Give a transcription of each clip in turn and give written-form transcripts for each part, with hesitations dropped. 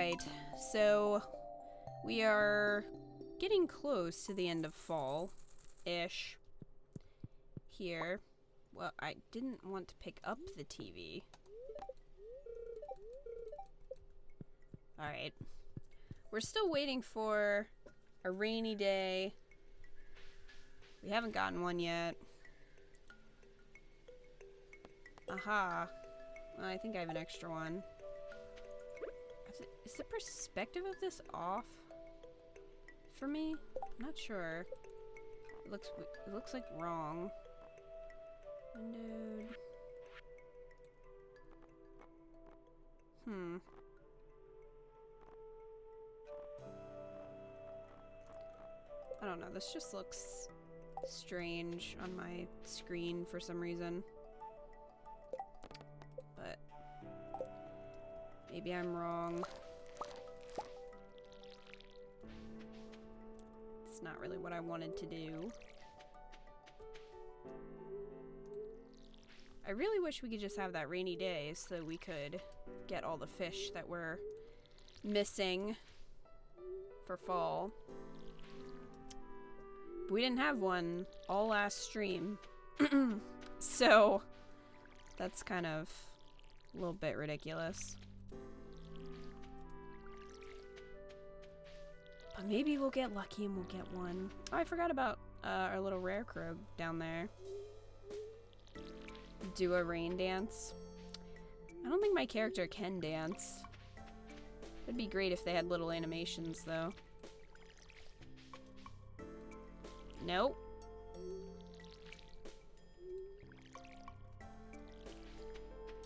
Alright, so we are getting close to the end of fall-ish here. Well, I didn't want to pick up the TV. Alright. We're still waiting for a rainy day. We haven't gotten one yet. Aha. Well, I think I have an extra one. Is the perspective of this off for me? I'm not sure. It looks like wrong. Windowed. I don't know. This just looks strange on my screen for some reason. But maybe I'm wrong. It's not really what I wanted to do. I really wish we could just have that rainy day so we could get all the fish that we're missing for fall. But we didn't have one all last stream. So that's kind of a little bit ridiculous. But maybe we'll get lucky and we'll get one. Oh, I forgot about our little rare crow down there. Do a rain dance. I don't think my character can dance. It'd be great if they had little animations, though. Nope.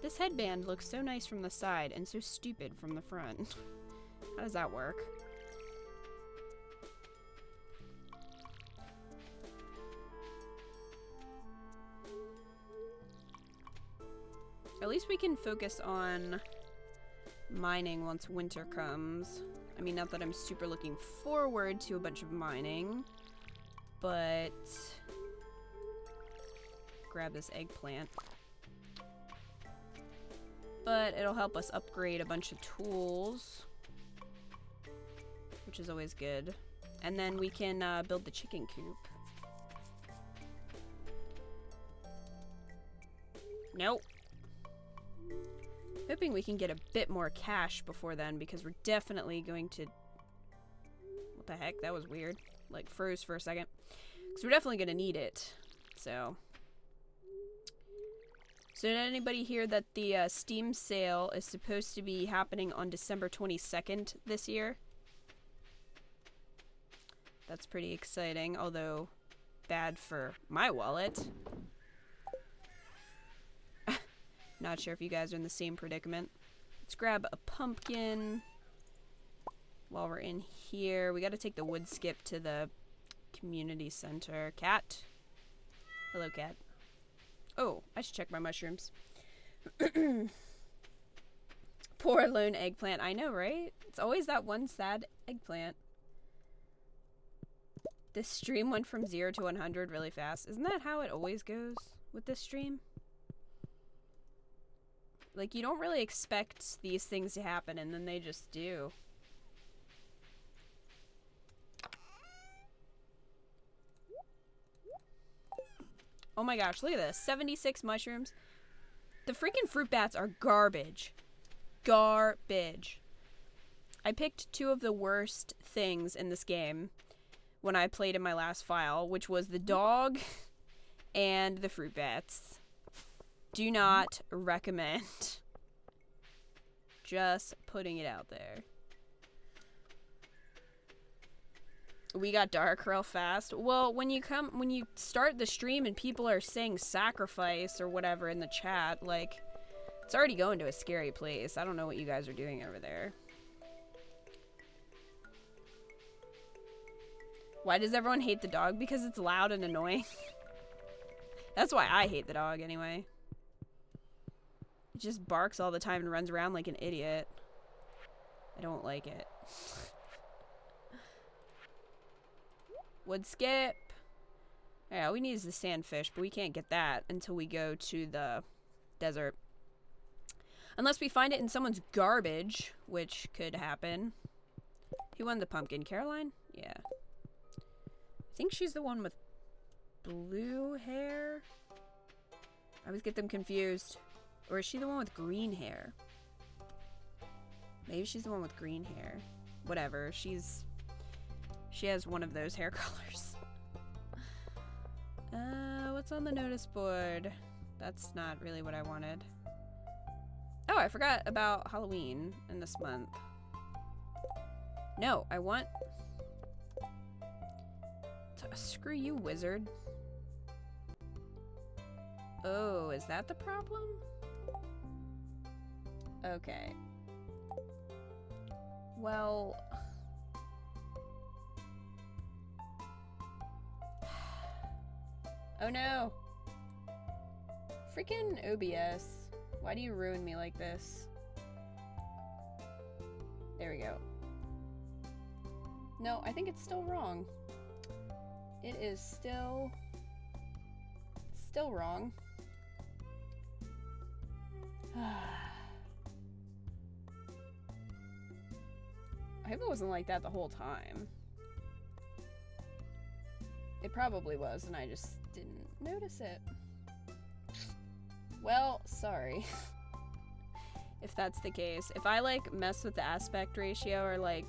This headband looks so nice from the side and so stupid from the front. How does that work? At least we can focus on mining once winter comes. I mean, not that I'm super looking forward to a bunch of mining, but grab this eggplant. But it'll help us upgrade a bunch of tools, which is always good. And then we can build the chicken coop. Nope. Hoping we can get a bit more cash before then, because we're definitely going to... What the heck? That was weird. Like, froze for a second. Because we're definitely going to need it. So did anybody hear that the Steam sale is supposed to be happening on December 22nd this year? That's pretty exciting, although bad for my wallet. Not sure if you guys are in the same predicament. Let's grab a pumpkin while we're in here. We got to take the wood skip to the community center. Cat. Hello, cat. Oh, I should check my mushrooms. Poor lone eggplant. I know, right? It's always that one sad eggplant. This stream went from 0 to 100 really fast. Isn't that how it always goes with this stream? Like, you don't really expect these things to happen, and then they just do. Oh my gosh, look at this. 76 mushrooms. The freaking fruit bats are garbage. Garbage. I picked two of the worst things in this game when I played in my last file, which was the dog and the fruit bats. Do not recommend. Just putting it out there. We got dark real fast. Well, when you start the stream and people are saying sacrifice or whatever in the chat, like, it's already going to a scary place. I don't know what you guys are doing over there. Why does everyone hate the dog? Because it's loud and annoying. That's why I hate the dog anyway. It just barks all the time and runs around like an idiot. I don't like it. Wood skip. Yeah, all we need is the sandfish, but we can't get that until we go to the desert. Unless we find it in someone's garbage, which could happen. Who won the pumpkin? Caroline? Yeah. I think she's the one with blue hair. I always get them confused. Or is she the one with green hair? Maybe she's the one with green hair. Whatever. She has one of those hair colors. What's on the notice board? That's not really what I wanted. Oh, I forgot about Halloween in this month. No, I want... Screw you, wizard. Oh, is that the problem? Okay. Well... Oh no! Freaking OBS. Why do you ruin me like this? There we go. No, I think it's still wrong. It is still wrong. I hope it wasn't like that the whole time. It probably was, and I just didn't notice it. Well, sorry. If that's the case. If I, like, mess with the aspect ratio or, like,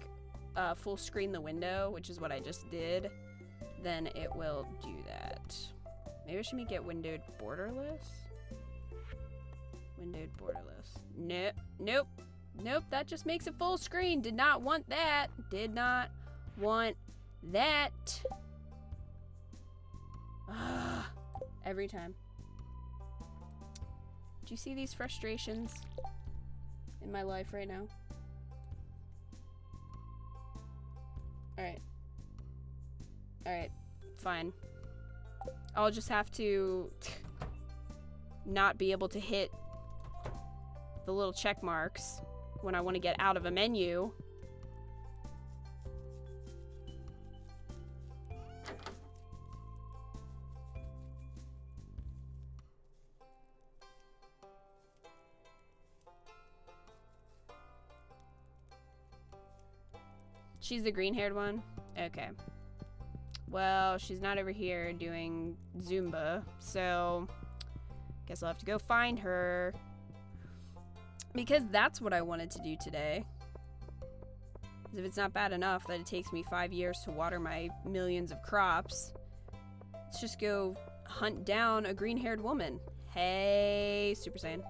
full screen the window, which is what I just did, then it will do that. Maybe I should make it windowed borderless? Windowed borderless. Nope. Nope. Nope. That just makes it full screen. Did not want that. Did not want that. Every time. Do you see these frustrations in my life right now? Alright. Alright. Fine. I'll just have to not be able to hit the little check marks when I want to get out of a menu. She's the green-haired one? Okay. Well, she's not over here doing Zumba, so guess I'll have to go find her. Because that's what I wanted to do today. Because if it's not bad enough that it takes me 5 years to water my millions of crops, let's just go hunt down a green-haired woman. Hey, Super Saiyan.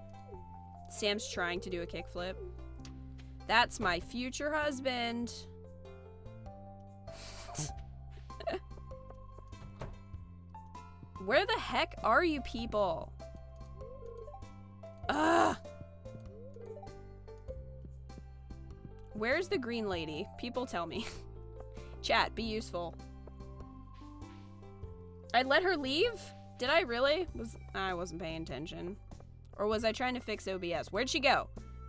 Sam's trying to do a kickflip. That's my future husband. Where the heck are you people? Ugh. Where's the green lady? People tell me. Chat, be useful. I let her leave? Did I really? I wasn't paying attention. Or was I trying to fix OBS? Where'd she go?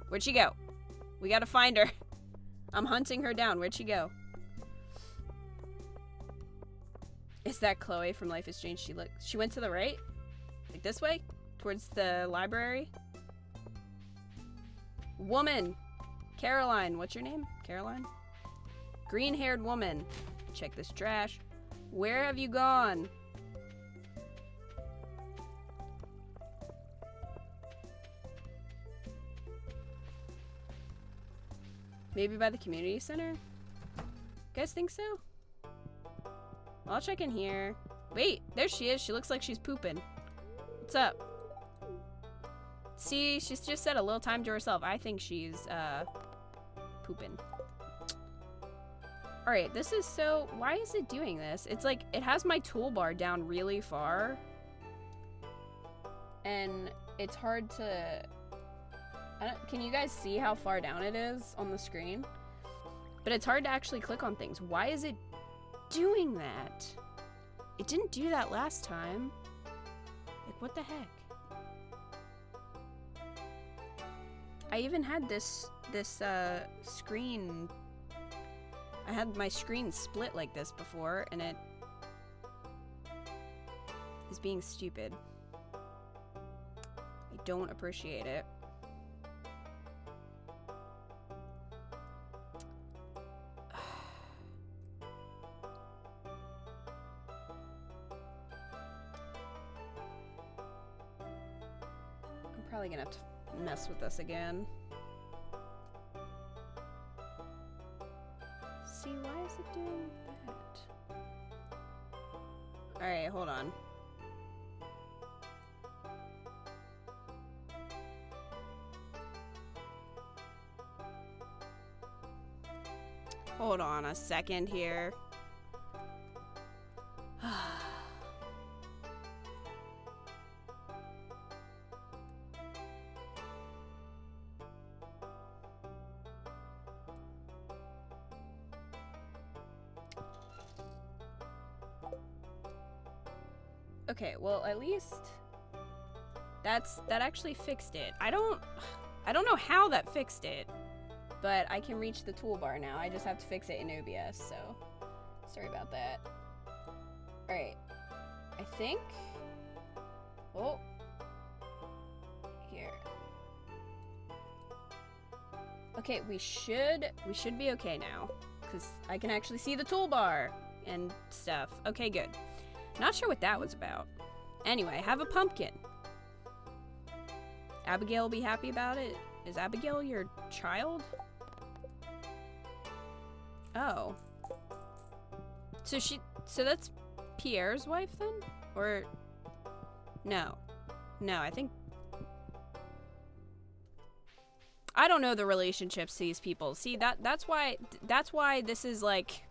Where'd she go? We gotta find her. I'm hunting her down. Where'd she go? Is that Chloe from Life is Strange? She went to the right? Like this way? Towards the library? Woman! Caroline, what's your name? Caroline? Green-haired woman. Check this trash. Where have you gone? Maybe by the community center? You guys think so? I'll check in here. Wait, there she is. She looks like she's pooping. What's up? See, she's just said a little time to herself. I think she's, pooping. Alright, this is so... Why is it doing this? It's like, it has my toolbar down really far. And it's hard to... can you guys see how far down it is on the screen? But it's hard to actually click on things. Why is it doing that? It didn't do that last time. Like, what the heck? I even had this screen. I had my screen split like this before, and it is being stupid. I don't appreciate it. Probably gonna have to mess with this again. See, why is it doing that? Alright, hold on. Hold on a second here. Okay, well, at least that actually fixed it. I don't know how that fixed it, but I can reach the toolbar now. I just have to fix it in OBS, so sorry about that. All right, I think. Oh, here. Okay, we should be okay now, because I can actually see the toolbar and stuff. Okay, good. Not sure what that was about. Anyway, have a pumpkin. Abigail will be happy about it. Is Abigail your child? Oh. So that's Pierre's wife then? Or no. No, I think I don't know the relationships to these people. See, that's why this is like,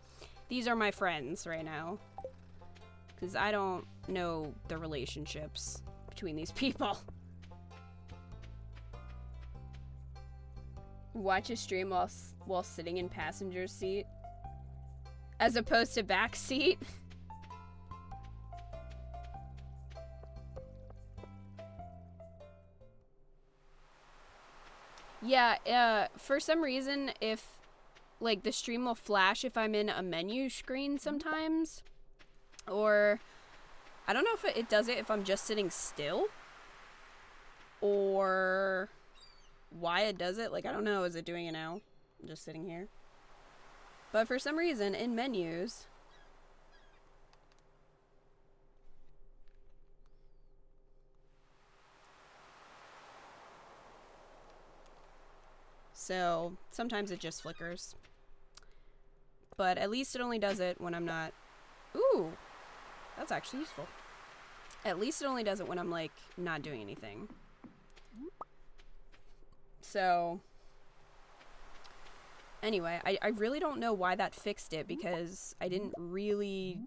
these are my friends right now. Because I don't know the relationships between these people. Watch a stream while sitting in passenger seat, as opposed to back seat. Yeah, for some reason, if, like, the stream will flash if I'm in a menu screen sometimes. Or, I don't know if it does it if I'm just sitting still. Or why it does it. Like, I don't know. Is it doing it now? I'm just sitting here. But for some reason, in menus, so sometimes it just flickers. But at least it only does it when I'm not... Ooh! That's actually useful. At least it only does it when I'm, like, not doing anything. So... Anyway, I really don't know why that fixed it, because I didn't really...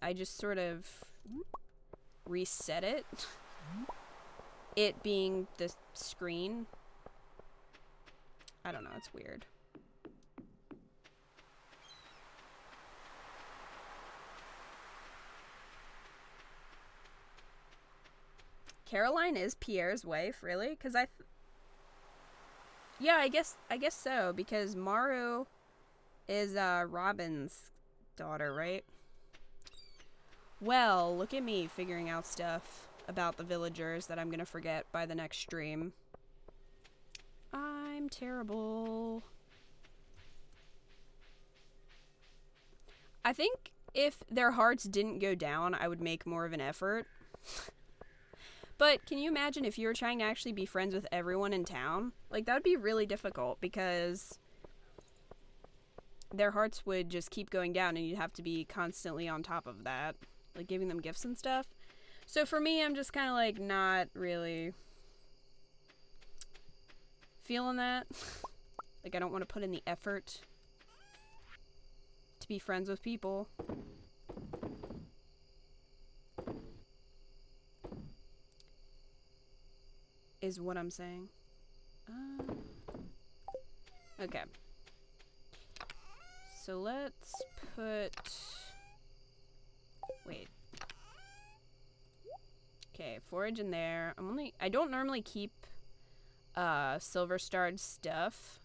I just sort of reset it. It being the screen. I don't know, it's weird. Caroline is Pierre's wife, really? Because yeah, I guess so, because Maru is Robin's daughter, right? Well, look at me figuring out stuff about the villagers that I'm gonna forget by the next stream. I'm terrible. I think if their hearts didn't go down, I would make more of an effort. But can you imagine if you were trying to actually be friends with everyone in town? Like, that would be really difficult, because their hearts would just keep going down and you'd have to be constantly on top of that. Like, giving them gifts and stuff. So for me, I'm just kind of like not really feeling that. Like, I don't want to put in the effort to be friends with people. Is what I'm saying. Okay. So let's put... Wait. Okay, forage in there. I don't normally keep silver starred stuff,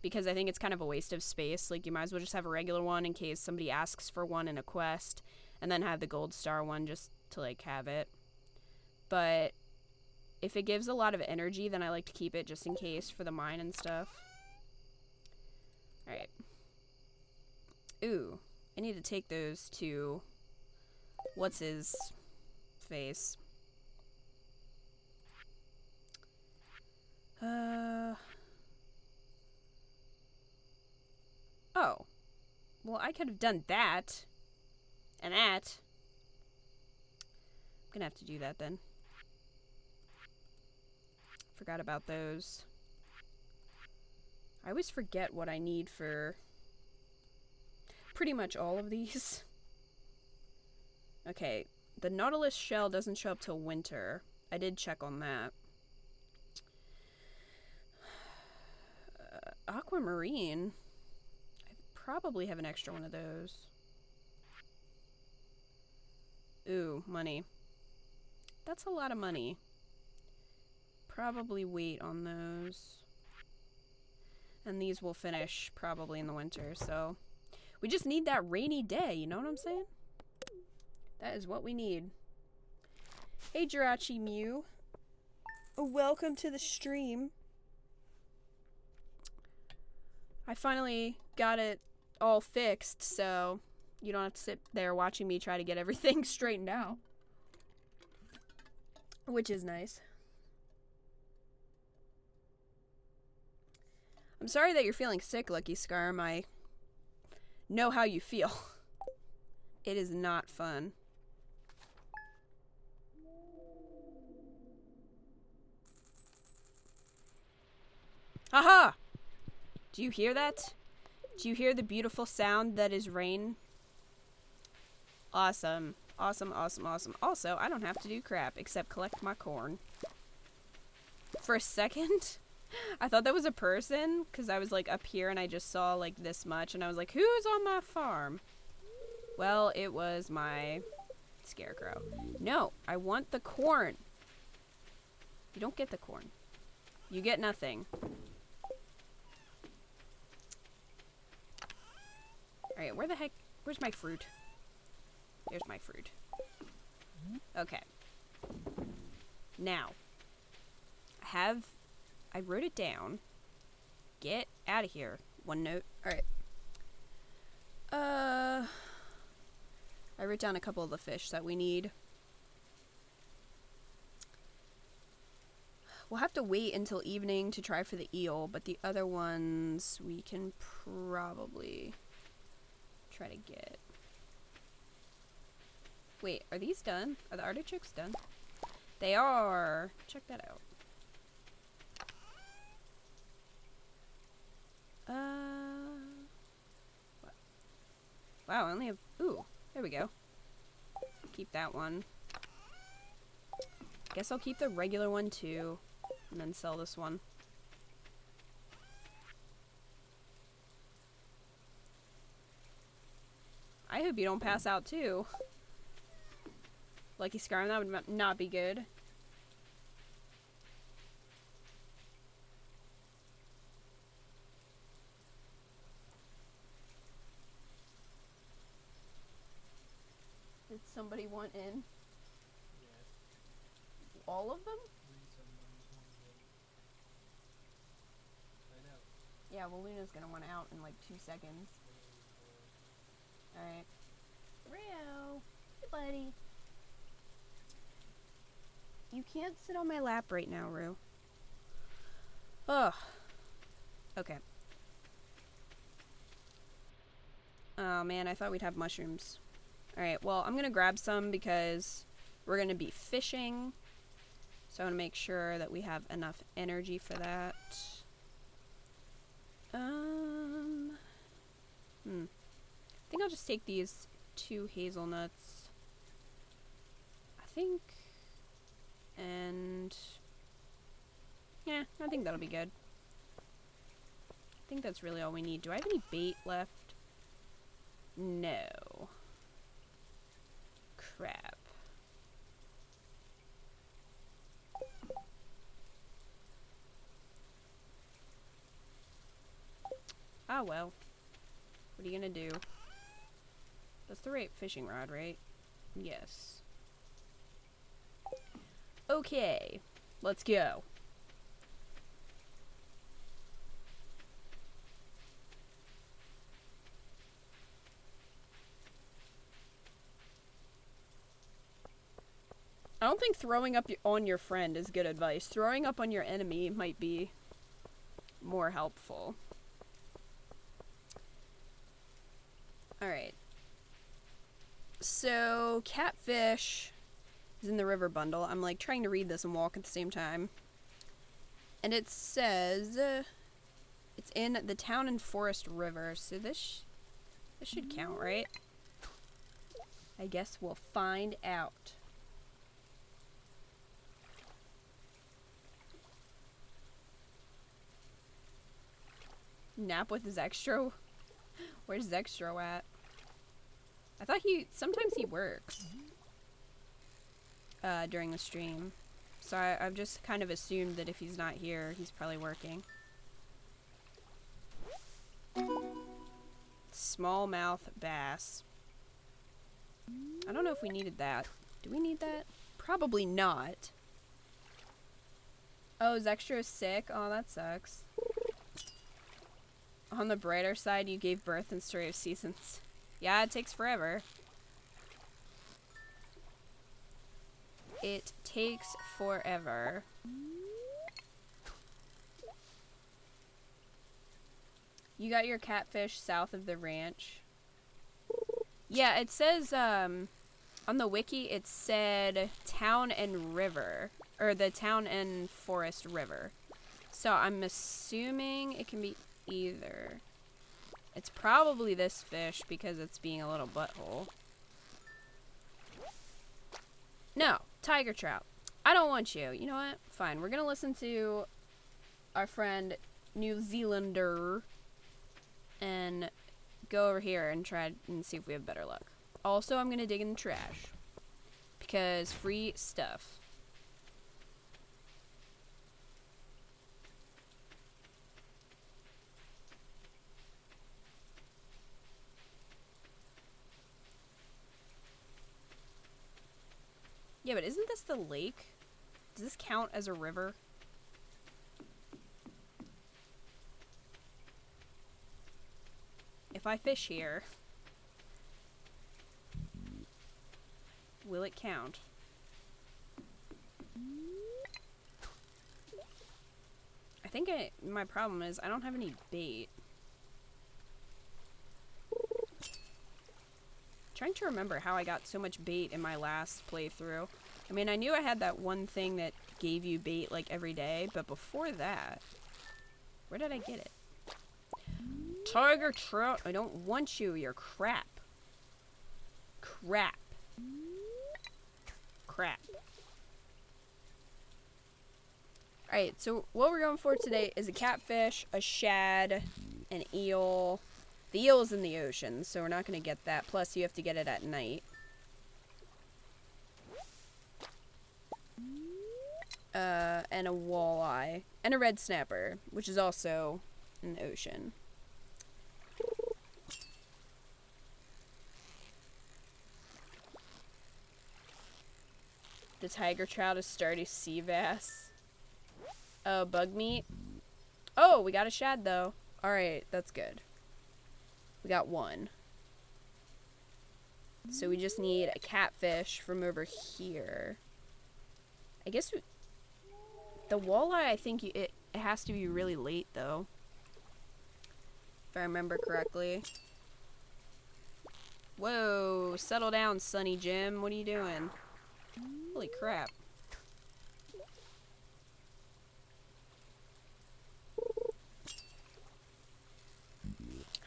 because I think it's kind of a waste of space. Like, you might as well just have a regular one in case somebody asks for one in a quest, and then have the gold star one just to, like, have it. But if it gives a lot of energy, then I like to keep it just in case for the mine and stuff. Alright. Ooh. I need to take those to... What's his face? Oh. Well, I could have done that. And that. I'm gonna have to do that then. Forgot about those. I always forget what I need for pretty much all of these. Okay, the Nautilus shell doesn't show up till winter. I did check on that. Aquamarine. I probably have an extra one of those. Ooh, money. That's a lot of money. Probably wait on those. And these will finish probably in the winter, so we just need that rainy day, you know what I'm saying? That is what we need. Hey, Jirachi Mew. Welcome to the stream. I finally got it all fixed, so you don't have to sit there watching me try to get everything straightened out. Which is nice. I'm sorry that you're feeling sick, Lucky Scarm. I know how you feel. It is not fun. Haha! Do you hear that? Do you hear the beautiful sound that is rain? Awesome. Awesome, awesome, awesome. Also, I don't have to do crap except collect my corn. For a second, I thought that was a person because I was like up here and I just saw like this much and I was like, who's on my farm? Well, it was my scarecrow. No, I want the corn. You don't get the corn. You get nothing. Alright, where the heck? Where's my fruit? There's my fruit. Okay. Now, I wrote it down. Get out of here. One note. Alright. I wrote down a couple of the fish that we need. We'll have to wait until evening to try for the eel, but the other ones we can probably try to get. Wait, are these done? Are the artichokes done? They are. Check that out. Wow, I only have... Ooh, there we go. Keep that one. Guess I'll keep the regular one too, and then sell this one. I hope you don't pass out too. Lucky Scarm, that would not be good. Did somebody want in? Yes. All of them? I know. Yeah, well, Luna's gonna want out in like 2 seconds. Alright. Rio! Hey, buddy. You can't sit on my lap right now, Rue. Ugh. Okay. Oh man, I thought we'd have mushrooms. Alright, well, I'm gonna grab some because we're gonna be fishing. So I wanna make sure that we have enough energy for that. I think I'll just take these 2 hazelnuts. I think... And... yeah, I think that'll be good. I think that's really all we need. Do I have any bait left? No. Crap. Ah, well. What are you gonna do? That's the right fishing rod, right? Yes. Okay. Let's go. I don't think throwing up on your friend is good advice. Throwing up on your enemy might be more helpful. Alright. So, catfish is in the river bundle. I'm like trying to read this and walk at the same time. And it says it's in the town and forest river. So this should count, right? I guess we'll find out. Nap with his extra. Where's Extro at? I thought sometimes he works during the stream. So I've just kind of assumed that if he's not here, he's probably working. Smallmouth bass. I don't know if we needed that. Do we need that? Probably not. Oh, is Extra sick? Oh, that sucks. On the brighter side, you gave birth in Story of Seasons. Yeah, it takes forever. It takes forever. You got your catfish south of the ranch. Yeah, it says, on the wiki, it said town and river. Or the town and forest river. So I'm assuming it can be either. It's probably this fish because it's being a little butthole. No, tiger trout. I don't want you. You know what? Fine. We're gonna listen to our friend New Zealander and go over here and try and see if we have better luck. Also, I'm gonna dig in the trash because free stuff. Yeah, but isn't this the lake? Does this count as a river? If I fish here, will it count? I think my problem is I don't have any bait. Trying to remember how I got so much bait in my last playthrough. I mean, I knew I had that one thing that gave you bait like every day, but before that, where did I get it? Tiger trout, I don't want you, you're crap. Crap. Crap. Alright, so what we're going for today is a catfish, a shad, an eel. The eel's in the ocean, so we're not going to get that. Plus, you have to get it at night. And a walleye. And a red snapper, which is also in the ocean. The tiger trout is Stardew sea bass. Oh, bug meat. Oh, we got a shad, though. Alright, that's good. We got one. So we just need a catfish from over here. I guess the walleye, I think it has to be really late, though. If I remember correctly. Whoa, settle down, Sonny Jim. What are you doing? Holy crap.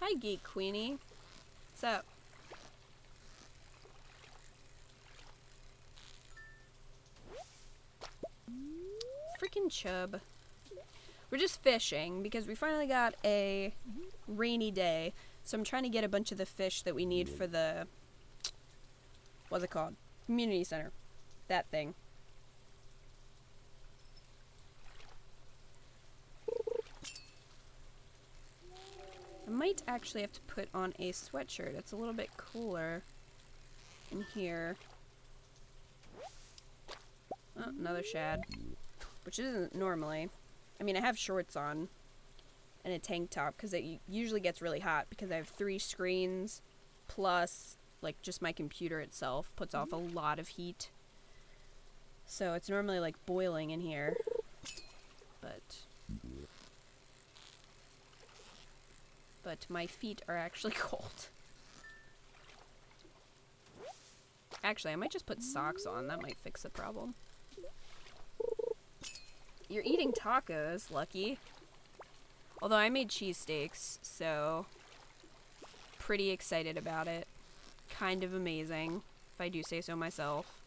Hi, Geek Queenie. What's up? Freaking chub. We're just fishing because we finally got a rainy day. So I'm trying to get a bunch of the fish that we need for the... What's it called? Community center. That thing. I might actually have to put on a sweatshirt. It's a little bit cooler in here. Oh, another shad. Which isn't normally. I mean, I have shorts on and a tank top because it usually gets really hot because I have 3 screens plus, like, just my computer itself puts off a lot of heat. So it's normally, like, boiling in here. But but my feet are actually cold. Actually, I might just put socks on. That might fix the problem. You're eating tacos, Lucky. Although I made cheesesteaks, so pretty excited about it. Kind of amazing, if I do say so myself.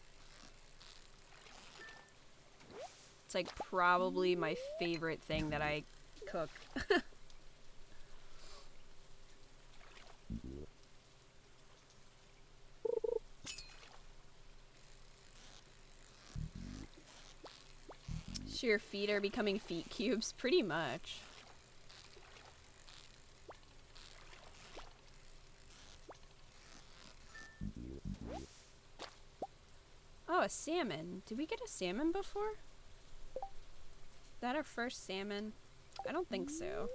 It's like probably my favorite thing that I cook. So your feet are becoming feet cubes? Pretty much. Oh, a salmon. Did we get a salmon before? Is that our first salmon? I don't think so.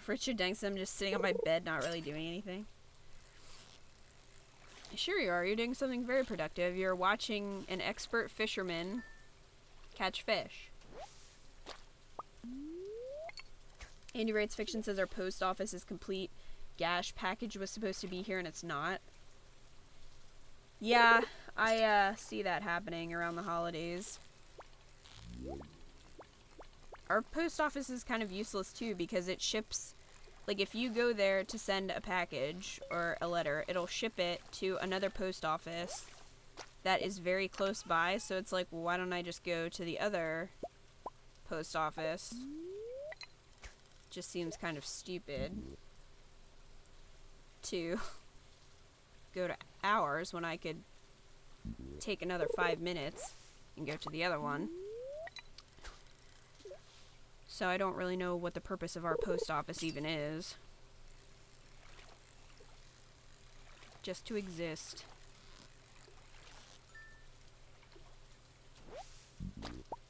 Richard thinks I'm just sitting on my bed not really doing anything. Sure you are. You're doing something very productive. You're watching an expert fisherman catch fish. Andy Wright's Fiction says our post office is complete. Gash package was supposed to be here and it's not. Yeah, I see that happening around the holidays. Our post office is kind of useless too because it ships, like if you go there to send a package or a letter, it'll ship it to another post office that is very close by, so it's like, well, why don't I just go to the other post office? Just seems kind of stupid to go to ours when I could take another 5 minutes and go to the other one. So I don't really know what the purpose of our post office even is. Just to exist.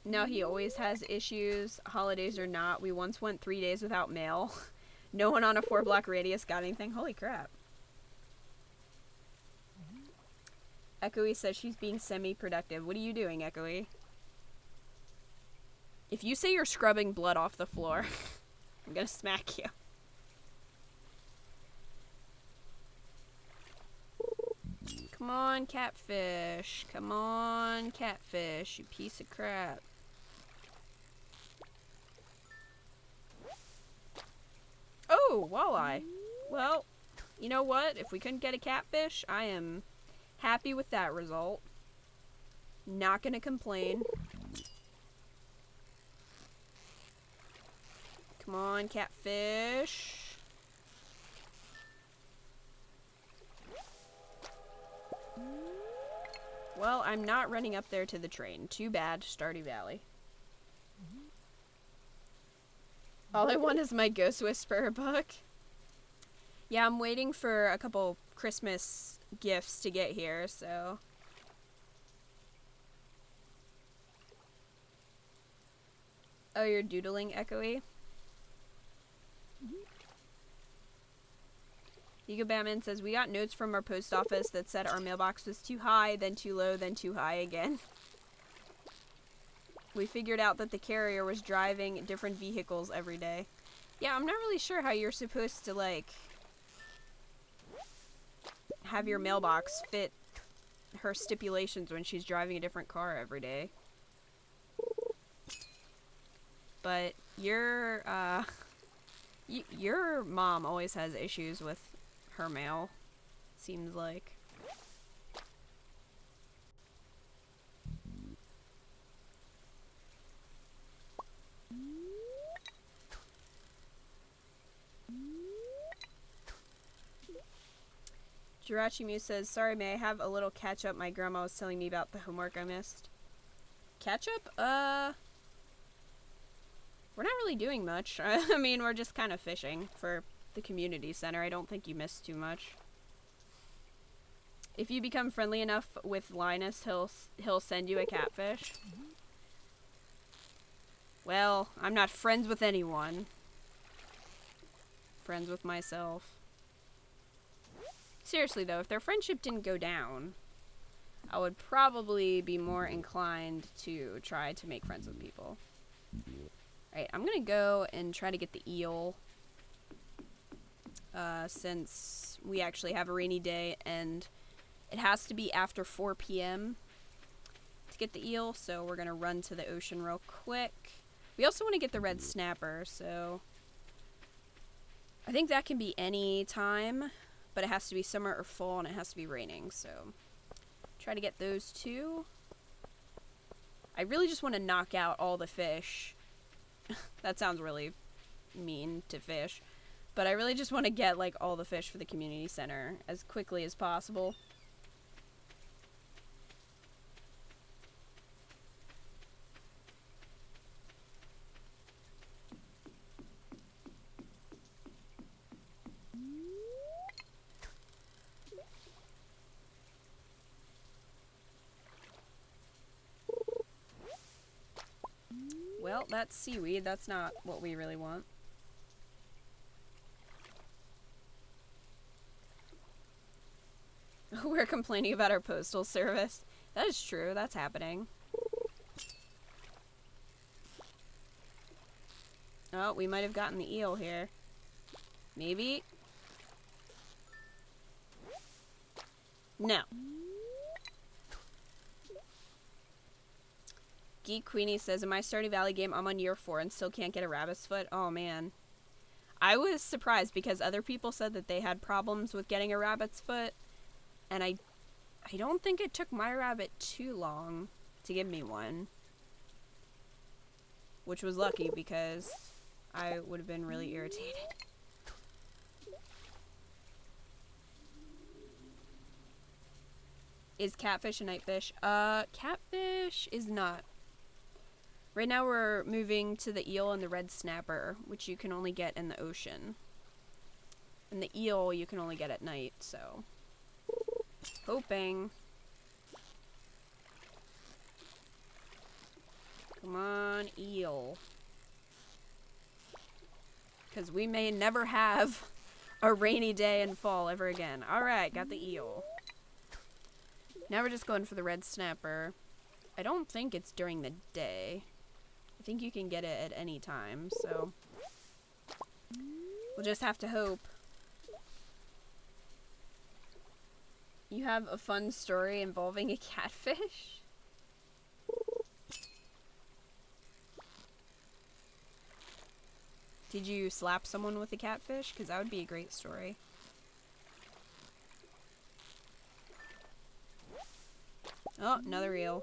No, he always has issues, holidays or not. We once went 3 days without mail. No one on a 4-block radius got anything. Holy crap. Echoey says she's being semi-productive. What are you doing, Echoey? If you say you're scrubbing blood off the floor, I'm gonna smack you. Come on, catfish. Come on, catfish, you piece of crap. Oh, walleye. Well, you know what? If we couldn't get a catfish, I am happy with that result. Not gonna complain. Come on, catfish. Well, I'm not running up there to the train. Too bad, Stardew Valley. All I want is my Ghost Whisperer book. Yeah, I'm waiting for a couple Christmas gifts to get here, so... Oh, you're doodling, Echoey? Ego Batman says, we got notes from our post office that said our mailbox was too high, then too low, then too high again. We figured out that the carrier was driving different vehicles every day. Yeah, I'm not really sure how you're supposed to, like, have your mailbox fit her stipulations when she's driving a different car every day. But your mom always has issues with her mail, seems like. Jirachi Muse says, sorry, may I have a little catch up? My grandma was telling me about the homework I missed. Catch up? We're not really doing much. I mean, we're just kind of fishing for the community center. I don't think you missed too much. If you become friendly enough with Linus, he'll send you a catfish. Well, I'm not friends with anyone. Friends with myself. Seriously though, if their friendship didn't go down, I would probably be more inclined to try to make friends with people. Alright, I'm gonna go and try to get the eel. Since we actually have a rainy day and it has to be after 4 p.m. to get the eel, so we're gonna run to the ocean real quick. We also want to get the red snapper, so I think that can be any time, but it has to be summer or fall and it has to be raining, so try to get those two. I really just want to knock out all the fish. That sounds really mean to fish. But I really just want to get, like, all the fish for the community center as quickly as possible. Well, that's seaweed. That's not what we really want. We're complaining about our postal service. That is true. That's happening. Oh, we might have gotten the eel here. Maybe? No. Geek Queenie says, in my Stardew Valley game, I'm on year 4 and still can't get a rabbit's foot. Oh, man. I was surprised because other people said that they had problems with getting a rabbit's foot. And I don't think it took my rabbit too long to give me one. Which was lucky because I would have been really irritated. Is catfish a night fish? Catfish is not. Right now we're moving to the eel and the red snapper, which you can only get in the ocean. And the eel you can only get at night, so... Hoping. Come on, eel. Because we may never have a rainy day in fall ever again. Alright, got the eel. Now we're just going for the red snapper. I don't think it's during the day. I think you can get it at any time, so... We'll just have to hope. You have a fun story involving a catfish? Did you slap someone with a catfish? Because that would be a great story. Oh, another eel.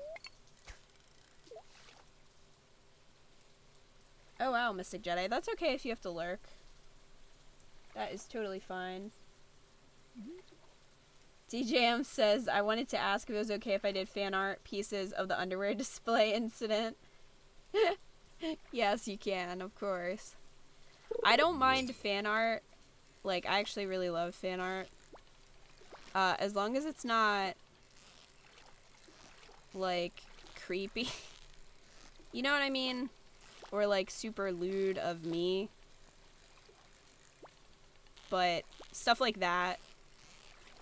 Oh wow, Mystic Jedi. That's okay if you have to lurk. That is totally fine. DJM says, I wanted to ask if it was okay if I did fan art pieces of the underwear display incident. Yes, you can, of course. I don't mind fan art. Like, I actually really love fan art. As long as it's not, like, creepy. You know what I mean? Or, like, super lewd of me. But stuff like that,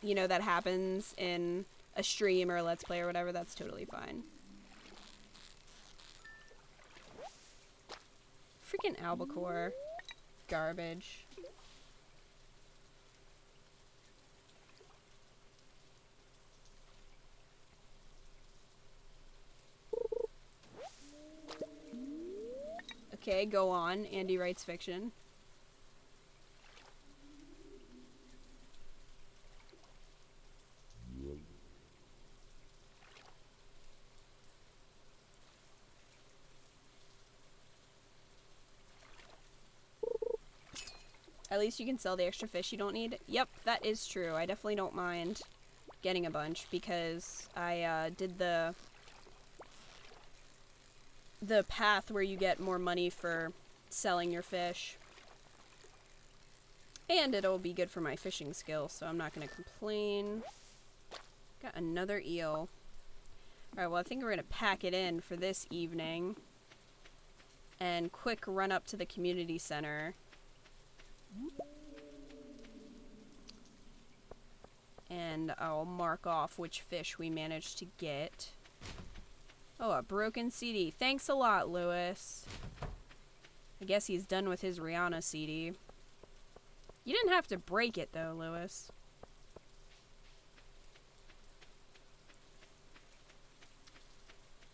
you know, that happens in a stream or a Let's Play or whatever, that's totally fine. Freaking albacore. Garbage. Okay, go on. Andy writes fiction. At least you can sell the extra fish you don't need. Yep, that is true. I definitely don't mind getting a bunch because I did the path where you get more money for selling your fish. And it'll be good for my fishing skills, so I'm not going to complain. Got another eel. Alright, well I think we're going to pack it in for this evening. And quick run up to the community center. And I'll mark off which fish we managed to get. Oh, a broken CD. Thanks a lot, Lewis. I guess he's done with his Rihanna CD. You didn't have to break it, though, Lewis.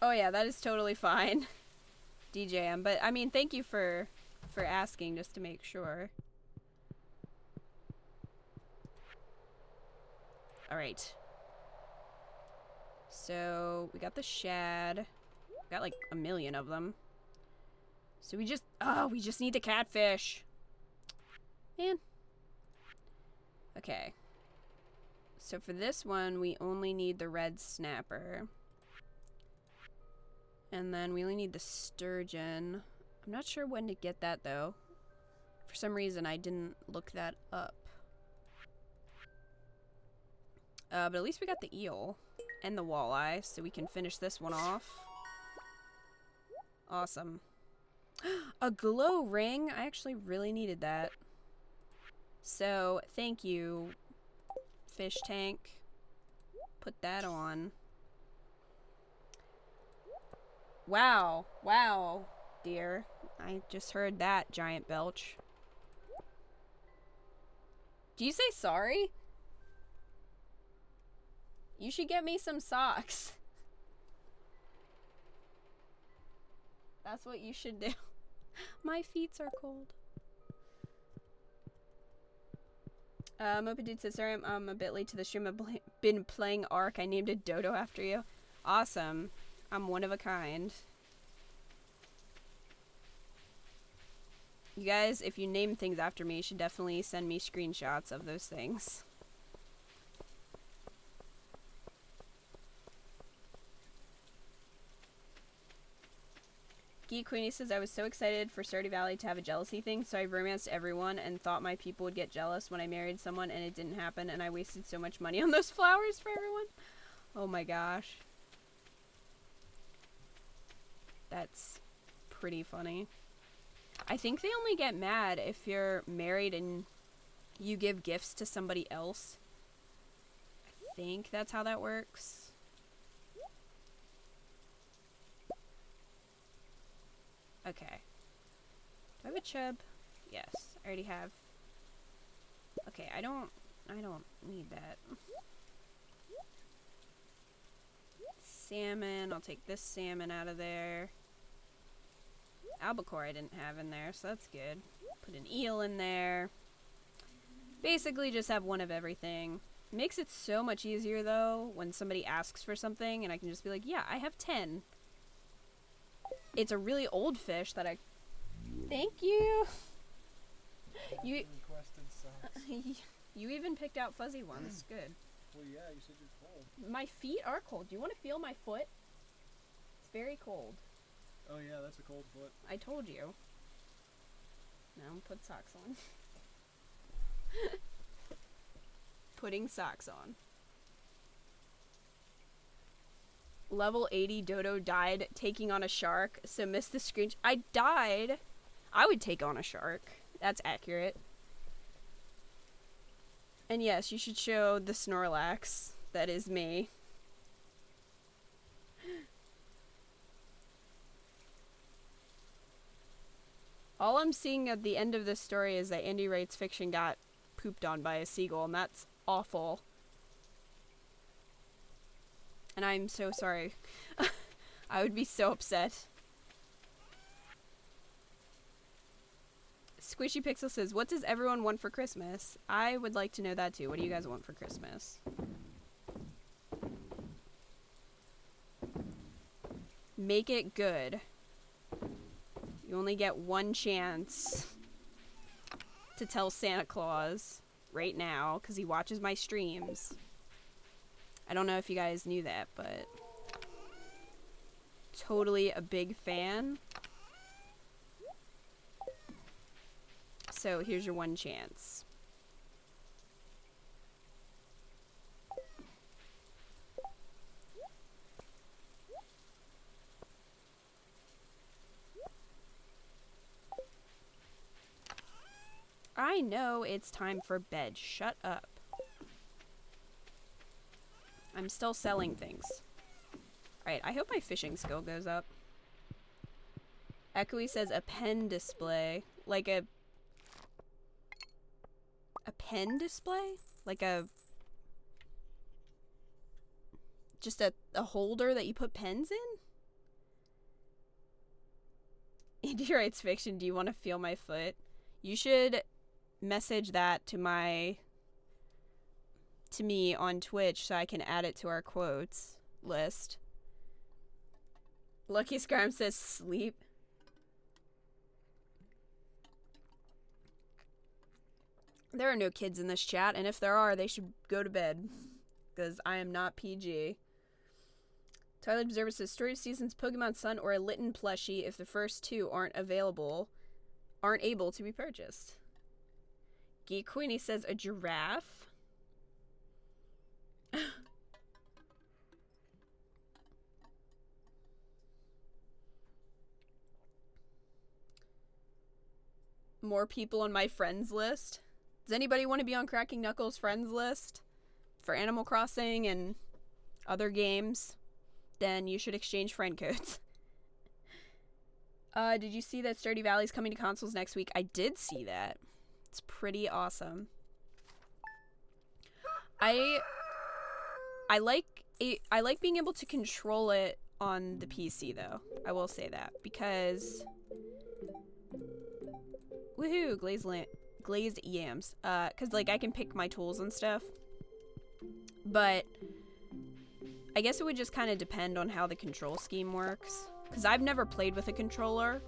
Oh, yeah, that is totally fine. DJM. But, I mean, thank you for asking, just to make sure. Alright. So, we got the shad. We got, like, a million of them. So we just need the catfish. Man. Okay. So for this one, we only need the red snapper. And then we only need the sturgeon. I'm not sure when to get that, though. For some reason, I didn't look that up. But at least we got the eel and the walleye, so we can finish this one off. Awesome. A glow ring? I actually really needed that. So, thank you, fish tank. Put that on. Wow. Wow, dear. I just heard that giant belch. Do you say sorry? You should get me some socks. That's what you should do. My feet are cold. Moped Dude says, sorry, I'm a bit late to the stream. I've been playing Ark. I named a dodo after you. Awesome. I'm one of a kind. You guys, if you name things after me, you should definitely send me screenshots of those things. Geek Queenie says, I was so excited for Stardew Valley to have a jealousy thing, so I romanced everyone and thought my people would get jealous when I married someone, and it didn't happen, and I wasted so much money on those flowers for everyone. Oh my gosh. That's pretty funny. I think they only get mad if you're married and you give gifts to somebody else. I think that's how that works. Okay. Do I have a chub? Yes, I already have. Okay, I don't need that. Salmon, I'll take this salmon out of there. Albacore I didn't have in there, so that's good. Put an eel in there. Basically just have one of everything. Makes it so much easier though when somebody asks for something and I can just be like, yeah, I have 10. It's a really old fish that I... Thank you! You even picked out fuzzy ones. Good. Well, yeah, you said you're cold. My feet are cold. Do you want to feel my foot? It's very cold. Oh, yeah, that's a cold foot. I told you. Now put socks on. Putting socks on. Level 80 Dodo died taking on a shark, so missed the screen. I died. I would take on a shark. That's accurate. And yes, you should show the Snorlax. That is me. All I'm seeing at the end of this story is that Andy Wright's fiction got pooped on by a seagull, and that's awful. And I'm so sorry. I would be so upset. Squishy Pixel says, what does everyone want for Christmas? I would like to know that too. What do you guys want for Christmas? Make it good. You only get one chance to tell Santa Claus right now, because he watches my streams. I don't know if you guys knew that, but totally a big fan. So here's your one chance. I know it's time for bed. Shut up. I'm still selling things. Alright, I hope my fishing skill goes up. Echoey says a pen display. Like a pen display? Like just a holder that you put pens in? Andy writes fiction, do you want to feel my foot? You should message that to me on Twitch so I can add it to our quotes list. Lucky Scarm says sleep. There are no kids in this chat, and if there are, they should go to bed. Because I am not PG. Twilight Observer says, Story of Seasons, Pokemon Sun, or a Litten plushie if the first two aren't able to be purchased. Geek Queenie says, a giraffe. More people on my friends list. Does anybody want to be on Cracking Knuckles' friends list for Animal Crossing and other games? Then you should exchange friend codes. Did you see that Stardew Valley's coming to consoles next week? I did see that. It's pretty awesome. I like being able to control it on the PC though. I will say that because woohoo, glazed yams. Cause like I can pick my tools and stuff. But I guess it would just kind of depend on how the control scheme works. Cause I've never played with a controller.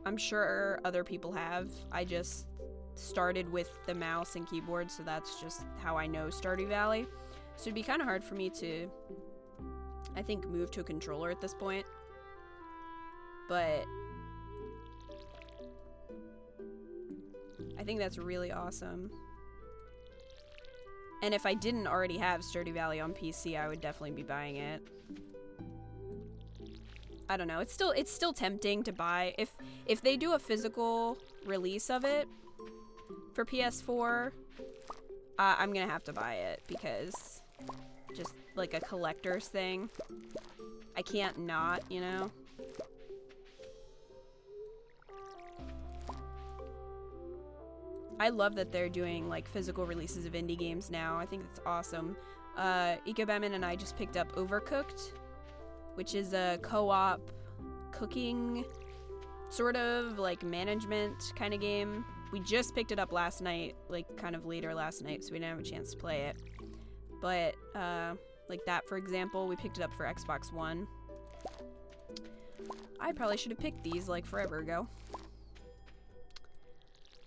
I'm sure other people have. I just started with the mouse and keyboard, so that's just how I know Stardew Valley. So it'd be kind of hard for me to, I think, move to a controller at this point. But I think that's really awesome. And if I didn't already have Stardew Valley on PC, I would definitely be buying it. I don't know. It's still tempting to buy. If they do a physical release of it for PS4, I'm gonna have to buy it because just like a collector's thing. I can't not, you know? I love that they're doing like physical releases of indie games now. I think it's awesome. Ecobaman and I just picked up Overcooked, which is a co-op cooking sort of like management kind of game. We just picked it up last night, like kind of later last night, so we didn't have a chance to play it. But like that, for example, we picked it up for Xbox One. I probably should have picked these like forever ago.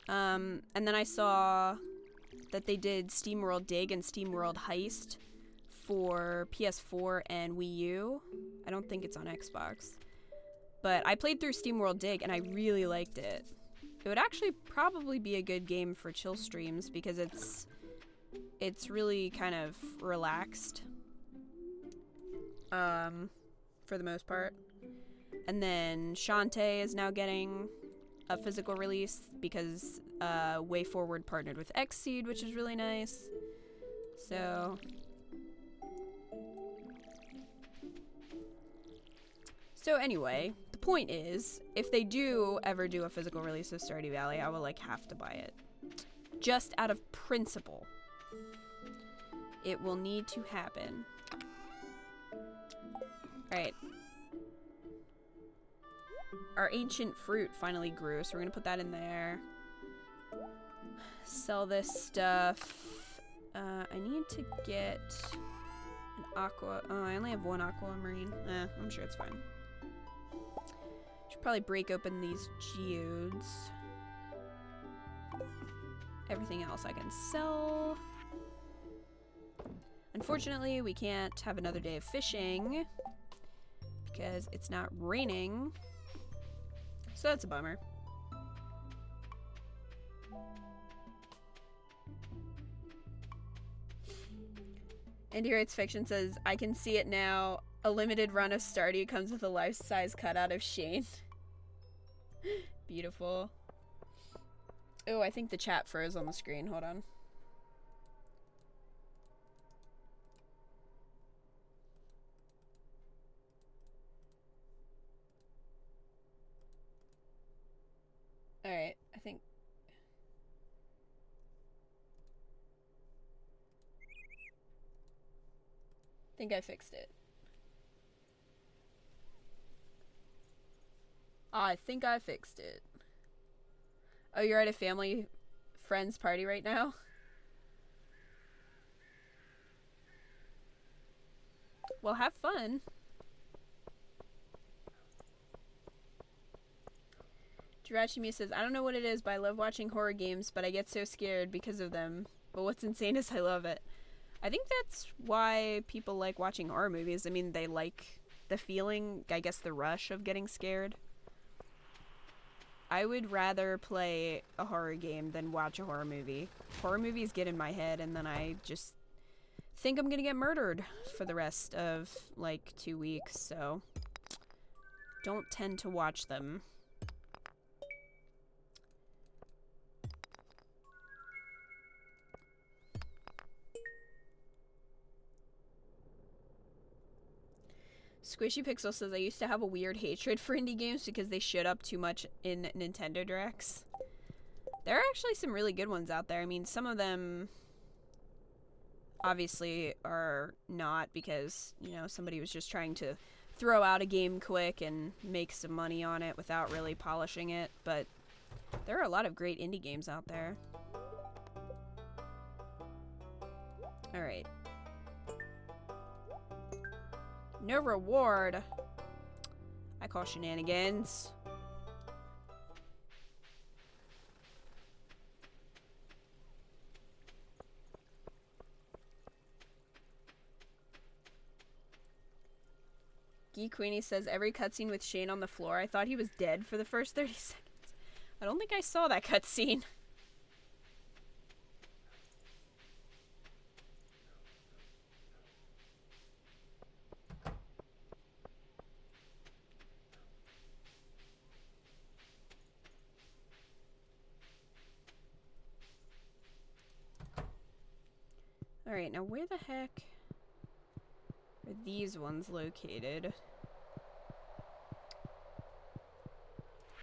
And then I saw that they did SteamWorld Dig and SteamWorld Heist for PS4 and Wii U. I don't think it's on Xbox. But I played through SteamWorld Dig and I really liked it. It would actually probably be a good game for chill streams because it's really kind of relaxed. For the most part. And then Shantae is now getting a physical release because Way Forward partnered with Xseed, which is really nice. So anyway, the point is, if they do ever do a physical release of Stardew Valley, I will like have to buy it. Just out of principle. It will need to happen. Alright. Our ancient fruit finally grew, so we're gonna put that in there. Sell this stuff. I need to get an aqua. Oh, I only have one aquamarine. I'm sure it's fine. Should probably break open these geodes. Everything else I can sell. Unfortunately, we can't have another day of fishing because it's not raining. So that's a bummer. Andy Writes Fiction says, I can see it now. A limited run of Stardew comes with a life-size cutout of Shane. Beautiful. Oh, I think the chat froze on the screen. Hold on. Think I fixed it. I think I fixed it. Oh, you're at a family friend's party right now? Well, have fun. Jirachi says, I don't know what it is, but I love watching horror games, but I get so scared because of them. But what's insane is I love it. I think that's why people like watching horror movies. I mean, they like the feeling, I guess the rush of getting scared. I would rather play a horror game than watch a horror movie. Horror movies get in my head, and then I just think I'm gonna get murdered for the rest of, like, 2 weeks, so don't tend to watch them. Squishy Pixel says, I used to have a weird hatred for indie games because they showed up too much in Nintendo Directs. There are actually some really good ones out there. I mean, some of them obviously are not because, you know, somebody was just trying to throw out a game quick and make some money on it without really polishing it. But there are a lot of great indie games out there. Alright. No reward. I call shenanigans. Geek Queenie says every cutscene with Shane on the floor. I thought he was dead for the first 30 seconds. I don't think I saw that cutscene. Alright, now where the heck are these ones located?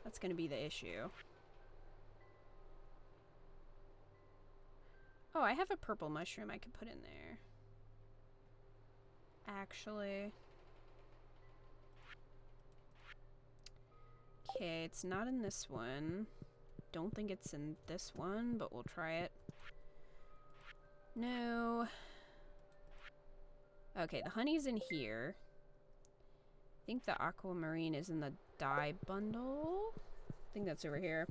That's gonna be the issue. Oh, I have a purple mushroom I could put in there. Actually. Okay, it's not in this one. Don't think it's in this one, but we'll try it. No. Okay, the honey's in here. I think the aquamarine is in the dye bundle. I think that's over here.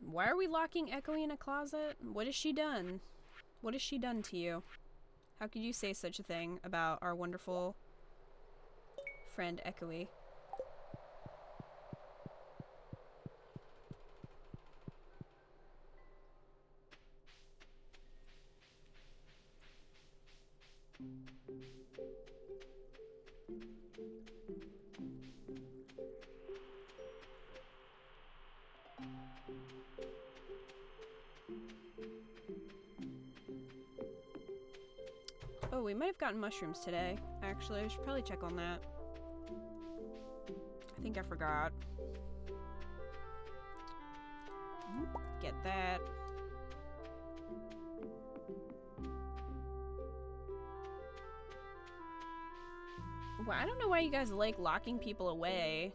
Why are we locking Echoey in a closet? What has she done? What has she done to you? How could you say such a thing about our wonderful friend Echoey? Oh, we might have gotten mushrooms today. Actually, I should probably check on that. I think I forgot. Get that. Well, I don't know why you guys like locking people away.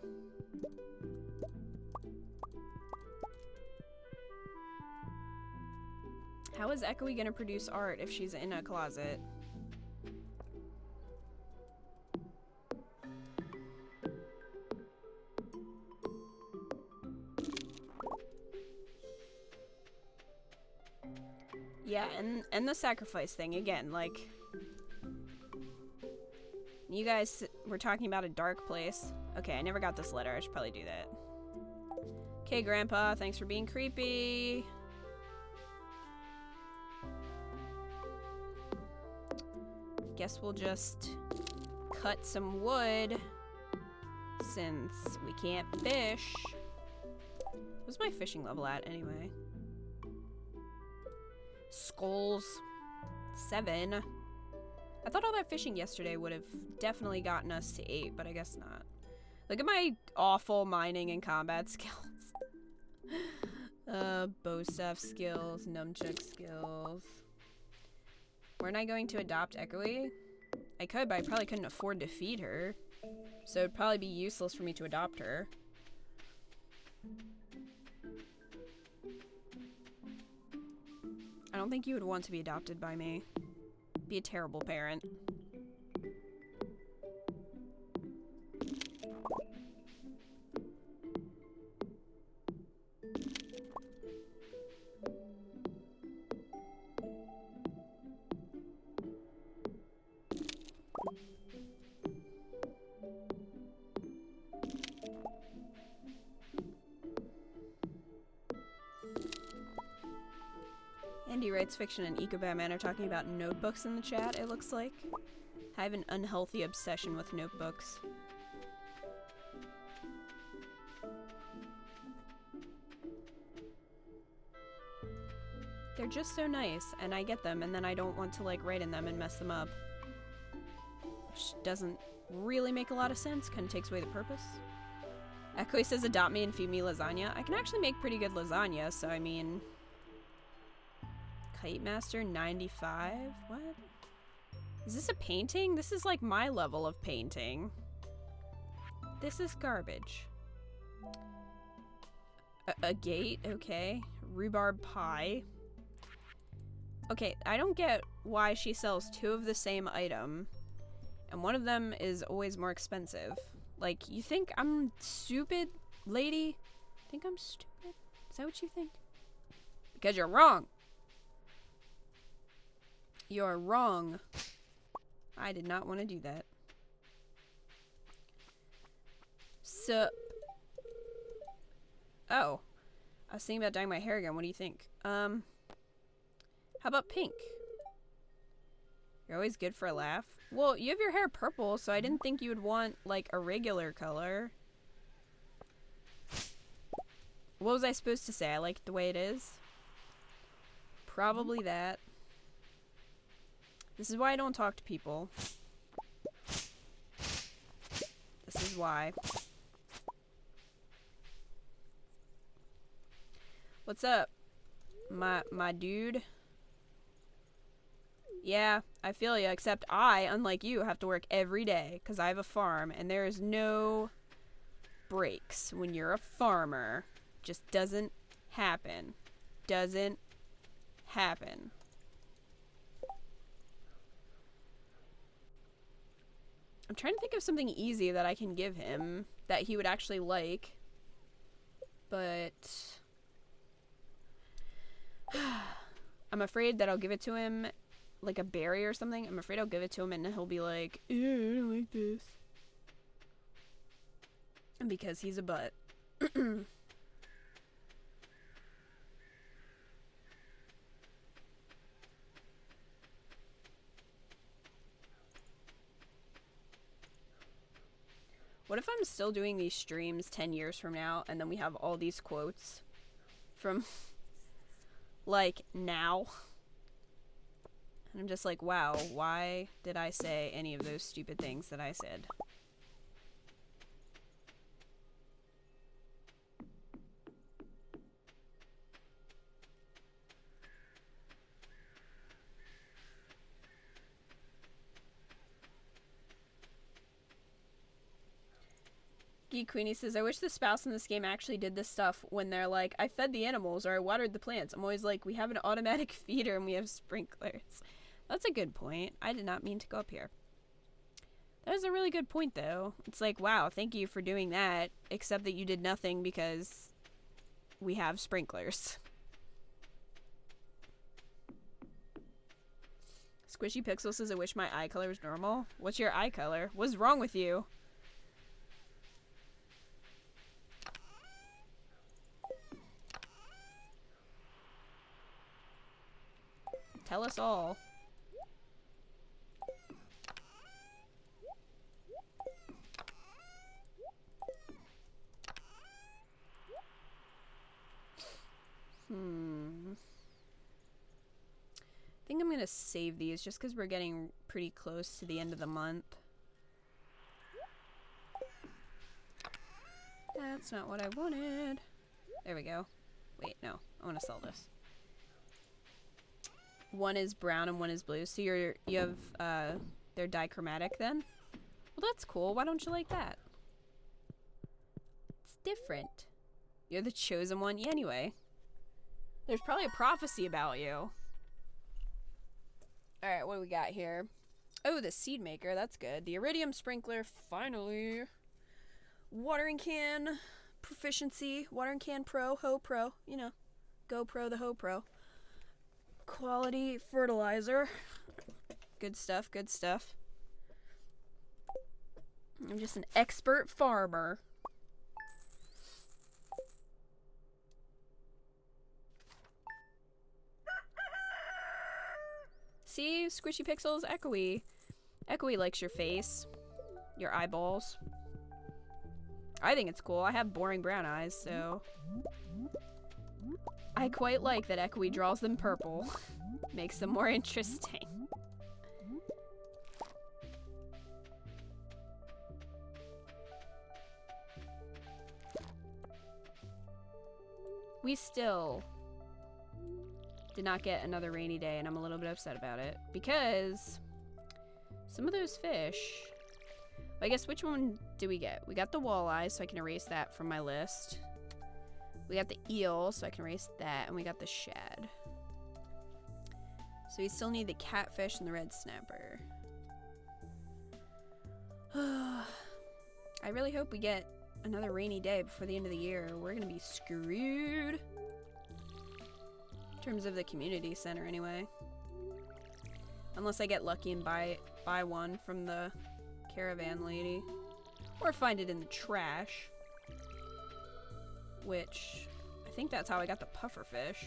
How is Echoey gonna produce art if she's in a closet? Yeah, and the sacrifice thing again, like, you guys were talking about a dark place. Okay, I never got this letter. I should probably do that. Okay, Grandpa, thanks for being creepy. Guess we'll just cut some wood since we can't fish. What's my fishing level at anyway? Skulls 7. I thought all that fishing yesterday would have definitely gotten us to 8, but I guess not. Look at my awful mining and combat skills. Bow staff skills, nunchuck skills. Weren't I going to adopt Echoey? I could, but I probably couldn't afford to feed her. So it'd probably be useless for me to adopt her. I don't think you would want to be adopted by me. Be a terrible parent. Andy writes fiction and Ecobatman are talking about notebooks in the chat, it looks like. I have an unhealthy obsession with notebooks. They're just so nice, and I get them, and then I don't want to, like, write in them and mess them up. Which doesn't really make a lot of sense, kind of takes away the purpose. Echoey says adopt me and feed me lasagna. I can actually make pretty good lasagna, so I mean... Kite Master 95? What? Is this a painting? This is like my level of painting. This is garbage. A gate? Okay. Rhubarb pie. Okay, I don't get why she sells two of the same item, and one of them is always more expensive. Like, you think I'm stupid, lady? Think I'm stupid? Is that what you think? Because you're wrong. You're wrong. I did not want to do that. Sup? Oh. I was thinking about dyeing my hair again. What do you think? How about pink? You're always good for a laugh. Well, you have your hair purple, so I didn't think you would want, like, a regular color. What was I supposed to say? I like it the way it is? Probably that. This is why I don't talk to people. This is why. What's up, my dude? Yeah, I feel ya, except I, unlike you, have to work every day because I have a farm and there is no breaks when you're a farmer. Just doesn't happen. Doesn't happen. I'm trying to think of something easy that I can give him that he would actually like. But I'm afraid that I'll give it to him like a berry or something. I'm afraid I'll give it to him and he'll be like, ew, I don't like this. Because he's a butt. What if I'm still doing these streams 10 years from now and then we have all these quotes from like now? And I'm just like, wow, why did I say any of those stupid things that I said? Geek Queenie says, I wish the spouse in this game actually did this stuff when they're like, I fed the animals or I watered the plants. I'm always like, we have an automatic feeder and we have sprinklers. That's a good point. I did not mean to go up here. That is a really good point, though. It's like, wow, thank you for doing that, except that you did nothing because we have sprinklers. Squishy Pixel says, I wish my eye color was normal. What's your eye color? What's wrong with you? Tell us all. I think I'm gonna save these just because we're getting pretty close to the end of the month. That's not what I wanted. There we go. Wait, no. I want to sell this. One is brown and one is blue. So you have they're dichromatic then? Well, that's cool. Why don't you like that? It's different. You're the chosen one. Yeah, anyway. There's probably a prophecy about you. Alright, what do we got here? Oh, the seed maker. That's good. The iridium sprinkler. Finally. Watering can. Proficiency. Watering can pro. Ho pro. You know. Go pro the ho pro. Quality fertilizer. Good stuff. Good stuff. I'm just an expert farmer. See, Squishy Pixels, Echoey. Echoey likes your face, your eyeballs. I think it's cool. I have boring brown eyes, so I quite like that Echoey draws them purple. Makes them more interesting. We still did not get another rainy day, and I'm a little bit upset about it because some of those fish. I guess which one do we get? We got the walleye, so I can erase that from my list. We got the eel, so I can erase that, and we got the shad. So we still need the catfish and the red snapper. I really hope we get another rainy day before the end of the year. We're gonna be screwed. In terms of the community center, anyway. Unless I get lucky and buy one from the caravan lady. Or find it in the trash. Which, I think that's how I got the pufferfish.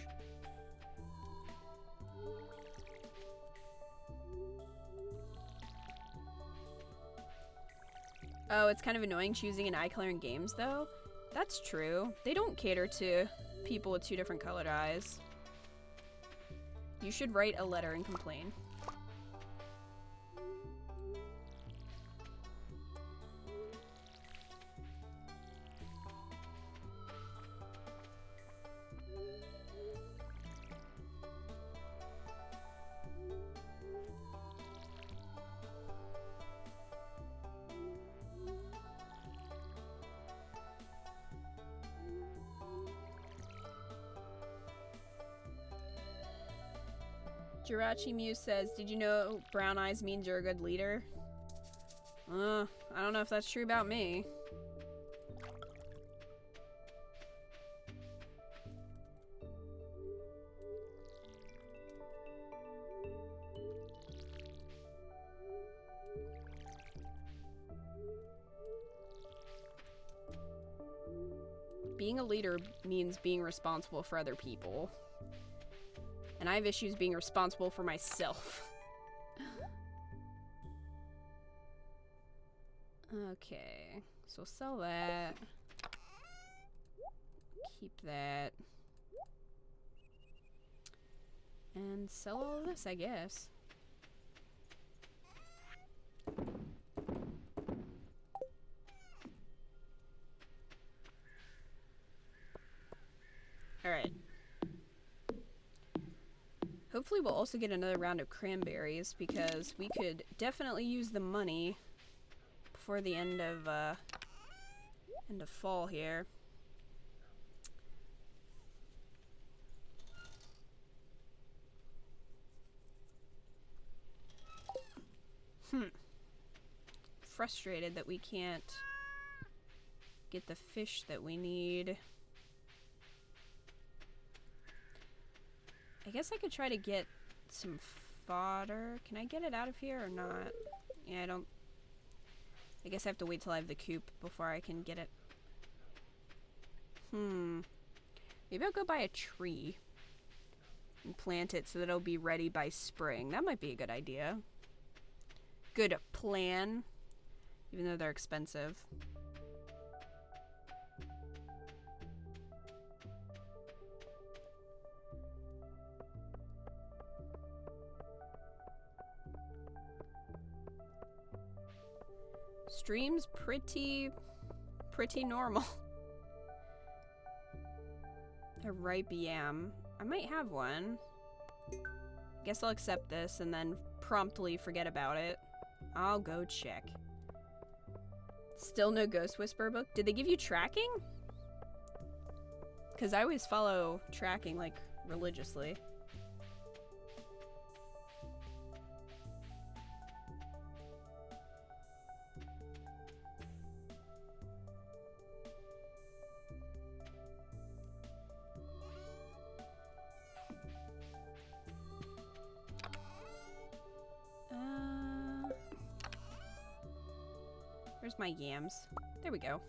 Oh, it's kind of annoying choosing an eye color in games, though. That's true. They don't cater to people with 2 different colored eyes. You should write a letter and complain. Jirachi Muse says, did you know brown eyes means you're a good leader? I don't know if that's true about me. Being a leader means being responsible for other people. And I have issues being responsible for myself. Okay, so sell that. Keep that. And sell all of this, I guess. Alright. Hopefully we'll also get another round of cranberries, because we could definitely use the money before the end of fall here. Frustrated that we can't get the fish that we need. I guess I could try to get some fodder. Can I get it out of here or not? Yeah, I guess I have to wait till I have the coop before I can get it. Maybe I'll go buy a tree and plant it so that it'll be ready by spring. That might be a good idea. Good plan, even though they're expensive. Stream's pretty normal. A ripe yam. I might have one. Guess I'll accept this and then promptly forget about it. I'll go check. Still no Ghost Whisperer book? Did they give you tracking? Because I always follow tracking, like, religiously. Where's my yams? There we go.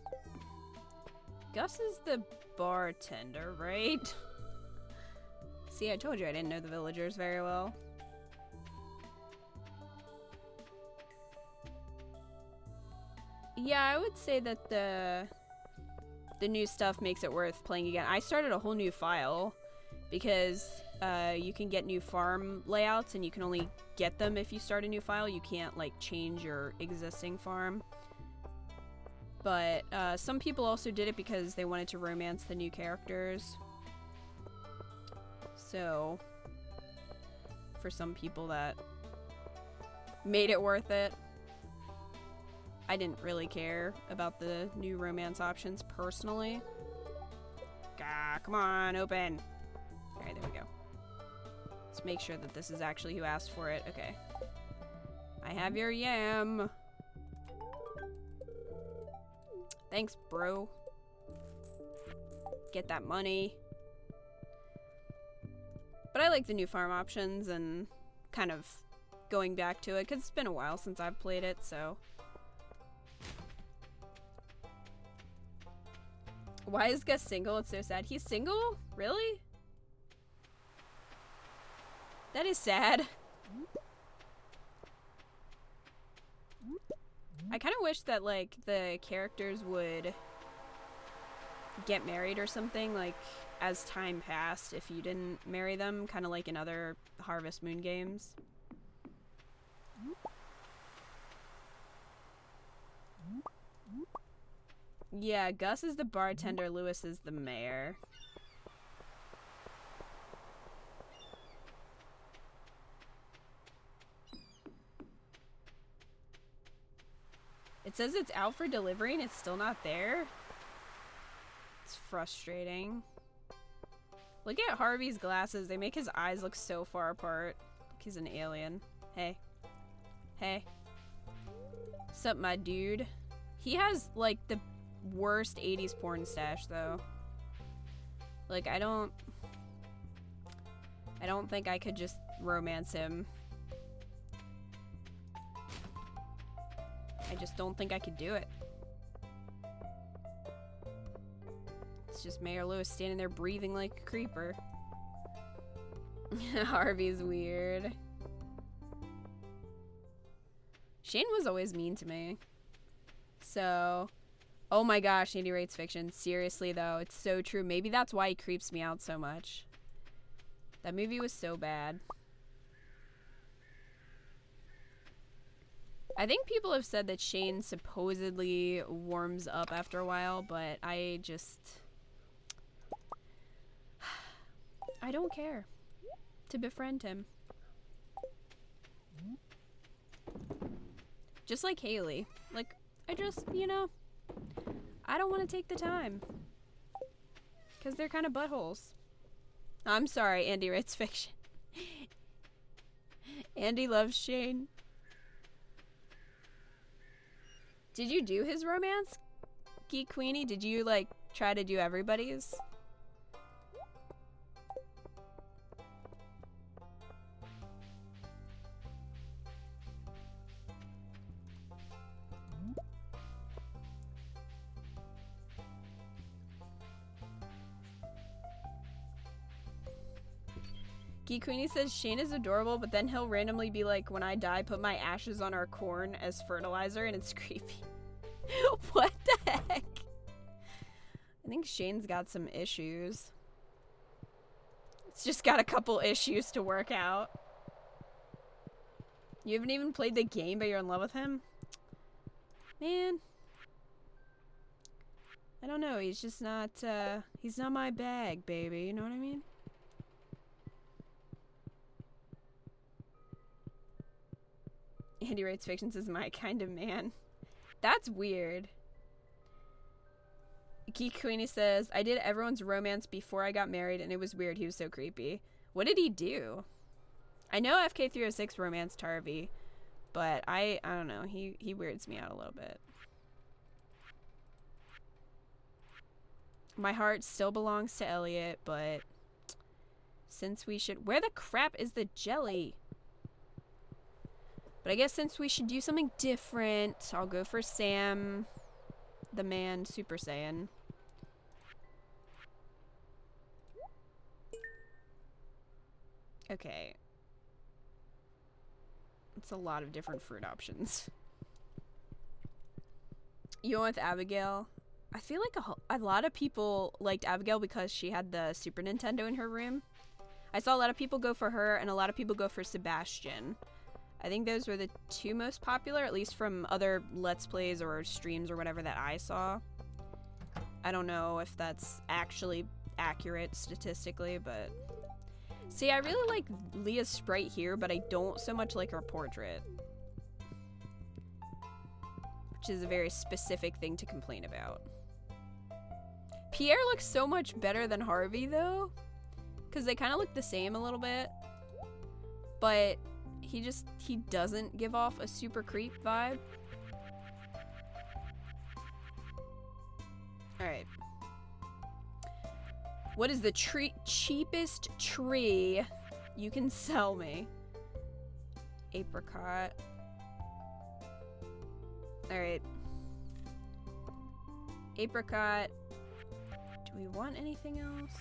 Gus is the bartender, right? See, I told you I didn't know the villagers very well. Yeah, I would say that the new stuff makes it worth playing again. I started a whole new file because you can get new farm layouts and you can only get them if you start a new file. You can't like change your existing farm. But some people also did it because they wanted to romance the new characters. So, for some people that made it worth it. I didn't really care about the new romance options personally. Gah, come on, open. Alright, there we go. Let's make sure that this is actually who asked for it. Okay. I have your yam. Thanks, bro. Get that money. But I like the new farm options and kind of going back to it because it's been a while since I've played it, so. Why is Gus single? It's so sad. He's single? Really? That is sad. I kind of wish that, like, the characters would get married or something, like, as time passed if you didn't marry them, kind of like in other Harvest Moon games. Yeah, Gus is the bartender, Lewis is the mayor. It says it's out for delivery and it's still not there. It's frustrating. Look at Harvey's glasses. They make his eyes look so far apart. Like he's an alien. Hey. Hey. Sup, my dude? He has, like, the worst 80s porn stash, though. Like, I don't think I could just romance him. I just don't think I could do it. It's just Mayor Lewis standing there breathing like a creeper. Harvey's weird. Shane was always mean to me. So, oh my gosh, Andy rates fiction. Seriously though, it's so true. Maybe that's why he creeps me out so much. That movie was so bad. I think people have said that Shane supposedly warms up after a while, but I don't care to befriend him. Just like Haley. Like, I just, you know, I don't want to take the time. Because they're kind of buttholes. I'm sorry, Andy writes fiction. Andy loves Shane. Did you do his romance, Geek Queenie? Did you, like, try to do everybody's? Geek Queenie says Shane is adorable, but then he'll randomly be like, when I die, put my ashes on our corn as fertilizer, and it's creepy. What the heck? I think Shane's got some issues. It's just got a couple issues to work out. You haven't even played the game, but you're in love with him? Man. I don't know, he's just not, he's not my bag, baby, you know what I mean? Andy writes fictions is my kind of man. That's weird. Geek Queenie says, I did everyone's romance before I got married and it was weird. He was so creepy. What did he do? I know FK306 romanced Harvey, but I don't know. He weirds me out a little bit. My heart still belongs to Elliot, but since we should... Where the crap is the jelly? But I guess since we should do something different, I'll go for Sam, the man, Super Saiyan. Okay. It's a lot of different fruit options. You went with Abigail? I feel like a lot of people liked Abigail because she had the Super Nintendo in her room. I saw a lot of people go for her and a lot of people go for Sebastian. I think those were the two most popular, at least from other Let's Plays or streams or whatever that I saw. I don't know if that's actually accurate statistically, but... See, I really like Leah's sprite here, but I don't so much like her portrait. Which is a very specific thing to complain about. Pierre looks so much better than Harvey, though. Because they kind of look the same a little bit. But he doesn't give off a super creep vibe. Alright. What is the cheapest tree you can sell me? Apricot. Alright. Apricot. Do we want anything else?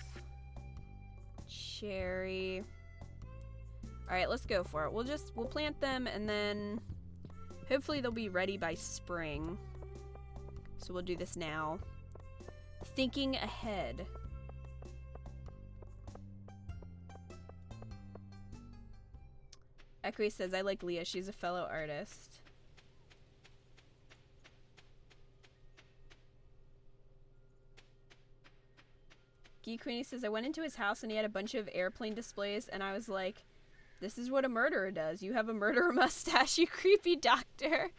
Cherry. Alright, let's go for it. We'll plant them and then hopefully they'll be ready by spring. So we'll do this now. Thinking ahead. Equi says, I like Leah. She's a fellow artist. Geek Queenie says, I went into his house and he had a bunch of airplane displays and I was like, this is what a murderer does. You have a murderer mustache, you creepy doctor.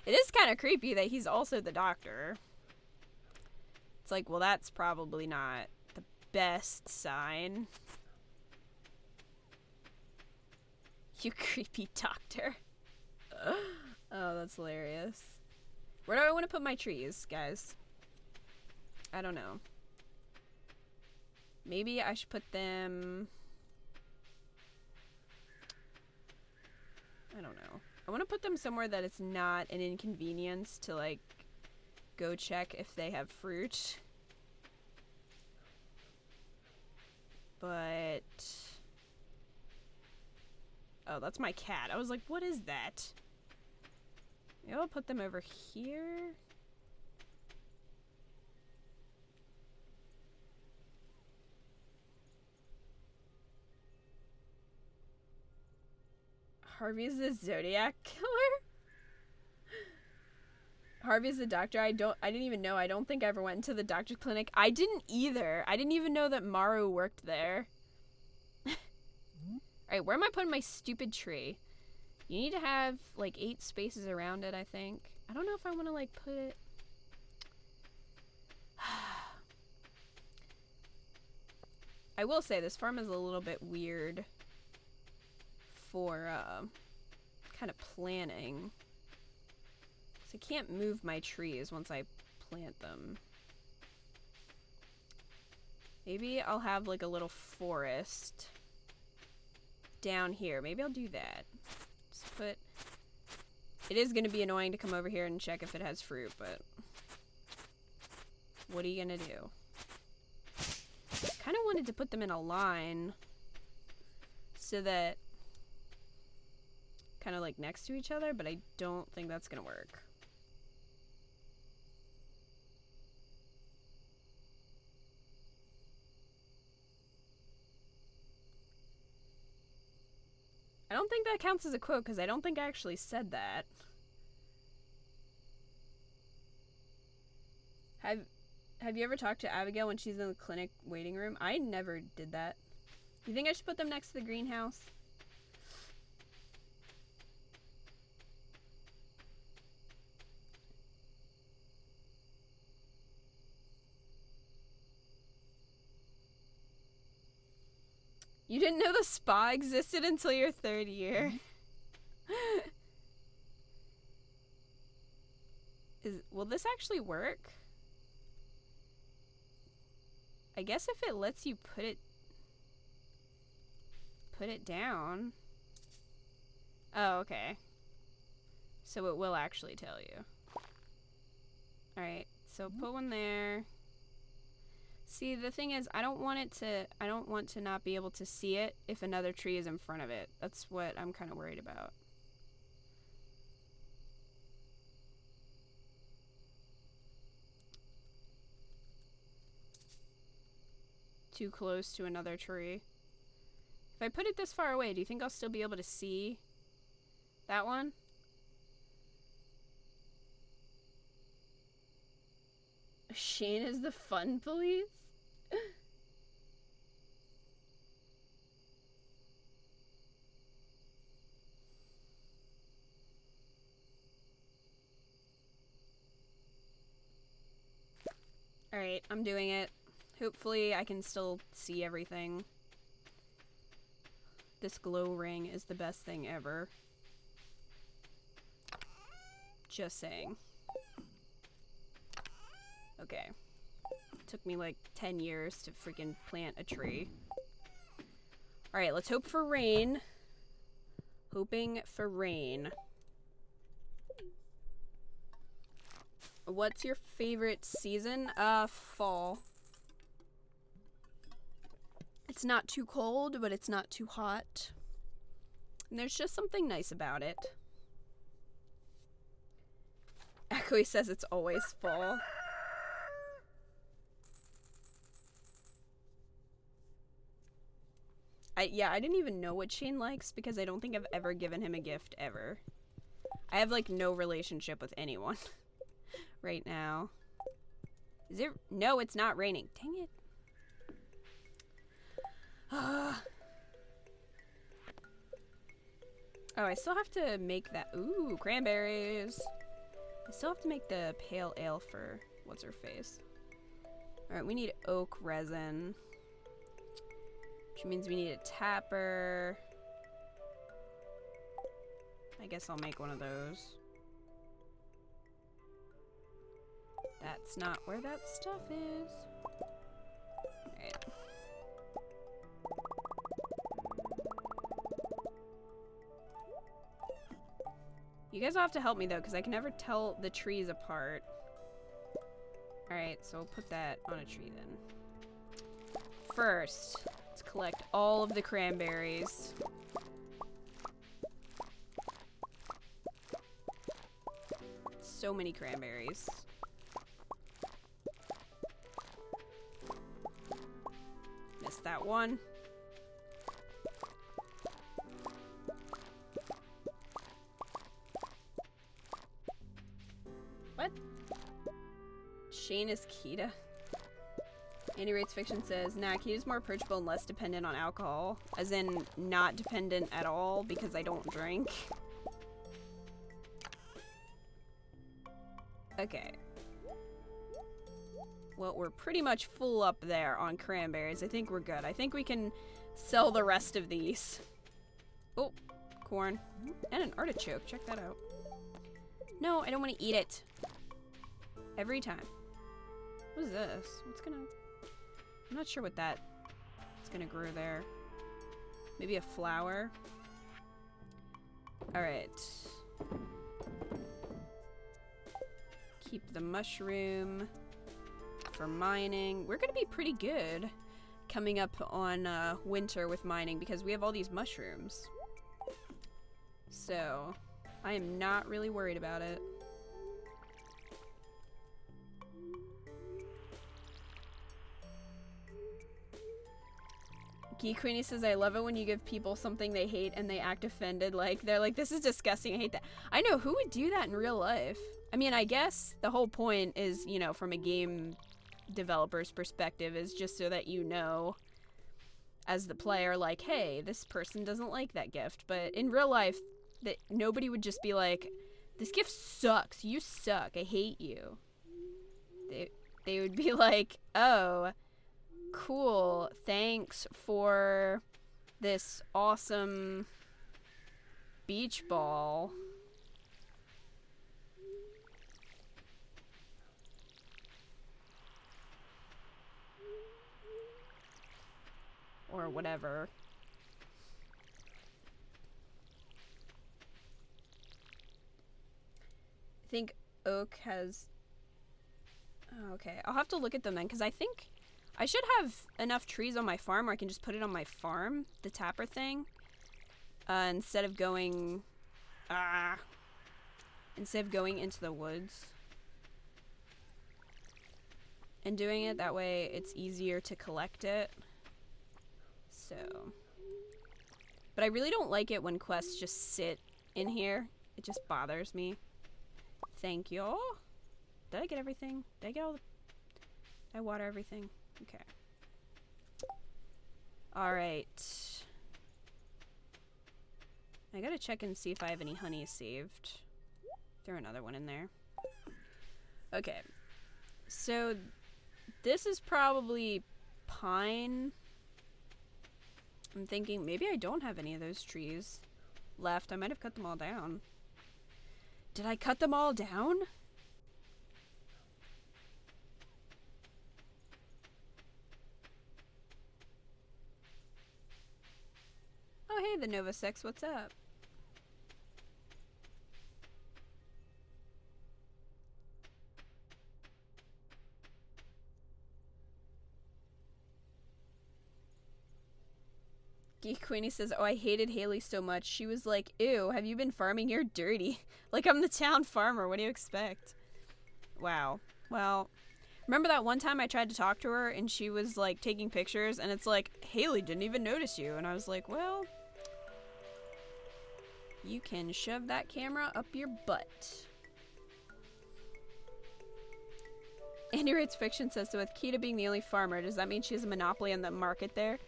It is kind of creepy that he's also the doctor. It's like, well, that's probably not the best sign. You creepy doctor. Oh, that's hilarious. Where do I want to put my trees, guys? I don't know. Maybe I should put them... I don't know. I want to put them somewhere that it's not an inconvenience to, like, go check if they have fruit. But... Oh, that's my cat. I was like, what is that? Maybe I'll put them over here. Harvey's the Zodiac killer? Harvey's the doctor. I didn't even know. I don't think I ever went into the doctor's clinic. I didn't either. I didn't even know that Maru worked there. Alright, where am I putting my stupid tree? You need to have, like, 8 spaces around it, I think. I don't know if I want to, like, put it... I will say, this farm is a little bit weird for, kind of planning. So I can't move my trees once I plant them. Maybe I'll have, like, a little forest down here. Maybe I'll do that. Just put... It is going to be annoying to come over here and check if it has fruit, but... What are you going to do? I kind of wanted to put them in a line so that... kind of like next to each other, but I don't think that's going to work. I don't think that counts as a quote because I don't think I actually said that. Have you ever talked to Abigail when she's in the clinic waiting room? I never did that. You think I should put them next to the greenhouse? You didn't know the spa existed until your 3rd year. Will this actually work? I guess if it lets you put it down. Oh, okay. So it will actually tell you. Alright, so put one there. See, the thing is, I don't want to not be able to see it if another tree is in front of it. That's what I'm kind of worried about. Too close to another tree. If I put it this far away, do you think I'll still be able to see that one? Shane is the fun police? Alright, I'm doing it. Hopefully I can still see everything. This glow ring is the best thing ever. Just saying. Okay. Took me like 10 years to freaking plant a tree. Alright, let's hope for rain. Hoping for rain. What's your favorite season? Fall. It's not too cold, but it's not too hot. And there's just something nice about it. Echoey says it's always fall. I didn't even know what Shane likes because I don't think I've ever given him a gift ever. I have like no relationship with anyone right now. Is it? No, it's not raining. Dang it. Oh, I still have to make that. Ooh, cranberries. I still have to make the pale ale for what's her face. Alright, we need oak resin. Which means we need a tapper. I guess I'll make one of those. That's not where that stuff is. Alright. You guys will have to help me though, because I can never tell the trees apart. Alright, so we'll put that on a tree then. First, let's collect all of the cranberries. So many cranberries. Missed that one. What? Shane is Kita. Andy Rates Fiction says, nah, Kita's more approachable and less dependent on alcohol. As in, not dependent at all because I don't drink. Okay. Well, we're pretty much full up there on cranberries. I think we're good. I think we can sell the rest of these. Oh, corn. And an artichoke. Check that out. No, I don't want to eat it. Every time. What is this? What's gonna... I'm not sure what that is gonna grow there. Maybe a flower? Alright. Keep the mushroom for mining. We're gonna be pretty good coming up on winter with mining because we have all these mushrooms. So, I am not really worried about it. Geek Queenie says, I love it when you give people something they hate and they act offended. Like, they're like, this is disgusting, I hate that. I know, who would do that in real life? I mean, I guess the whole point is, you know, from a game developer's perspective is just so that you know as the player, like, hey, this person doesn't like that gift. But in real life, that nobody would just be like, this gift sucks. You suck. I hate you. They would be like, oh, cool. Thanks for this awesome beach ball. Or whatever. I think oak has... Oh, okay, I'll have to look at them then, because I think I should have enough trees on my farm where I can just put it on my farm, the tapper thing, instead of going into the woods and doing it. That way it's easier to collect it. So, but I really don't like it when quests just sit in here. It just bothers me. Thank you. Did I get everything? Did I get all the... Did I water everything? Okay. Alright. I gotta check and see if I have any honey saved. Throw another one in there. Okay. So, this is probably pine. I'm thinking maybe I don't have any of those trees left. I might have cut them all down. Did I cut them all down? Oh, hey, the Nova 6, what's up? Geek Queenie says, oh, I hated Haley so much. She was like, ew, have you been farming? You're dirty. Like, I'm the town farmer. What do you expect? Wow. Well, remember that one time I tried to talk to her and she was, like, taking pictures and it's like, Haley didn't even notice you. And I was like, well, you can shove that camera up your butt. Andy Writes Fiction says, so with Kita being the only farmer, does that mean she has a monopoly on the market there?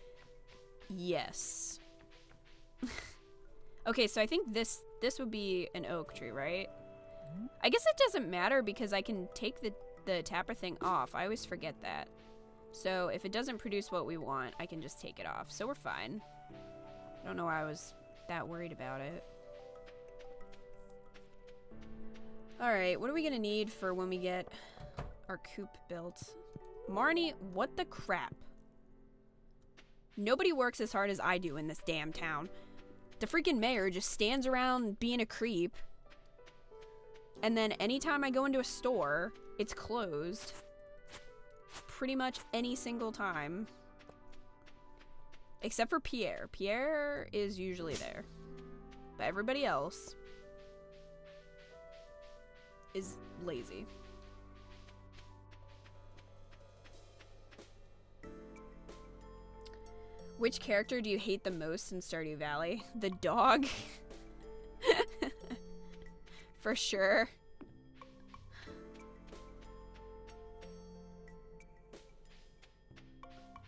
Yes. Okay, so I think this would be an oak tree, right? I guess it doesn't matter because I can take the tapper thing off. I always forget that. So if it doesn't produce what we want, I can just take it off. So we're fine. I don't know why I was that worried about it. Alright, what are we gonna need for when we get our coop built? Marnie, what the crap? Nobody works as hard as I do in this damn town. The freaking mayor just stands around being a creep. And then anytime I go into a store, it's closed. Pretty much any single time. Except for Pierre. Pierre is usually there. But everybody else is lazy. Which character do you hate the most in Stardew Valley? The dog? For sure.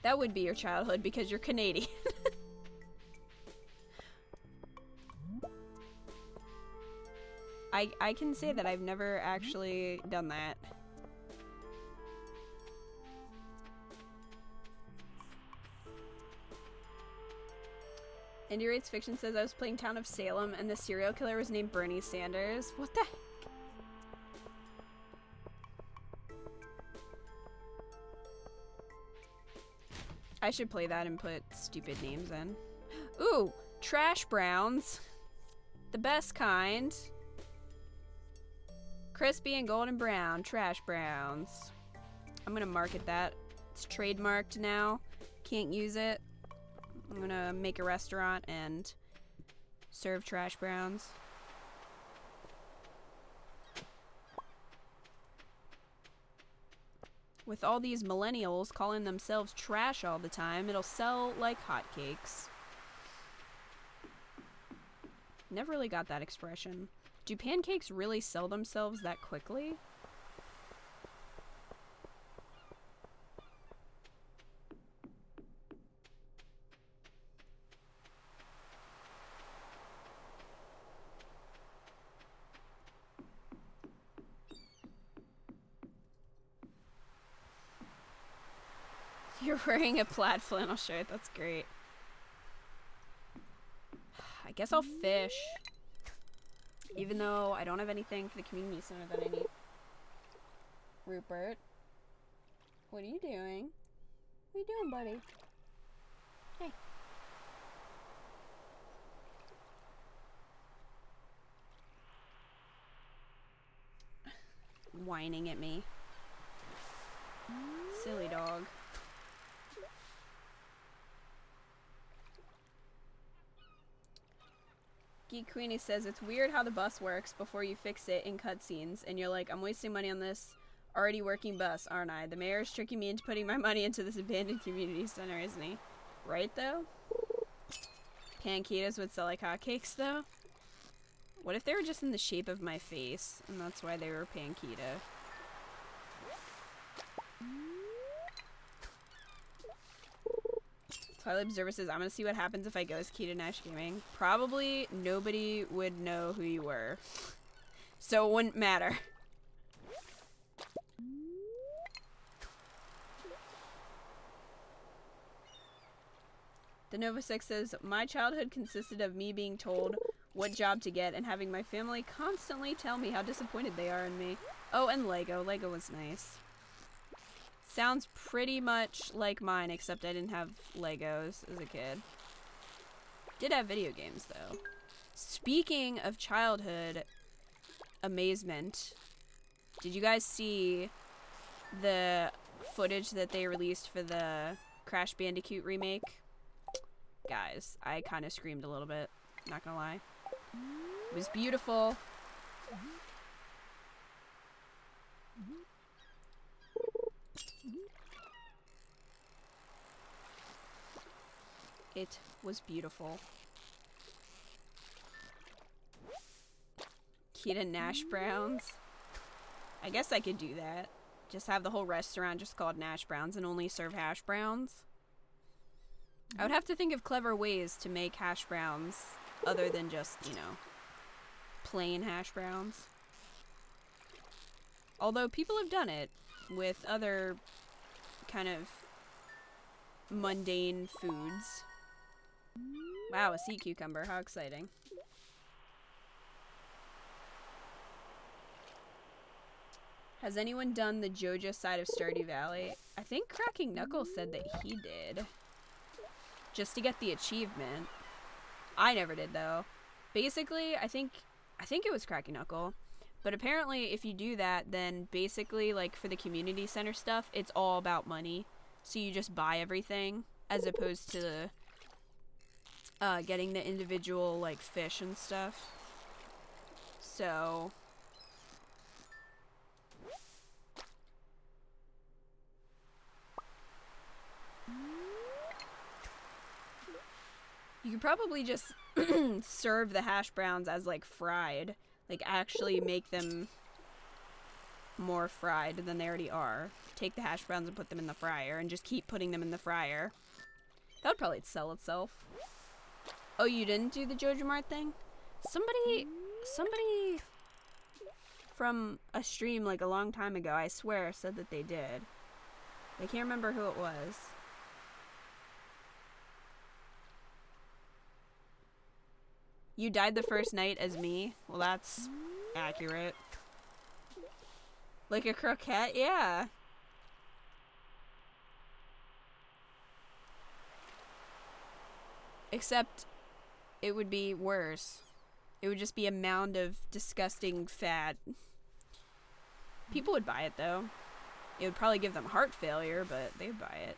That would be your childhood because you're Canadian. I can say that I've never actually done that. Andy Writes Fiction says, I was playing Town of Salem and the serial killer was named Bernie Sanders. What the heck? I should play that and put stupid names in. Ooh, trash browns. The best kind. Crispy and golden brown trash browns. I'm gonna market that. It's trademarked now. Can't use it. I'm gonna make a restaurant and serve trash browns. With all these millennials calling themselves trash all the time, it'll sell like hotcakes. Never really got that expression. Do pancakes really sell themselves that quickly? You're wearing a plaid flannel shirt. That's great. I guess I'll fish. Even though I don't have anything for the community center that I need. Rupert. What are you doing? What are you doing, buddy? Hey. Whining at me. Silly dog. Geek Queenie says it's weird how the bus works before you fix it in cutscenes, and you're like, I'm wasting money on this already working bus, aren't I? The mayor is tricking me into putting my money into this abandoned community center, isn't he? Right, though? Panquitas would sell like hotcakes, though? What if they were just in the shape of my face, and that's why they were panquita? Twilight Observer says, I'm gonna see what happens if I go as Kita Nash Gaming. Probably nobody would know who you were. So it wouldn't matter. The Nova 6 says, my childhood consisted of me being told what job to get and having my family constantly tell me how disappointed they are in me. Oh, and Lego. Lego was nice. Sounds pretty much like mine, except I didn't have Legos as a kid. Did have video games, though. Speaking of childhood amazement, did you guys see the footage that they released for the Crash Bandicoot remake? Guys, I kind of screamed a little bit, not gonna lie. It was beautiful. It was beautiful. Kita Nash Browns. I guess I could do that. Just have the whole restaurant just called Nash Browns and only serve hash browns. I would have to think of clever ways to make hash browns other than just, you know, plain hash browns. Although people have done it with other kind of mundane foods. Wow, a sea cucumber. How exciting. Has anyone done the JoJo side of Stardew Valley? I think Cracking Knuckles said that he did. Just to get the achievement. I never did, though. Basically, I think it was Cracking Knuckle. But apparently, if you do that, then basically, like, for the community center stuff, it's all about money. So you just buy everything, as opposed to getting the individual, like, fish and stuff. So you could probably just serve the hash browns as, like, fried. Like, actually make them more fried than they already are. Take the hash browns and put them in the fryer and just keep putting them in the fryer. That would probably sell itself. Oh, you didn't do the JoJo Mart thing? Somebody from a stream, like, a long time ago, I swear, said that they did. I can't remember who it was. You died the first night as me? Well, that's accurate. Like a croquette? Yeah. Except it would be worse. It would just be a mound of disgusting fat. People would buy it, though. It would probably give them heart failure, but they'd buy it.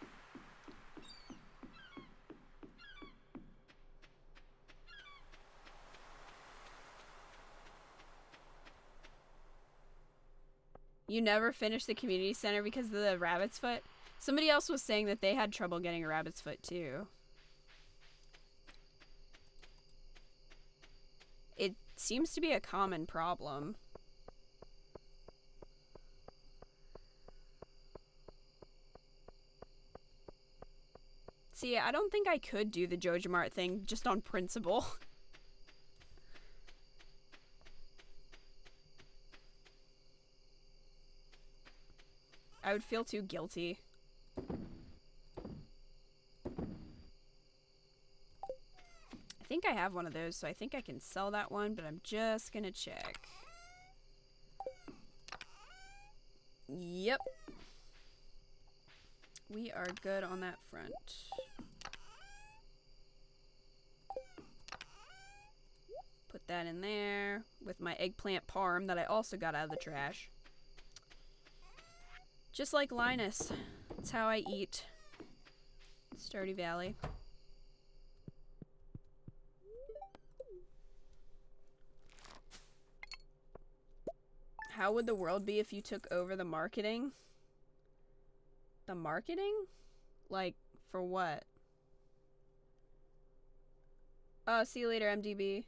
You never finished the community center because of the rabbit's foot? Somebody else was saying that they had trouble getting a rabbit's foot, too. It seems to be a common problem. See, I don't think I could do the JoJo Mart thing just on principle. I would feel too guilty. think I have one of those, so I think I can sell that one, but I'm just gonna check. Yep. We are good on that front. Put that in there with my eggplant parm that I also got out of the trash. Just like Linus. That's how I eat. Stardew Valley. How would the world be if you took over the marketing? The marketing? Like, for what? Oh, see you later, MDB.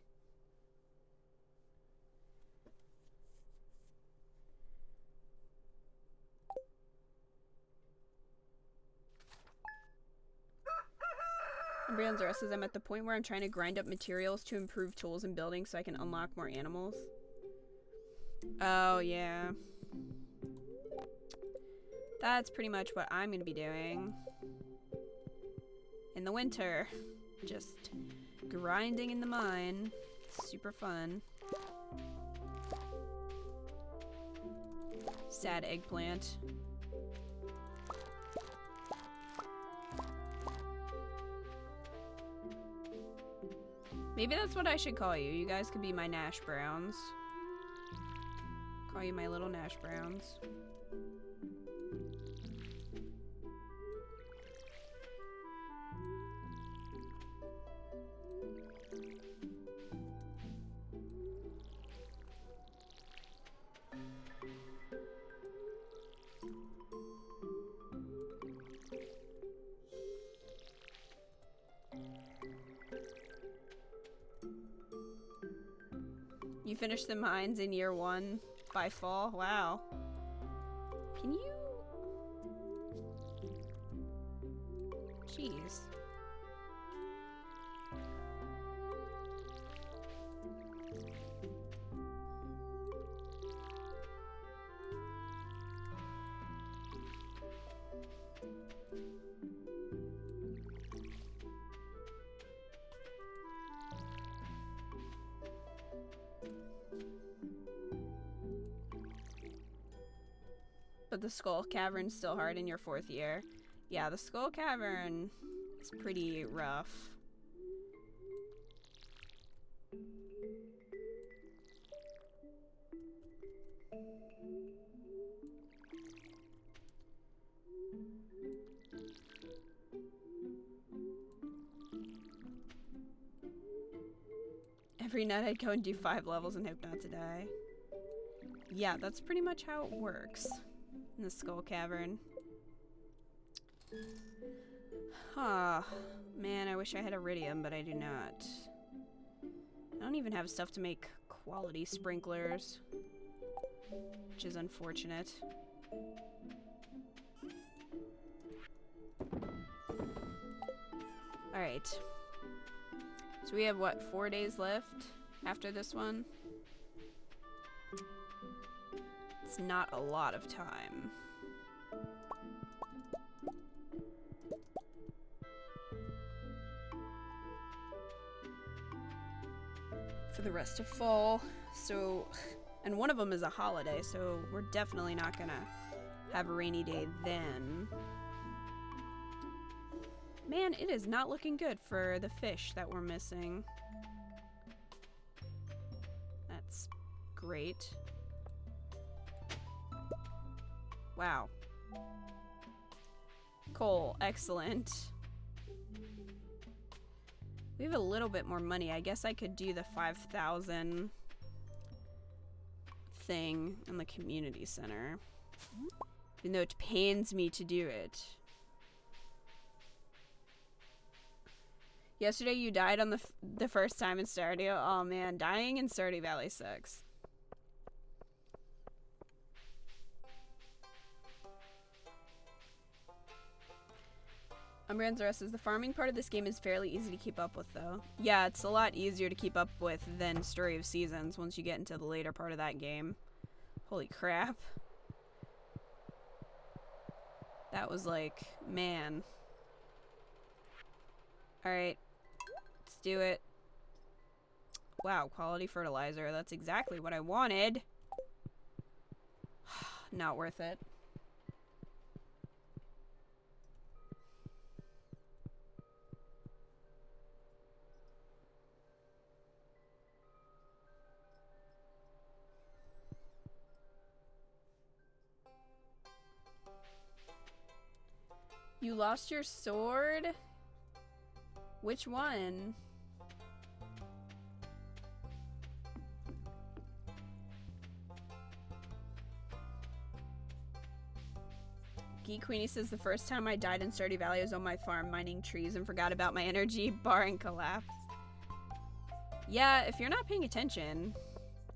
Brian's Rest says I'm at the point where I'm trying to grind up materials to improve tools and buildings so I can unlock more animals. Oh, yeah. That's pretty much what I'm gonna be doing. In the winter. Just grinding in the mine. Super fun. Sad eggplant. Maybe that's what I should call you. You guys could be my Nash Browns. Call you my little Nash Browns. You finished the mines in year 1 by fall? Wow. Can you... Jeez. But the Skull Cavern's still hard in your 4th year. Yeah, the Skull Cavern is pretty rough. Every night I'd go and do 5 levels and hope not to die. Yeah, that's pretty much how it works in the Skull Cavern. Ah, man, I wish I had iridium, but I do not. I don't even have stuff to make quality sprinklers, which is unfortunate. Alright. So we have, what, 4 days left after this one? It's not a lot of time. For the rest of fall. So, and one of them is a holiday, so we're definitely not gonna have a rainy day then. Man, it is not looking good for the fish that we're missing. That's great. Wow. Coal, excellent. We have a little bit more money. I guess I could do the 5,000 thing in the community center. Even though it pains me to do it. Yesterday you died on the first time in Stardew. Oh man, dying in Stardew Valley sucks. Umbran's Rest says the farming part of this game is fairly easy to keep up with, though. Yeah, it's a lot easier to keep up with than Story of Seasons once you get into the later part of that game. Holy crap. That was like, man. Alright. Let's do it. wow, quality fertilizer. That's exactly what I wanted. Not worth it. You lost your sword? Which one? Geek Queenie says the first time I died in Stardew Valley was on my farm mining trees and forgot about my energy bar and collapsed. Yeah, if you're not paying attention,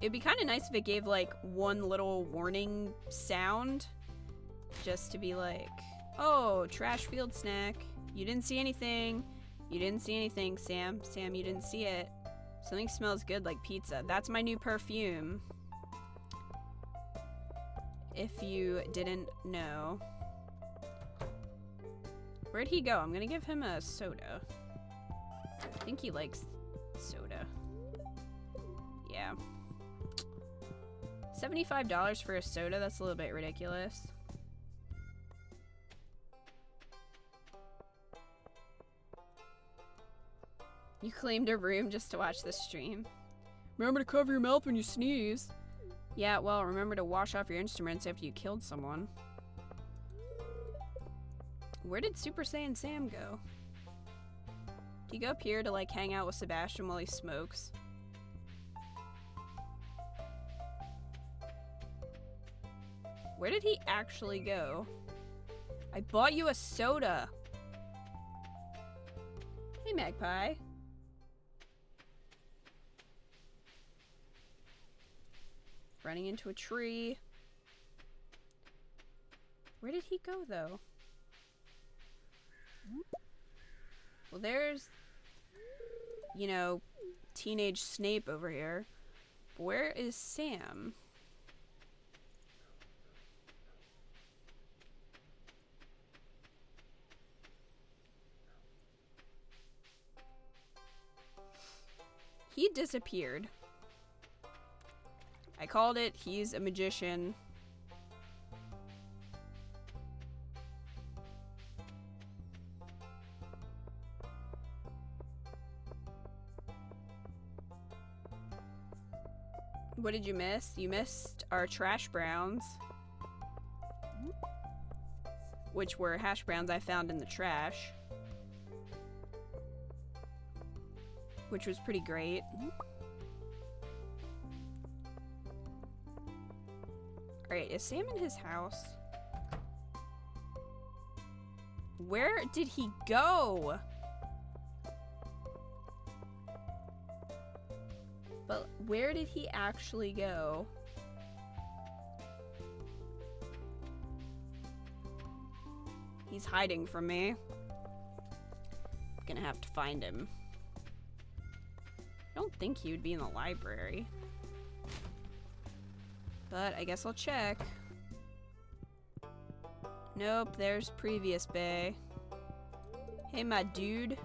it'd be kind of nice if it gave like one little warning sound just to be like, oh, trash field snack. You didn't see anything. You didn't see anything, Sam. Sam, you didn't see it. Something smells good like pizza. That's my new perfume. If you didn't know. Where'd he go? I'm gonna give him a soda. I think he likes soda. Yeah. $75 for a soda? That's a little bit ridiculous. You claimed a room just to watch the stream. Remember to cover your mouth when you sneeze. Yeah, well, remember to wash off your instruments after you killed someone. Where did Super Saiyan Sam go? Do you go up here to, like, hang out with Sebastian while he smokes? Where did he actually go? I bought you a soda. Hey, Magpie. Running into a tree. Where did he go, though? Well, there's, you know, teenage Snape over here. Where is Sam? He disappeared. I called it. He's a magician. What did you miss? You missed our trash browns, which were hash browns I found in the trash, which was pretty great. Alright, is Sam in his house? Where did he go? But where did he actually go? He's hiding from me. I'm gonna have to find him. I don't think he would be in the library. But I guess I'll check. Nope, there's previous bay. Hey, my dude.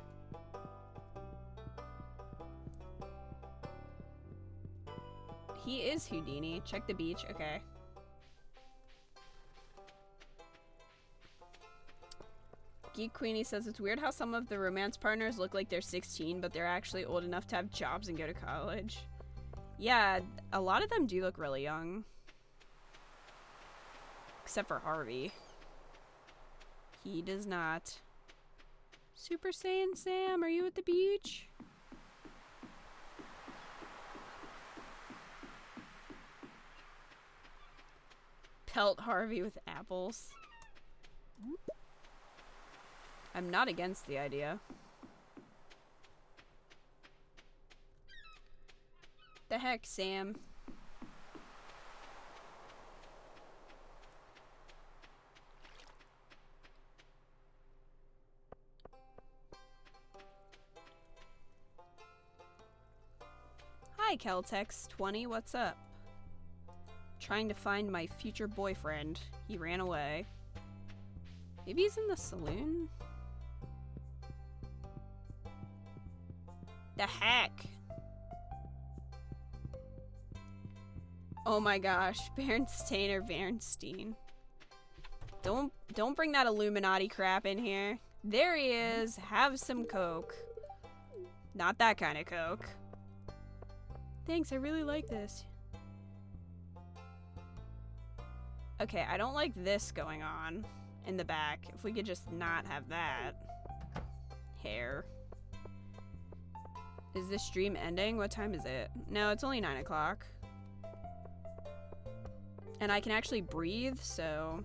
He is Houdini. Check the beach. Okay. Geek Queenie says it's weird how some of the romance partners look like they're 16, but they're actually old enough to have jobs and go to college. Yeah, a lot of them do look really young. Except for Harvey. He does not. Super Saiyan Sam, are you at the beach? Pelt Harvey with apples. I'm not against the idea. The heck, Sam? Hi, Keltex20, what's up? Trying to find my future boyfriend. He ran away. Maybe he's in the saloon? The heck? Oh my gosh, Bernstein or Bernstein. Don't bring that Illuminati crap in here. There he is. Have some Coke. Not that kind of Coke. Thanks, I really like this. Okay, I don't like this going on in the back. If we could just not have that. Hair. Is this stream ending? What time is it? No, it's only 9 o'clock. And I can actually breathe, so...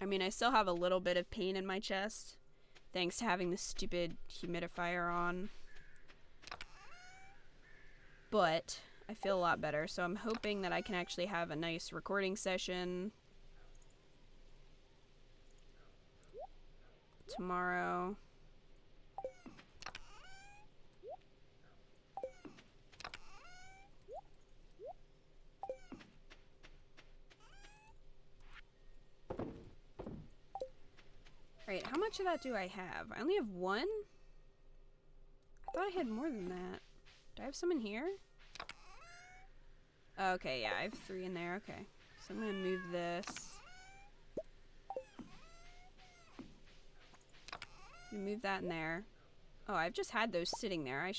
I mean, I still have a little bit of pain in my chest, thanks to having this stupid humidifier on. But I feel a lot better, so I'm hoping that I can actually have a nice recording session tomorrow. Alright, how much of that do I have? I only have one? I thought I had more than that. Do I have some in here? Okay, yeah, I have 3 in there. Okay. So I'm gonna move this. Move that in there. Oh, I've just had those sitting there. I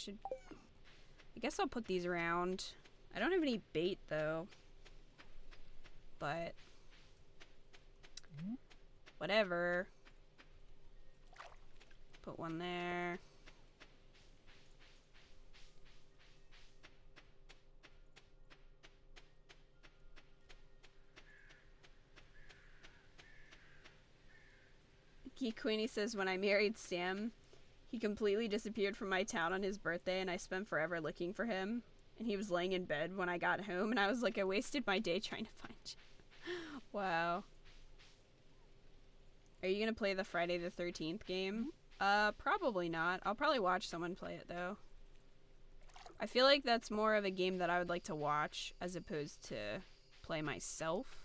guess I'll put these around. I don't have any bait, though. But... whatever. Put one there. Geek Queenie says, when I married Sam, he completely disappeared from my town on his birthday, and I spent forever looking for him. And he was laying in bed when I got home, and I was like, I wasted my day trying to find you. Wow. Are you gonna play the Friday the 13th game? Probably not. I'll probably watch someone play it, though. I feel like that's more of a game that I would like to watch as opposed to play myself.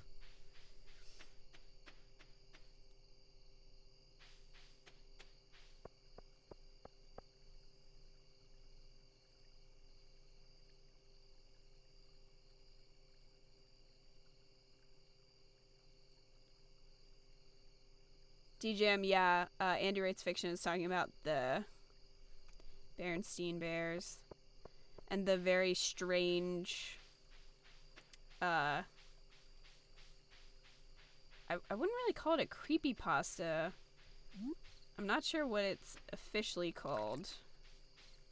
DJM, yeah, Andy Wright's Fiction is talking about the Berenstein Bears and the very strange, I wouldn't really call it a creepypasta. I'm not sure what it's officially called,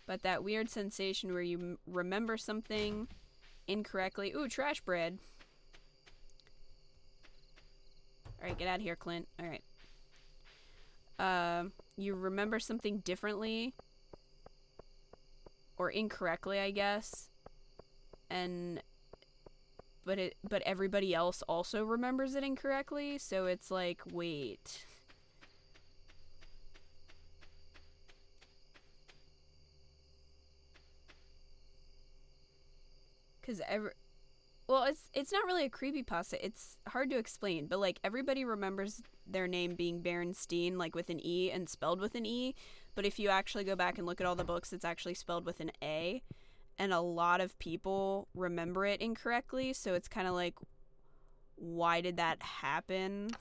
but that weird sensation where you remember something incorrectly. Ooh, trash bread. Alright, get out of here, Clint. Alright. You remember something differently or incorrectly, I guess, but everybody else also remembers it incorrectly, so it's like, wait. Cause well, it's not really a creepypasta. It's hard to explain, but like everybody remembers their name being Berenstein, like with an E and spelled with an E. But if you actually go back and look at all the books, it's actually spelled with an A. And a lot of people remember it incorrectly, so it's kind of like, why did that happen?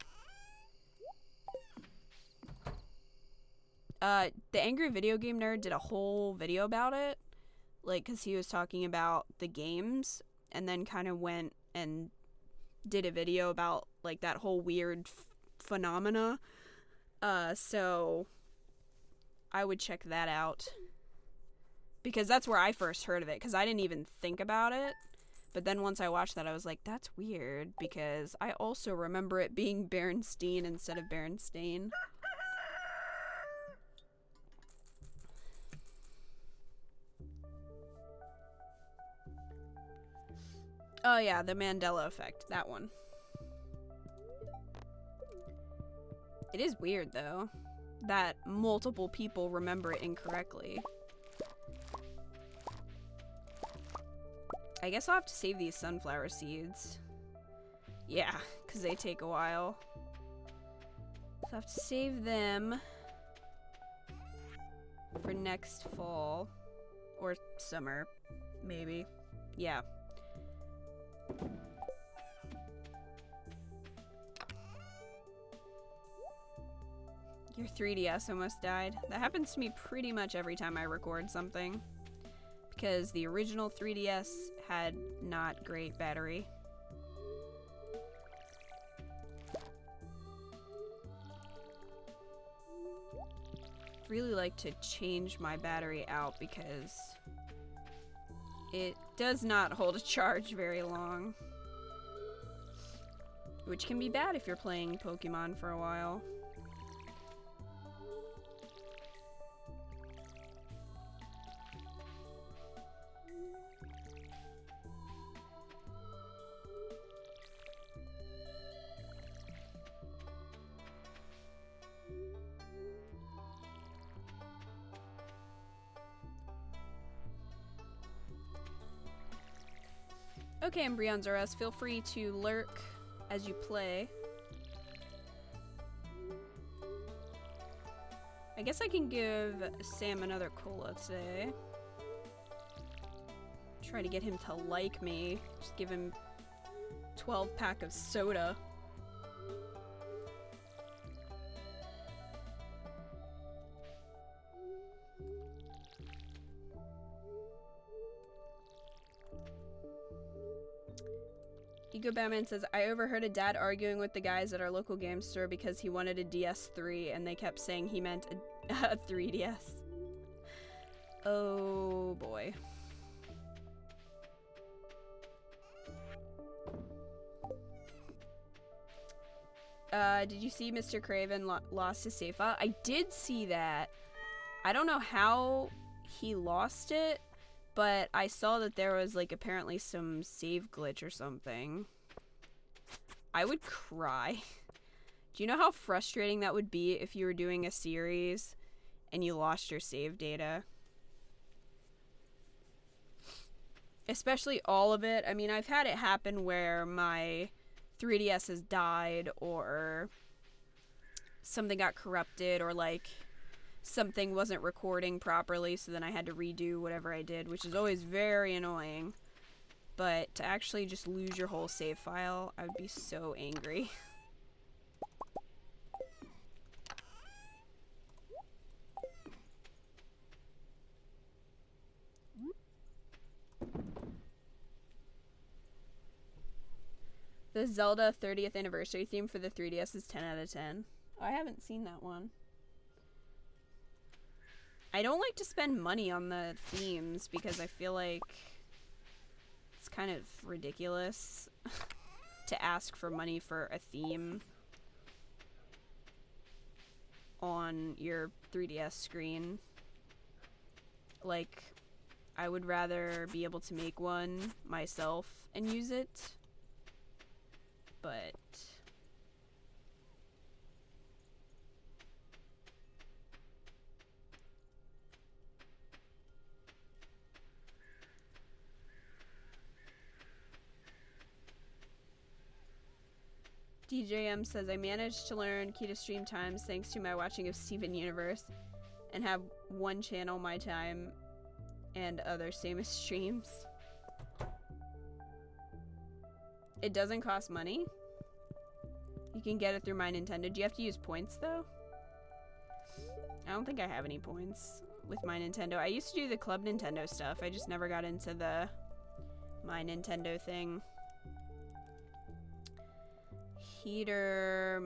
The Angry Video Game Nerd did a whole video about it, like, because he was talking about the games, and then kind of went and did a video about, like, that whole weird phenomena. So I would check that out. Because that's where I first heard of it, because I didn't even think about it. But then once I watched that, I was like, that's weird, because I also remember it being Berenstein instead of Berenstain. Oh yeah, the Mandela effect, that one. It is weird, though, that multiple people remember it incorrectly. I guess I'll have to save these sunflower seeds. Yeah, because they take a while. So I have to save them. for next fall. Or summer, maybe. Yeah. Your 3DS almost died. That happens to me pretty much every time I record something. Because the original 3DS had not great battery. Really like to change my battery out because it does not hold a charge very long. Which can be bad if you're playing Pokemon for a while. Okay, Embryons R Us, feel free to lurk as you play. I guess I can give Sam another cola today. Try to get him to like me. Just give him 12-pack of soda. Ego Batman says, I overheard a dad arguing with the guys at our local game store because he wanted a DS3 and they kept saying he meant a 3DS. Oh boy. Did you see Mr. Craven lost his save file? I did see that. I don't know how he lost it, but I saw that there was, like, apparently some save glitch or something. I would cry. Do you know how frustrating that would be if you were doing a series and you lost your save data? Especially all of it. I mean, I've had it happen where my 3DS has died or something got corrupted or, like, something wasn't recording properly, so then I had to redo whatever I did, which is always very annoying. But to actually just lose your whole save file, I would be so angry. The Zelda 30th anniversary theme for the 3DS is 10 out of 10. I haven't seen that one. I don't like to spend money on the themes because I feel like it's kind of ridiculous to ask for money for a theme on your 3DS screen. Like, I would rather be able to make one myself and use it. But DJM says, I managed to learn key to stream times thanks to my watching of Steven Universe and have one channel my time and other same streams. It doesn't cost money. You can get it through My Nintendo. Do you have to use points though? I don't think I have any points with My Nintendo. I used to do the Club Nintendo stuff. I just never got into the My Nintendo thing. Heater.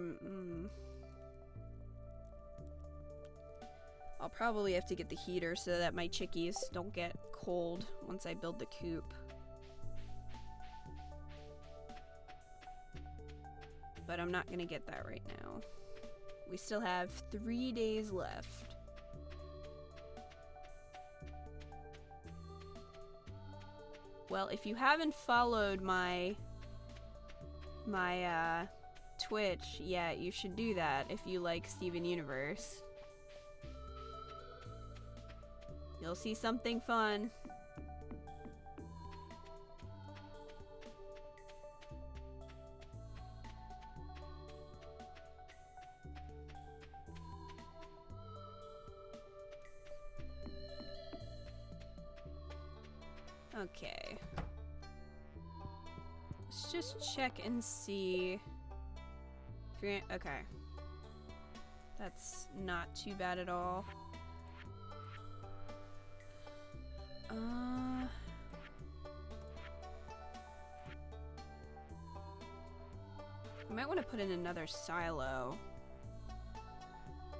I'll probably have to get the heater so that my chickies don't get cold once I build the coop. But I'm not gonna get that right now. We still have 3 days left. Well, if you haven't followed my Twitch yet, you should do that if you like Steven Universe. You'll see something fun. Okay. Let's just check and see. Okay. That's not too bad at all. I might want to put in another silo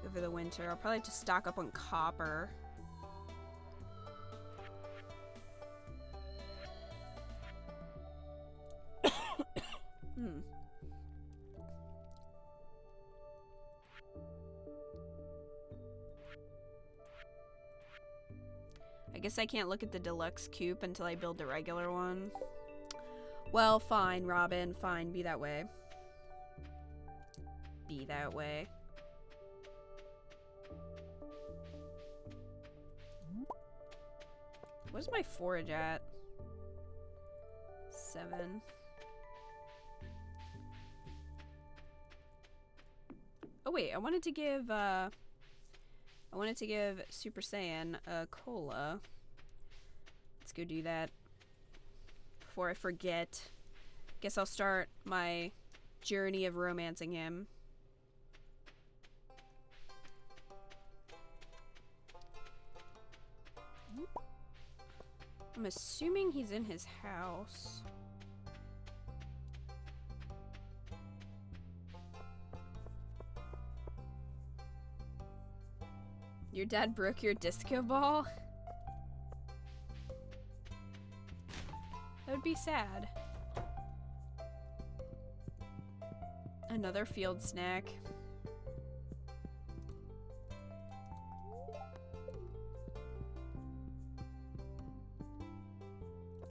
over the winter. I'll probably have to stock up on copper. I guess I can't look at the deluxe coop until I build the regular one. Well, fine, Robin. Fine, be that way. Be that way. Where's my forage at? 7. Oh wait, I wanted to give Super Saiyan a cola. Let's go do that before I forget. Guess I'll start my journey of romancing him. I'm assuming he's in his house. Your dad broke your disco ball? That would be sad. Another field snack.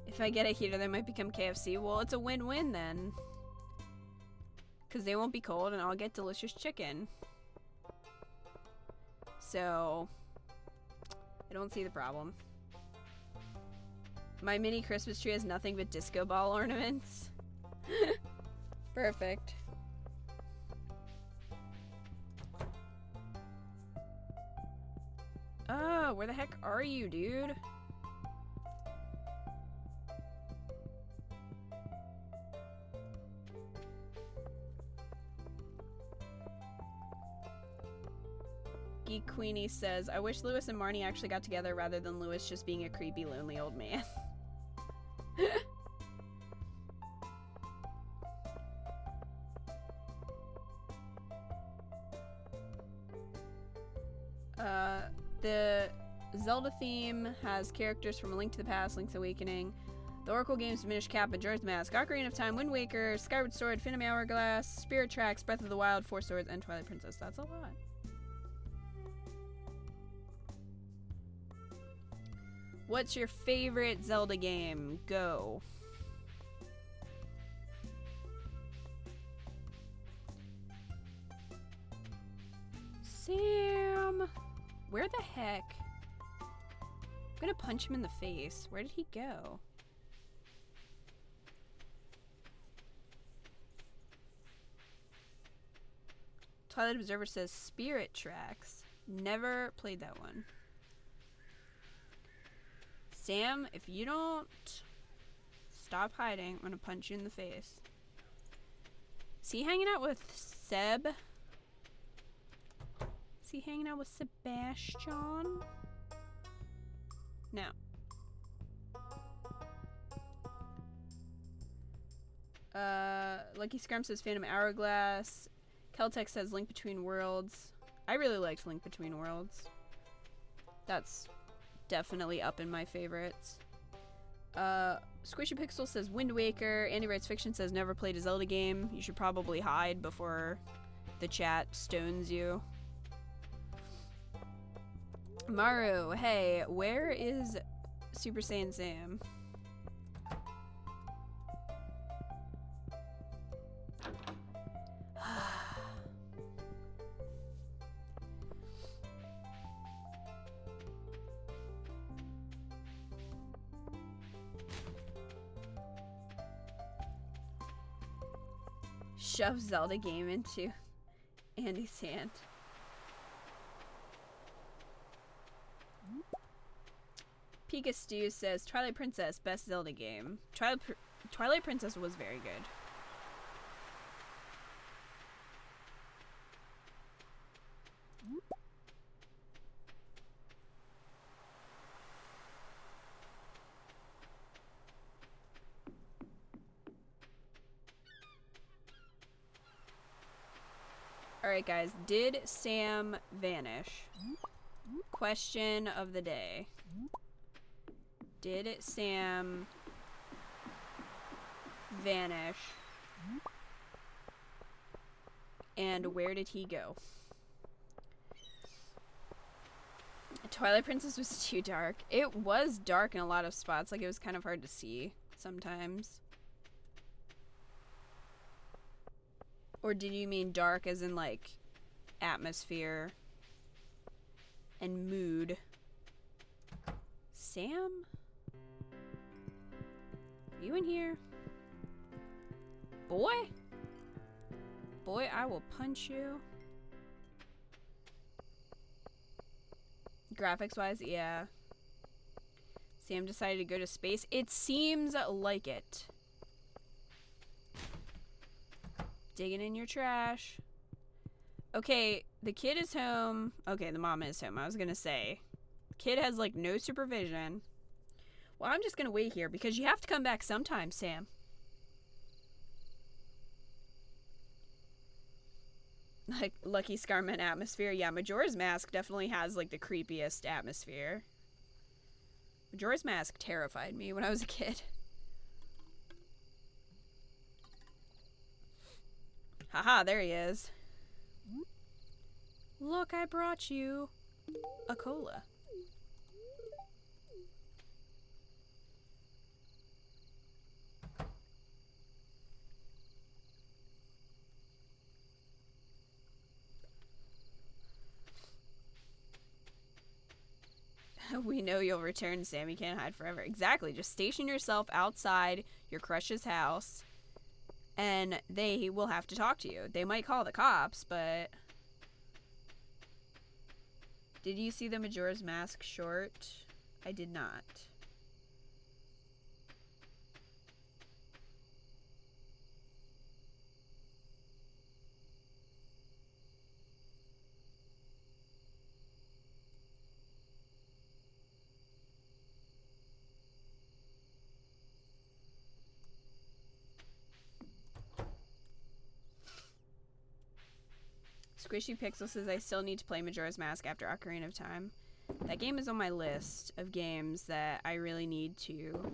If I get a heater, they might become KFC. Well, it's a win-win then. Because they won't be cold and I'll get delicious chicken. So, I don't see the problem. My mini Christmas tree has nothing but disco ball ornaments. Perfect. Oh, where the heck are you, dude? Geek Queenie says, I wish Lewis and Marnie actually got together rather than Lewis just being a creepy, lonely old man. The Zelda theme has characters from A Link to the Past, Link's Awakening, the Oracle games Diminished Cap, Majora's Mask, Ocarina of Time, Wind Waker, Skyward Sword, Phantom Hourglass, Spirit Tracks, Breath of the Wild, Four Swords, and Twilight Princess. That's a lot. What's your favorite Zelda game? Go. Sam! Where the heck? I'm gonna punch him in the face. Where did he go? Twilight Observer says Spirit Tracks. Never played that one. Sam, if you don't stop hiding, I'm gonna punch you in the face. Is he hanging out with Seb? Is he hanging out with Sebastian? No. Lucky Scrum says Phantom Hourglass. Keltec says Link Between Worlds. I really liked Link Between Worlds. That's definitely up in my favorites. Squishy Pixel says Wind Waker. Andy Writes Fiction says never played a Zelda game. You should probably hide before the chat stones you. Maru, hey, where is Super Saiyan Sam? Shove Zelda game into Andy's hand. Pika Stew says Twilight Princess, best Zelda game. Twilight Princess was very good. Alright guys, did Sam vanish? Question of the day. Did Sam vanish? And where did he go? Twilight Princess was too dark. It was dark in a lot of spots. Like, it was kind of hard to see sometimes. Or did you mean dark as in, like, atmosphere and mood? Sam? You in here? Boy? Boy, I will punch you. Graphics-wise, yeah. Sam decided to go to space. It seems like it. Digging in your trash. Okay, the kid is home. Okay, the mom is home. I was gonna say. Kid has, like, no supervision. Well, I'm just gonna wait here because you have to come back sometime, Sam. Like, Lucky Scarman atmosphere. Yeah, Majora's Mask definitely has, like, the creepiest atmosphere. Majora's Mask terrified me when I was a kid. Haha, there he is. Look, I brought you a cola. We know you'll return, Sam. You can't hide forever. Exactly. Just station yourself outside your crush's house, and they will have to talk to you. They might call the cops, but... Did you see the Majora's Mask short? I did not. Squishy Pixel says I still need to play Majora's Mask after Ocarina of Time. That game is on my list of games that I really need to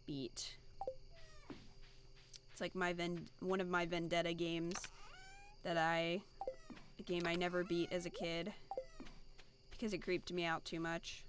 beat. It's like one of my Vendetta games that a game I never beat as a kid because it creeped me out too much.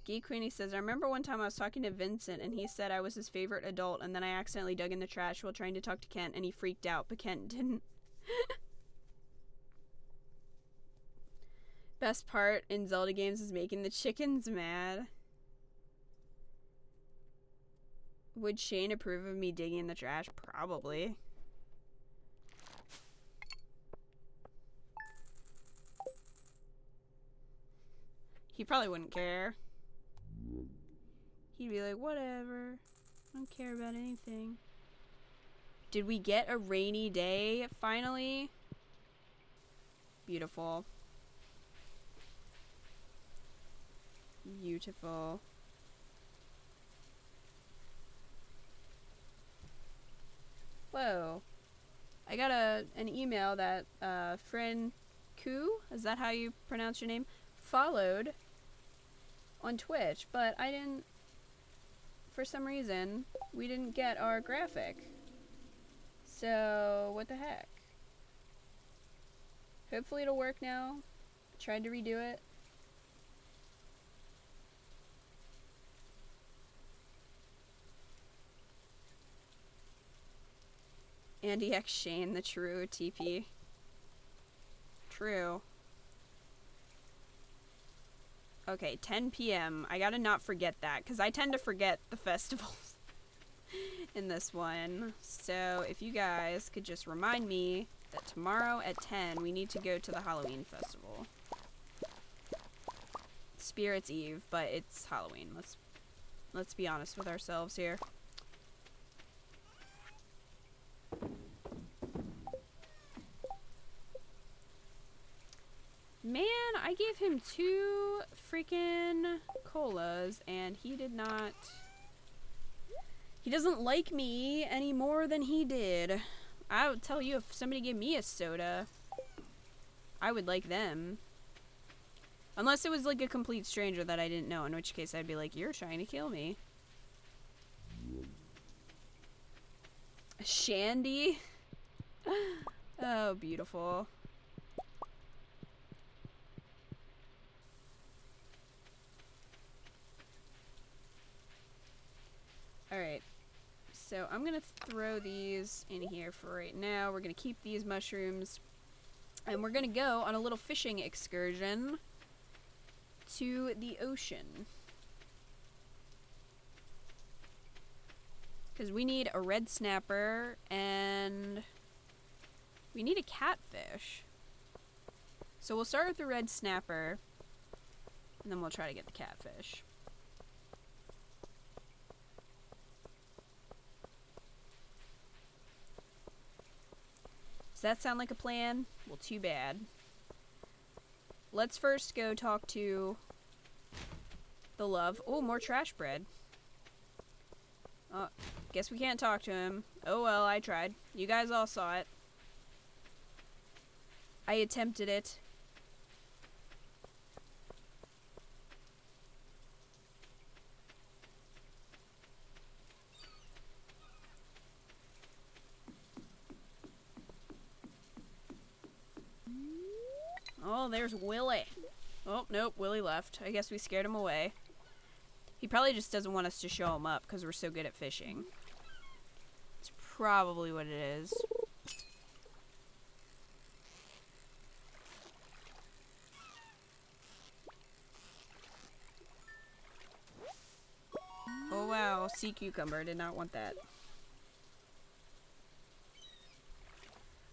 Geek Queenie says, I remember one time I was talking to Vincent and he said I was his favorite adult, and then I accidentally dug in the trash while trying to talk to Kent and he freaked out, but Kent didn't. Best part in Zelda games is making the chickens mad. Would Shane approve of me digging in the trash? Probably. He probably wouldn't care. He'd be like, whatever. I don't care about anything. Did we get a rainy day finally? Beautiful. Beautiful. Whoa. I got an email that friend Ku, is that how you pronounce your name? Followed on Twitch, but I didn't, for some reason, we didn't get our graphic. So, what the heck? Hopefully it'll work now. Tried to redo it. Andy X Shane, the true TP. True. Okay, 10 p.m. I gotta not forget that, because I tend to forget the festivals in this one. So if you guys could just remind me that tomorrow at 10 we need to go to the Halloween festival. Spirit's Eve, but it's Halloween. Let's be honest with ourselves here. Man, I gave him 2 freaking colas and he did not... He doesn't like me any more than he did. I would tell you, if somebody gave me a soda, I would like them. Unless it was like a complete stranger that I didn't know, in which case I'd be like, you're trying to kill me. Shandy? Oh, beautiful. Alright. So I'm gonna throw these in here for right now. We're gonna keep these mushrooms. And we're gonna go on a little fishing excursion to the ocean. Because we need a red snapper and we need a catfish. So we'll start with the red snapper and then we'll try to get the catfish. Does that sound like a plan? Well, too bad. Let's first go talk to the love. Oh, more trash bread. Oh, guess we can't talk to him. Oh well, I tried. You guys all saw it. I attempted it. Oh, there's Willie. Oh, nope, Willie left. I guess we scared him away. He probably just doesn't want us to show him up because we're so good at fishing. It's probably what it is. Oh wow, sea cucumber. Did not want that.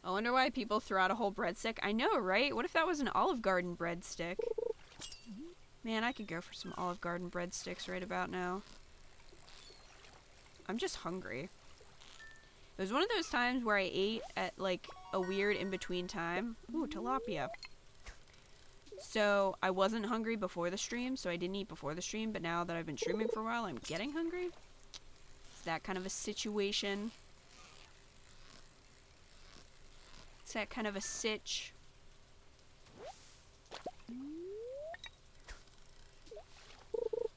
I wonder why people throw out a whole breadstick. I know, right? What if that was an Olive Garden breadstick? Man, I could go for some Olive Garden breadsticks right about now. I'm just hungry. It was one of those times where I ate at like a weird in-between time. Ooh, tilapia. So I wasn't hungry before the stream, so I didn't eat before the stream, but now that I've been streaming for a while, I'm getting hungry. It's that kind of a situation. It's that kind of a sitch.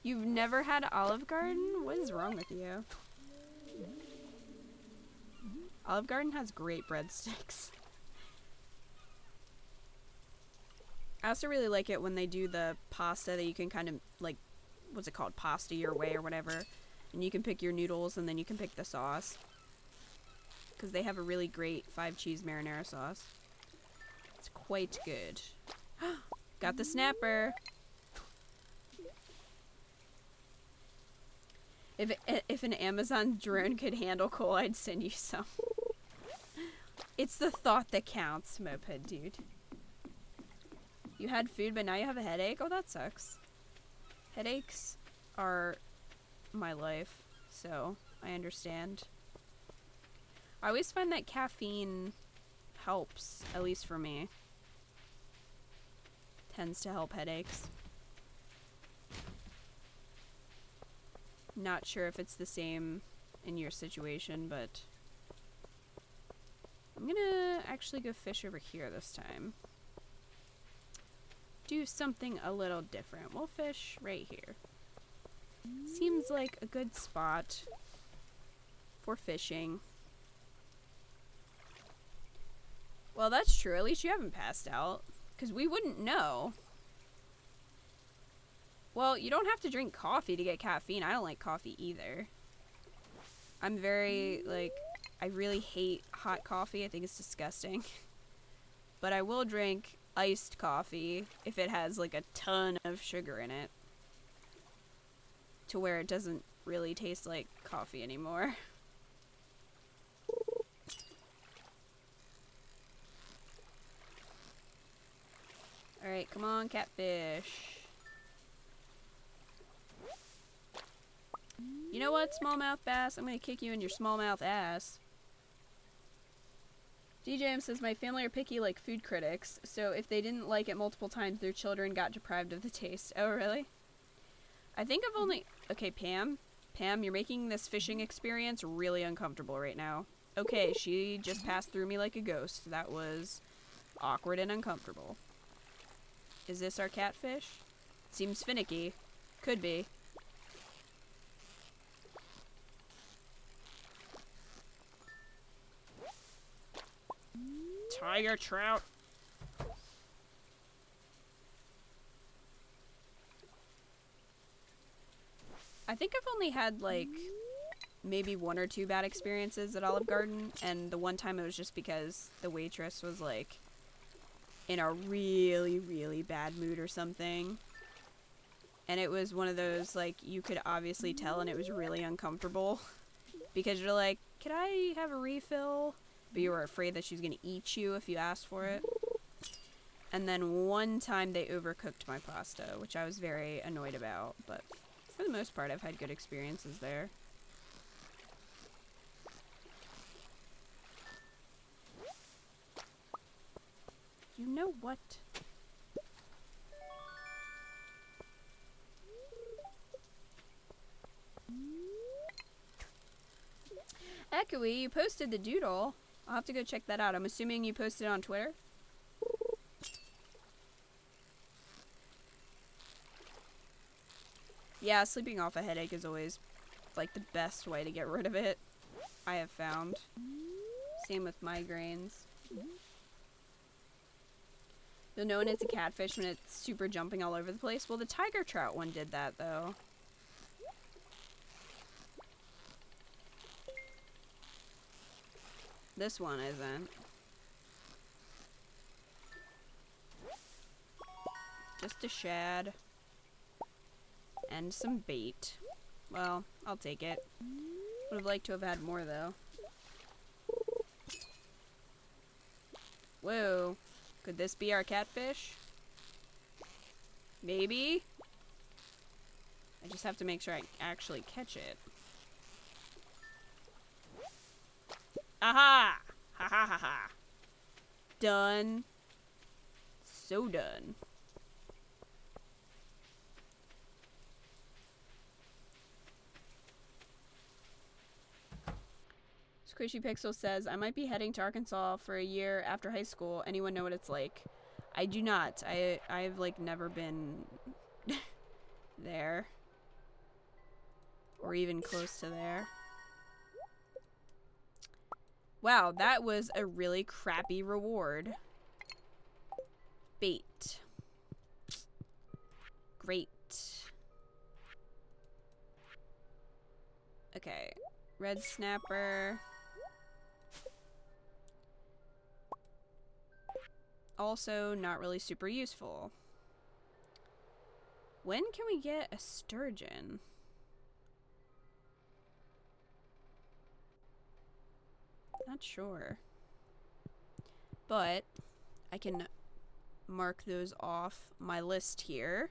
You've never had Olive Garden? What is wrong with you? Olive Garden has great breadsticks. I also really like it when they do the pasta that you can kind of, like, what's it called? Pasta your way or whatever. And you can pick your noodles and then you can pick the sauce. Because they have a really great 5-cheese marinara sauce. It's quite good. Got the snapper. If an Amazon drone could handle coal, I'd send you some. It's the thought that counts, moped dude. You had food, but now you have a headache? Oh, that sucks. Headaches are my life, so I understand. I always find that caffeine helps, at least for me. Tends to help headaches. Not sure if it's the same in your situation, but I'm gonna actually go fish over here this time. Do something a little different. We'll fish right here. Seems like a good spot for fishing. Well, that's true. At least you haven't passed out, because we wouldn't know. Well, you don't have to drink coffee to get caffeine. I don't like coffee either. I'm very, like, I really hate hot coffee. I think it's disgusting. But I will drink iced coffee if it has like a ton of sugar in it, to where it doesn't really taste like coffee anymore. Alright, come on, catfish. You know what, smallmouth bass? I'm gonna kick you in your smallmouth ass. DJM says, my family are picky like food critics, so if they didn't like it multiple times, their children got deprived of the taste. Oh, really? I think I've only... Okay, Pam. Pam, you're making this fishing experience really uncomfortable right now. Okay, she just passed through me like a ghost. That was awkward and uncomfortable. Is this our catfish? Seems finicky. Could be. Tiger trout. I think I've only had like maybe 1 or 2 bad experiences at Olive Garden, and the one time it was just because the waitress was like in a really, really bad mood or something. And it was one of those, like, you could obviously tell, and it was really uncomfortable. Because you're like, could I have a refill? But you were afraid that she was going to eat you if you asked for it. And then one time they overcooked my pasta, which I was very annoyed about. But for the most part, I've had good experiences there. You know what? Echoey, you posted the doodle. I'll have to go check that out. I'm assuming you posted it on Twitter? Yeah, sleeping off a headache is always, like, the best way to get rid of it, I have found. Same with migraines. You'll know when it's a catfish when it's super jumping all over the place. Well, the tiger trout one did that, though. This one isn't. Just a shad. And some bait. Well, I'll take it. Would have liked to have had more, though. Whoa. Could this be our catfish? Maybe? I just have to make sure I actually catch it. Aha! Ha ha ha ha. Done. So done. Squishy Pixel says, I might be heading to Arkansas for a year after high school. Anyone know what it's like? I do not. I've like never been there. Or even close to there. Wow, that was a really crappy reward. Bait. Great. Okay. Red snapper. Also not really super useful. When can we get a sturgeon? Not sure. But I can mark those off my list here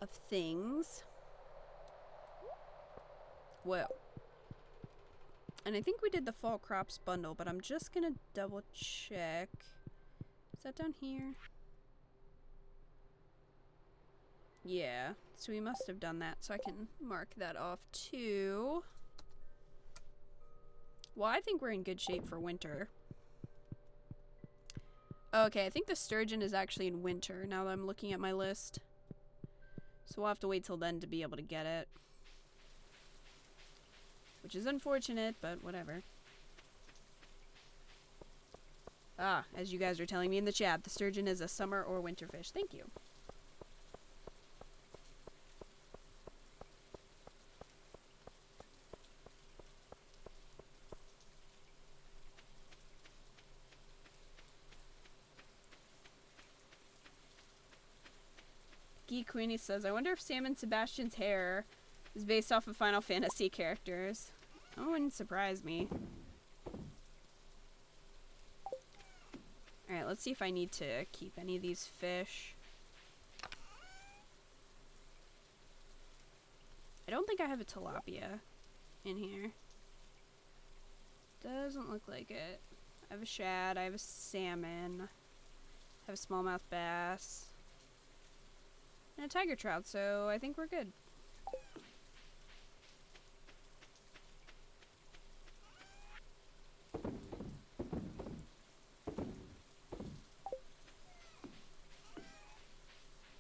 of things. Whoa. And I think we did the fall crops bundle, but I'm just gonna double check. Is that down here? Yeah, so we must have done that, so I can mark that off too. Well, I think we're in good shape for winter. Okay, I think the sturgeon is actually in winter now that I'm looking at my list. So we'll have to wait till then to be able to get it. Which is unfortunate, but whatever. Ah, as you guys are telling me in the chat, the sturgeon is a summer or winter fish. Thank you. Geek Queenie says, I wonder if Sam and Sebastian's hair is based off of Final Fantasy characters. That wouldn't surprise me. Alright, let's see if I need to keep any of these fish. I don't think I have a tilapia in here. Doesn't look like it. I have a shad, I have a salmon, I have a smallmouth bass, and a tiger trout, so I think we're good.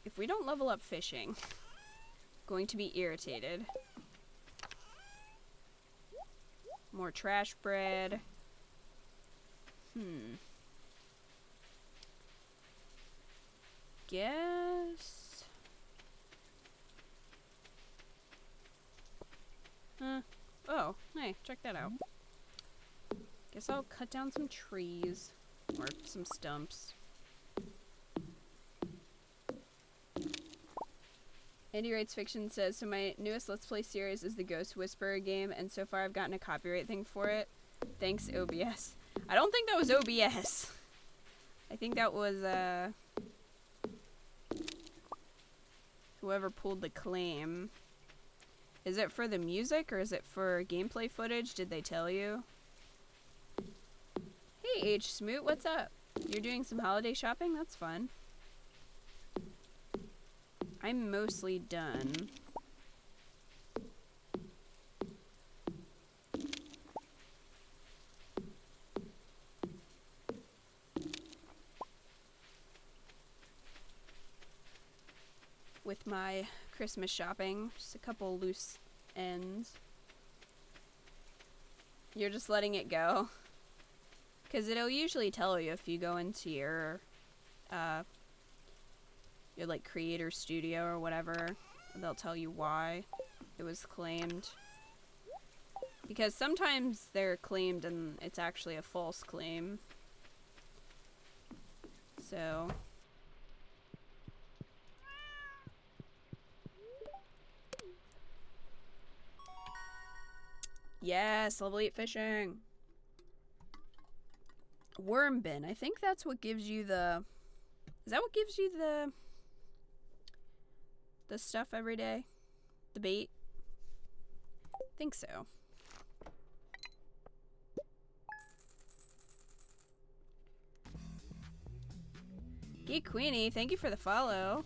If we don't level up fishing, I'm going to be irritated. More trash bread. Guess. Oh, hey, check that out. Guess I'll cut down some trees. Or some stumps. Andy Writes Fiction says, so my newest Let's Play series is the Ghost Whisperer game, and so far I've gotten a copyright thing for it. Thanks, OBS. I don't think that was OBS. I think that was, whoever pulled the claim. Is it for the music, or is it for gameplay footage? Did they tell you? Hey, H. Smoot, what's up? You're doing some holiday shopping? That's fun. I'm mostly done. With my Christmas shopping, just a couple loose ends. You're just letting it go? Because it'll usually tell you if you go into your like creator studio or whatever. They'll tell you why it was claimed. Because sometimes they're claimed and it's actually a false claim. So yes, level 8 fishing. Worm bin. I think that's what gives you the... Is that what gives you the stuff every day? The bait? I think so. Geek Queenie, thank you for the follow.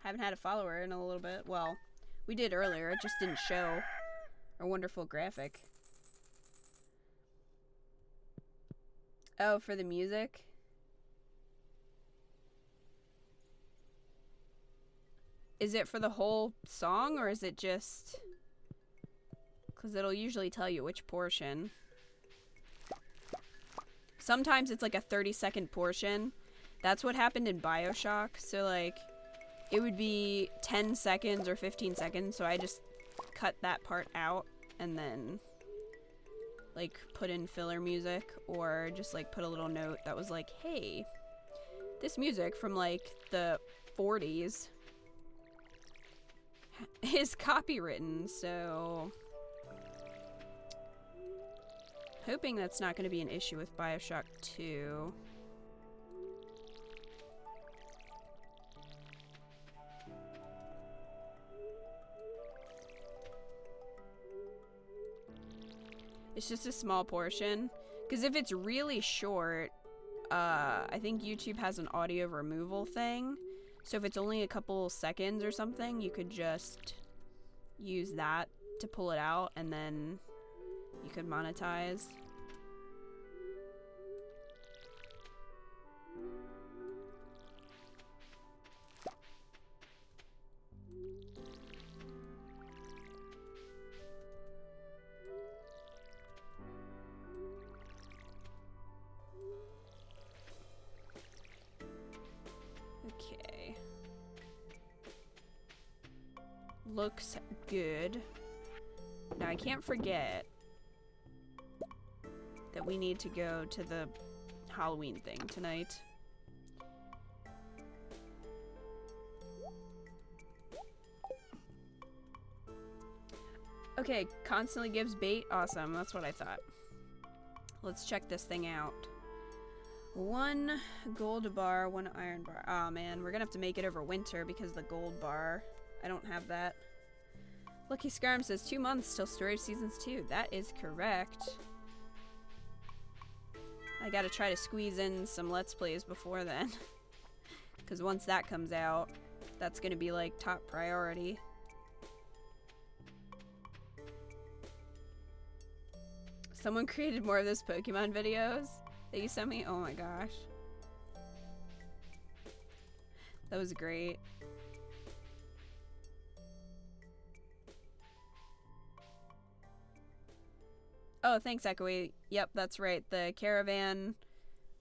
Haven't had a follower in a little bit. Well, we did earlier. It just didn't show our wonderful graphic. Oh, for the music? Is it for the whole song, or is it just... Because it'll usually tell you which portion. Sometimes it's like a 30-second portion. That's what happened in BioShock. So, like, it would be 10 seconds or 15 seconds, so I just cut that part out and then, like, put in filler music, or just, like, put a little note that was like, hey, this music from, like, the 40s is copywritten, so hoping that's not going to be an issue with BioShock 2. It's just a small portion, because if it's really short, I think YouTube has an audio removal thing. So if it's only a couple seconds or something, you could just use that to pull it out, and then you could monetize. Okay. Looks good. Now I can't forget that we need to go to the Halloween thing tonight. Okay, constantly gives bait. Awesome, that's what I thought. Let's check this thing out. 1 gold bar, 1 iron bar. Oh man, we're gonna have to make it over winter because the gold bar. I don't have that. Lucky Scarm says 2 months till storage seasons 2. That is correct. I gotta try to squeeze in some Let's Plays before then. Because once that comes out, that's gonna be like top priority. Someone created more of those Pokemon videos that you sent me. Oh my gosh. That was great. Oh, thanks, Echoey. Yep, that's right. The caravan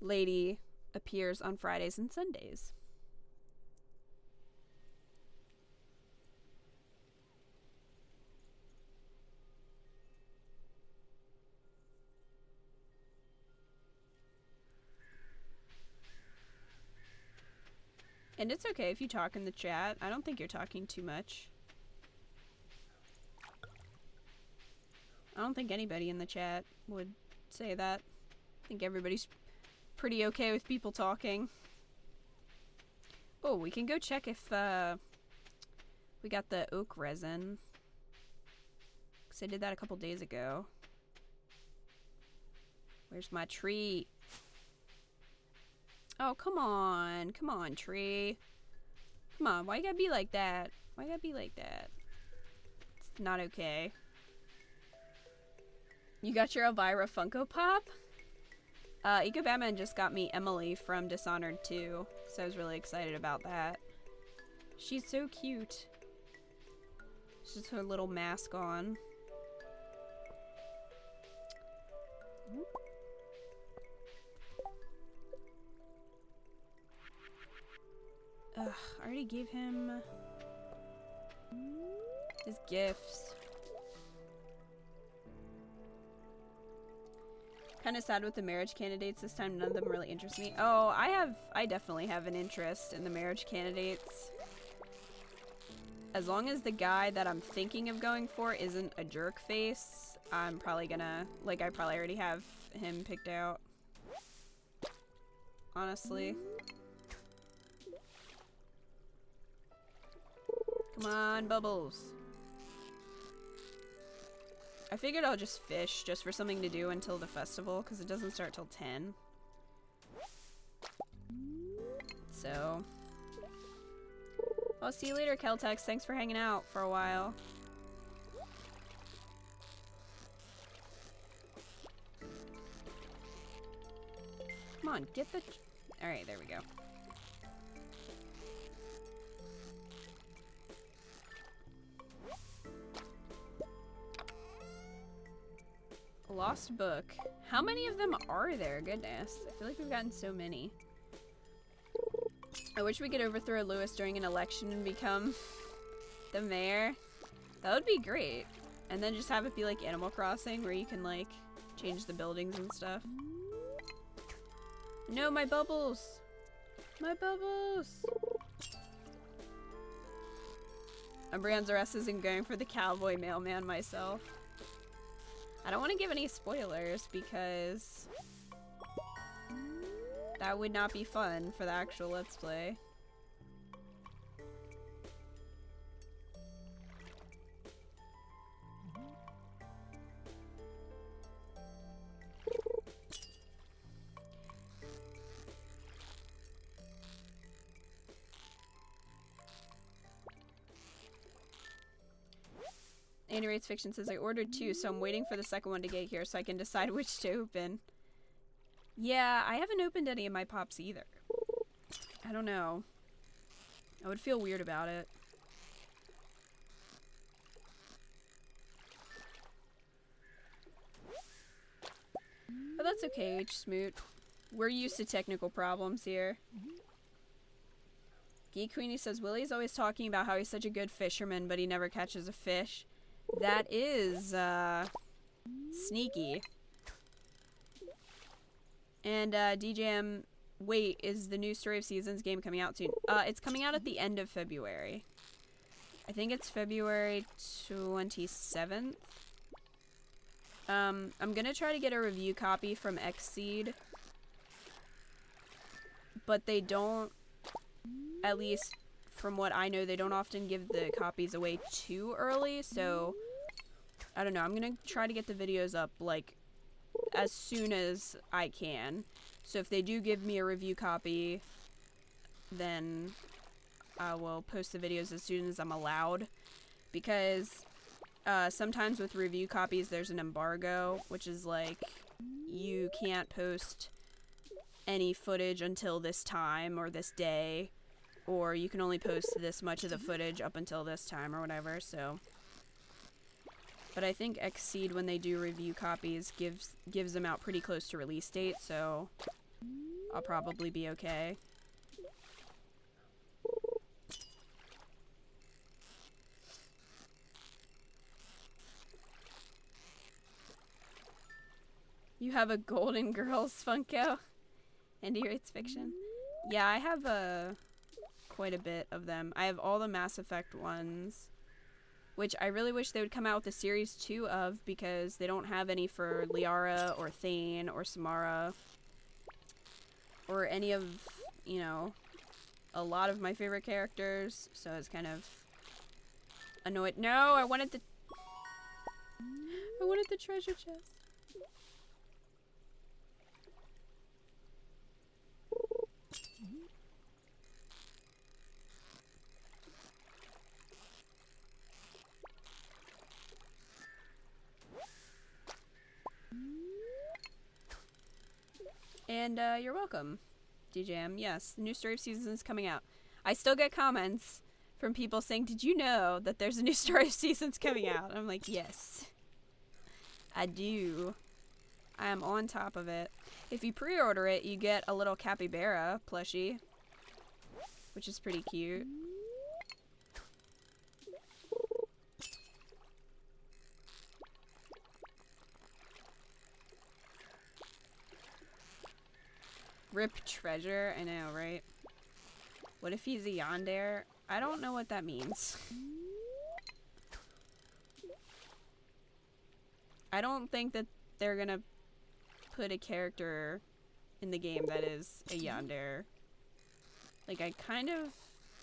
lady appears on Fridays and Sundays. And it's okay if you talk in the chat. I don't think you're talking too much. I don't think anybody in the chat would say that. I think everybody's pretty okay with people talking. Oh, we can go check if we got the oak resin. Because I did that a couple days ago. Where's my tree? Oh, come on. Come on, tree. Come on, why you gotta be like that? Why you gotta be like that? It's not okay. You got your Elvira Funko Pop? Eco Batman just got me Emily from Dishonored 2, so I was really excited about that. She's so cute. She's just her little mask on. Ugh, I already gave him his gifts. Kind of sad with the marriage candidates this time. None of them really interest me. Oh, I definitely have an interest in the marriage candidates. As long as the guy that I'm thinking of going for isn't a jerk face, I'm probably gonna, like, I probably already have him picked out. Honestly. Come on, Bubbles. I figured I'll just fish just for something to do until the festival, because it doesn't start till 10. So. I'll see you later, Keltex. Thanks for hanging out for a while. Come on, get the... Alright, there we go. Lost book. How many of them are there? Goodness. I feel like we've gotten so many. I wish we could overthrow Lewis during an election and become the mayor. That would be great. And then just have it be like Animal Crossing where you can like change the buildings and stuff. No, my bubbles! My bubbles! Umbreon's isn't going for the cowboy mailman myself. I don't want to give any spoilers because that would not be fun for the actual Let's Play. Andy Rates Fiction says, I ordered 2, so I'm waiting for the second one to get here so I can decide which to open. Yeah, I haven't opened any of my pops either. I don't know. I would feel weird about it. But that's okay, H-Smoot. We're used to technical problems here. Geek Queenie says, Willie's always talking about how he's such a good fisherman, but he never catches a fish. That is, sneaky. And, DJM, wait, is the new Story of Seasons game coming out soon? It's coming out at the end of February. I think it's February 27th. I'm gonna try to get a review copy from Xseed, but they don't, at least from what I know, they don't often give the copies away too early, so I don't know. I'm gonna try to get the videos up, like, as soon as I can. So if they do give me a review copy, then I will post the videos as soon as I'm allowed, because sometimes with review copies there's an embargo, which is like you can't post any footage until this time or this day, or you can only post this much of the footage up until this time or whatever. So, but I think Xseed, when they do review copies, gives them out pretty close to release date, so I'll probably be okay. You have a Golden Girls Funko? Andy rates fiction? Yeah, I have quite a bit of them. I have all the Mass Effect ones, which I really wish they would come out with a series 2 of, because they don't have any for Liara or Thane or Samara or any of, you know, a lot of my favorite characters, so it's kind of annoyed. No, I wanted the treasure chest. And you're welcome, DJM. Yes, the new story of season is coming out. I still get comments from people saying, "Did you know that there's a new story of seasons coming out?" I'm like, yes, I do. I am on top of it. If you pre-order it, you get a little capybara plushie, which is pretty cute. Rip treasure, I know, right? What if he's a yandere? I don't know what that means. I don't think that they're gonna put a character in the game that is a yandere. Like, I kind of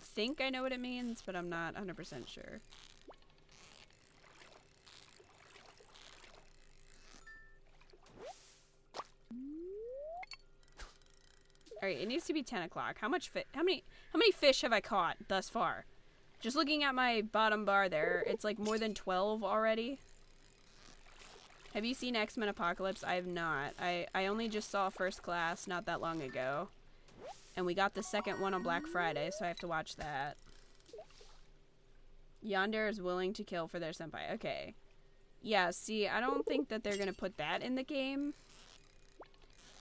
think I know what it means, but I'm not 100% sure. Alright, it needs to be 10 o'clock. How many fish have I caught thus far? Just looking at my bottom bar there, it's like more than 12 already. Have you seen X-Men Apocalypse? I have not. I only just saw First Class not that long ago. And we got the second one on Black Friday, so I have to watch that. Yandere is willing to kill for their senpai. Okay. Yeah, see, I don't think that they're gonna put that in the game.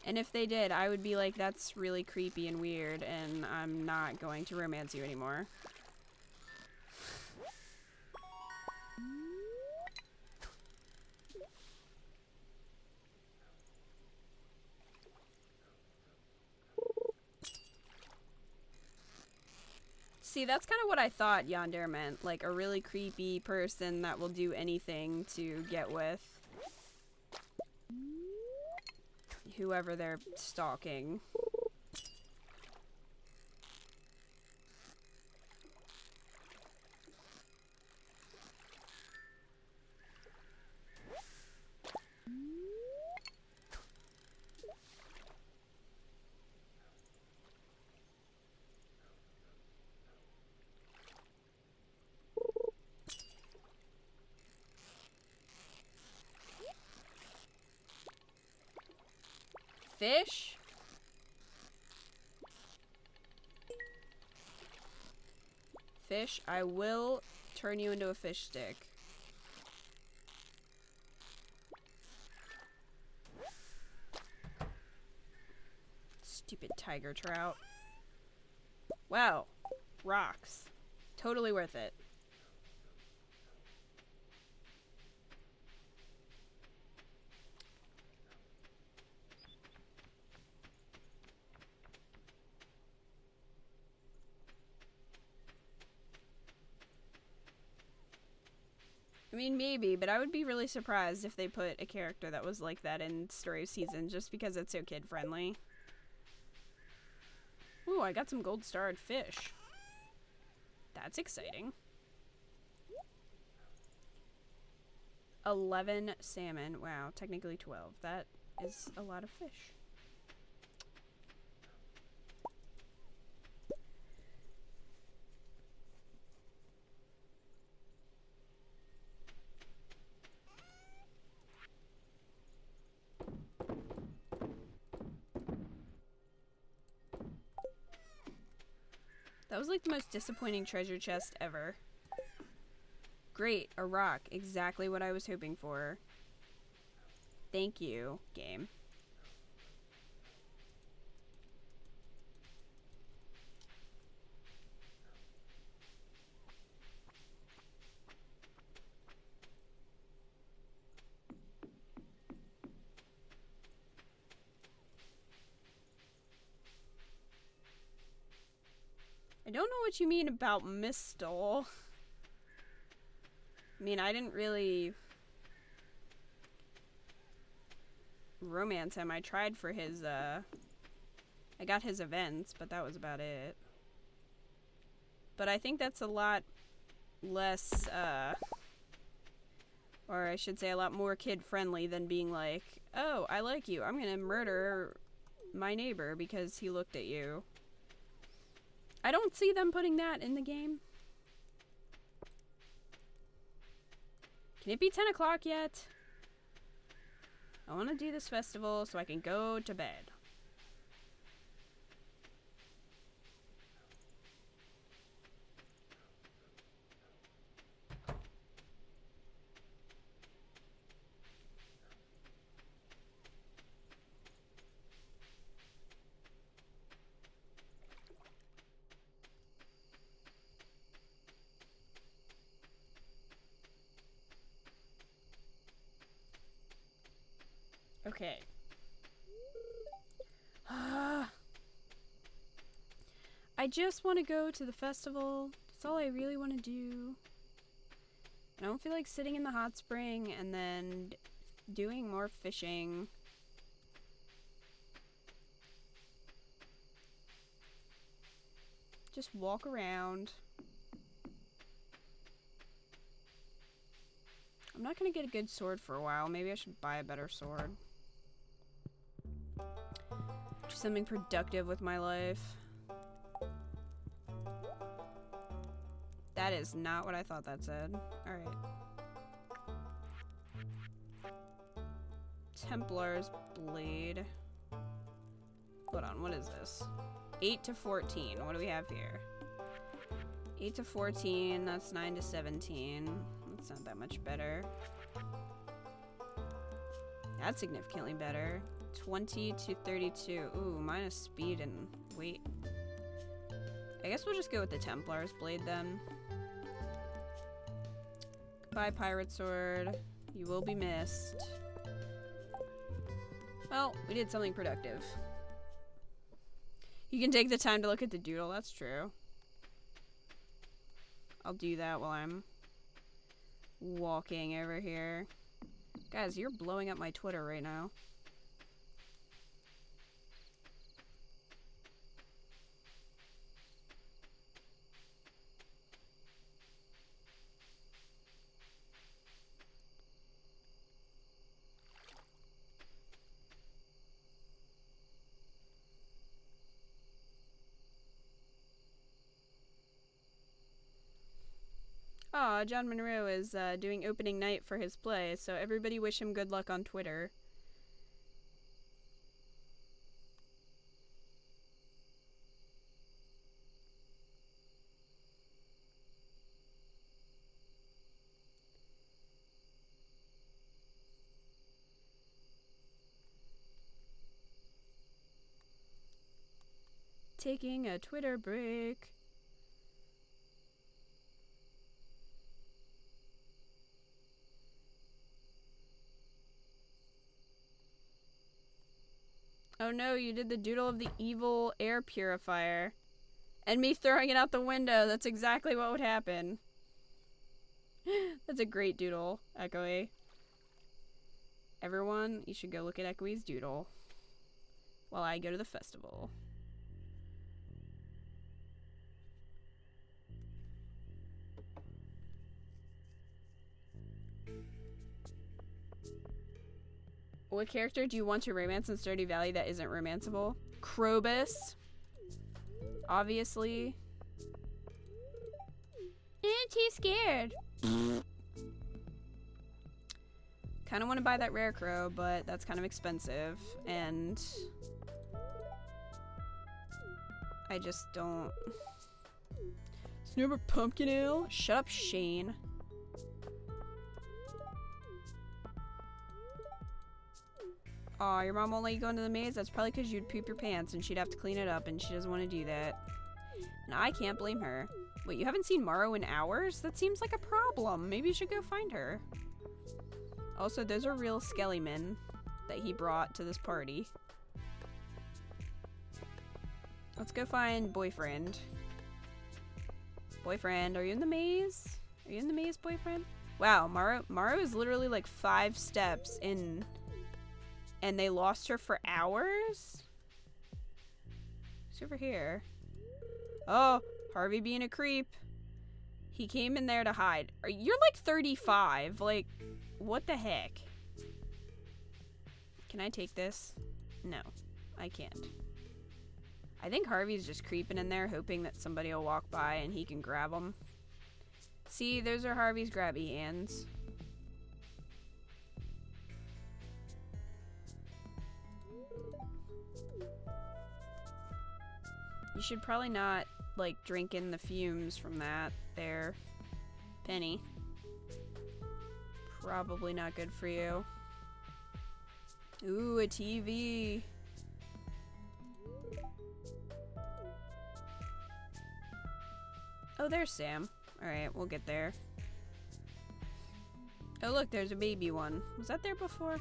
And if they did, I would be like, that's really creepy and weird, and I'm not going to romance you anymore. See, that's kind of what I thought yandere meant. Like, a really creepy person that will do anything to get with whoever they're stalking. Fish? Fish, I will turn you into a fish stick. Stupid tiger trout. Wow. Rocks. Totally worth it. I mean, maybe, but I would be really surprised if they put a character that was like that in Story of Season just because it's so kid-friendly. Ooh, I got some gold-starred fish. That's exciting. 11 salmon. Wow, technically 12. That is a lot of fish. That was like the most disappointing treasure chest ever. Great, a rock. Exactly what I was hoping for. Thank you, game. I don't know what you mean about Mistle. I mean, I didn't really romance him. I tried for his, I got his events, but that was about it. But I think that's a lot less, or I should say a lot more kid-friendly than being like, oh, I like you. I'm gonna murder my neighbor because he looked at you. I don't see them putting that in the game. Can it be 10 o'clock yet? I want to do this festival so I can go to bed. Okay. I just want to go to the festival. That's all I really want to do. I don't feel like sitting in the hot spring and then doing more fishing. Just walk around. I'm not gonna get a good sword for a while. Maybe I should buy a better sword. Do something productive with my life. That is not what I thought that said. Alright. Templar's Blade. Hold on, what is this? 8 to 14. What do we have here? 8 to 14, that's 9 to 17. That's not that much better. That's significantly better. 20 to 32. Ooh, minus speed and weight. I guess we'll just go with the Templar's Blade then. Goodbye, Pirate Sword. You will be missed. Well, we did something productive. You can take the time to look at the doodle, that's true. I'll do that while I'm walking over here. Guys, you're blowing up my Twitter right now. Aw, John Monroe is doing opening night for his play, so everybody wish him good luck on Twitter. Taking a Twitter break. Oh no, you did the doodle of the evil air purifier. And me throwing it out the window, that's exactly what would happen. That's a great doodle, Echoey. Everyone, you should go look at Echoey's doodle while I go to the festival. What character do you want to romance in Stardew Valley that isn't romanceable? Krobus. Obviously. I'm too scared. Kind of want to buy that rare crow, but that's kind of expensive, and I just don't. Snowbird pumpkin ale? Shut up, Shane. Aw, your mom won't let you go into the maze? That's probably because you'd poop your pants and she'd have to clean it up, and she doesn't want to do that. And I can't blame her. Wait, you haven't seen Morrow in hours? That seems like a problem. Maybe you should go find her. Also, those are real skellymen that he brought to this party. Let's go find boyfriend. Boyfriend, are you in the maze? Are you in the maze, boyfriend? Wow, Morrow is literally like 5 steps in, and they lost her for hours? She's over here. Oh, Harvey being a creep. He came in there to hide. You're like 35. Like, what the heck? Can I take this? No, I can't. I think Harvey's just creeping in there, hoping that somebody will walk by and he can grab them. See, those are Harvey's grabby hands. You should probably not, like, drink in the fumes from that there, Penny. Probably not good for you. Ooh, a TV. Oh, there's Sam. Alright, we'll get there. Oh, look, there's a baby one. Was that there before?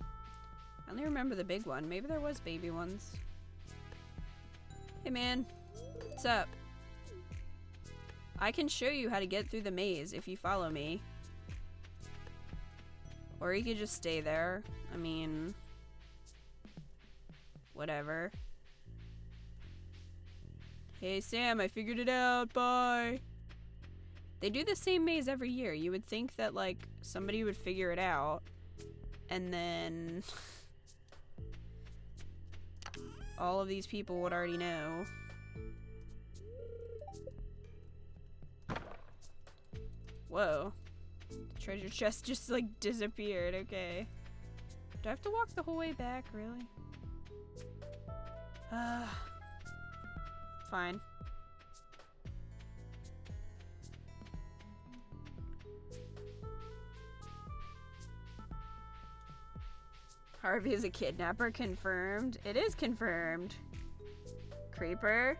I only remember the big one. Maybe there was baby ones. Hey, man. What's up? I can show you how to get through the maze if you follow me. Or you could just stay there. I mean, whatever. Hey, Sam, I figured it out. Bye. They do the same maze every year. You would think that, like, somebody would figure it out. And then all of these people would already know. Whoa. The treasure chest just, like, disappeared. Okay. Do I have to walk the whole way back, really? Fine. Harvey is a kidnapper. Confirmed. It is confirmed. Creeper.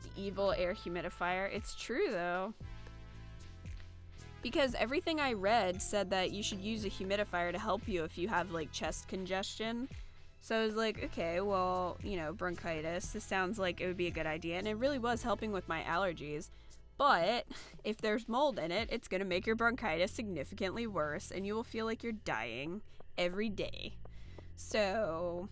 The evil air humidifier. It's true, though. Because everything I read said that you should use a humidifier to help you if you have, like, chest congestion. So I was like, okay, well, you know, bronchitis. This sounds like it would be a good idea. And it really was helping with my allergies. But if there's mold in it, it's going to make your bronchitis significantly worse. And you will feel like you're dying every day. So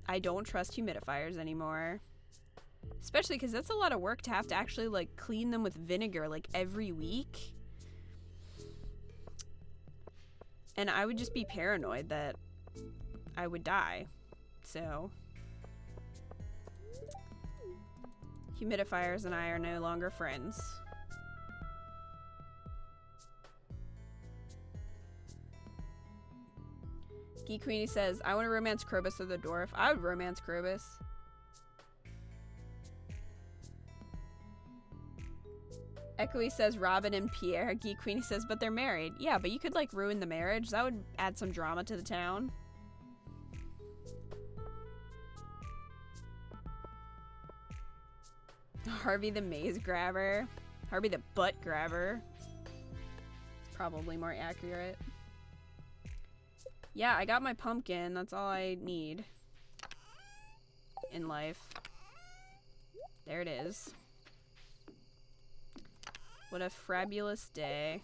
I don't trust humidifiers anymore. Especially because that's a lot of work to have to actually, like, clean them with vinegar, like, every week. And I would just be paranoid that I would die. So humidifiers and I are no longer friends. Geek Queenie says, I want to romance Krobus or the dwarf. I would romance Krobus. Echoey says Robin and Pierre. Geek Queenie says, but they're married. Yeah, but you could, like, ruin the marriage. That would add some drama to the town. Harvey the maze grabber. Harvey the butt grabber. It's probably more accurate. Yeah, I got my pumpkin. That's all I need in life. There it is. What a fabulous day.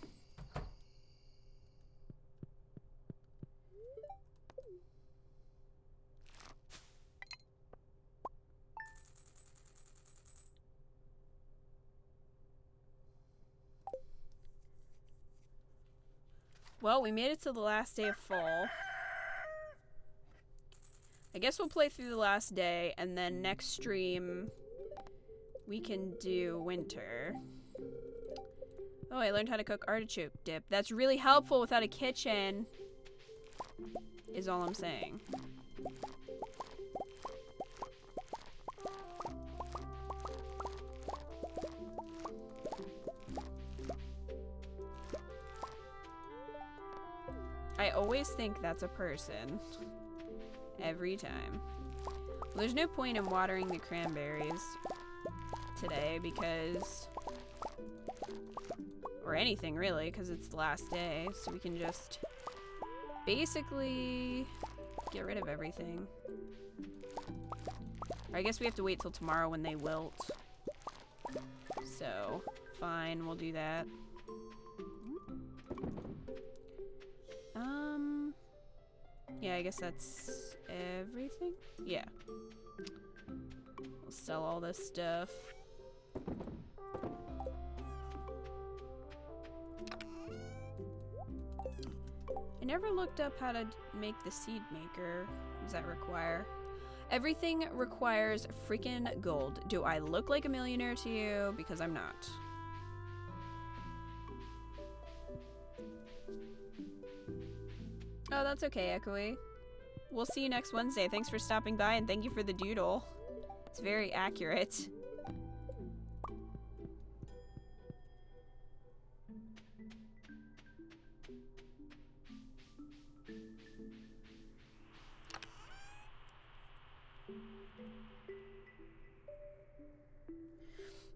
Well, we made it to the last day of fall. I guess we'll play through the last day, and then next stream we can do winter. Oh, I learned how to cook artichoke dip. That's really helpful without a kitchen, is all I'm saying. I always think that's a person. Every time. Well, there's no point in watering the cranberries today because... or anything really, because it's the last day. So we can just basically get rid of everything. Or I guess we have to wait till tomorrow when they wilt. So, fine, we'll do that. Yeah, I guess that's everything? Yeah. We'll sell all this stuff. I never looked up how to make the seed maker. What does that require? Everything requires freaking gold. Do I look like a millionaire to you? Because I'm not. Oh, that's okay, Echoey. We'll see you next Wednesday. Thanks for stopping by and thank you for the doodle. It's very accurate.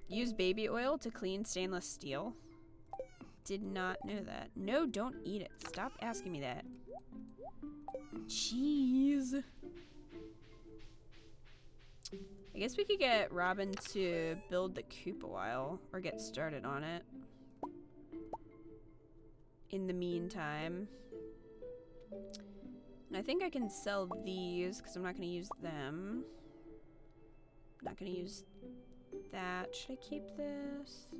Use baby oil to clean stainless steel. Did not know that. No, don't eat it. Stop asking me that. Jeez. I guess we could get Robin to build the coop a while, or get started on it. In the meantime. And I think I can sell these, because I'm not going to use them. Not going to use that. Should I keep this?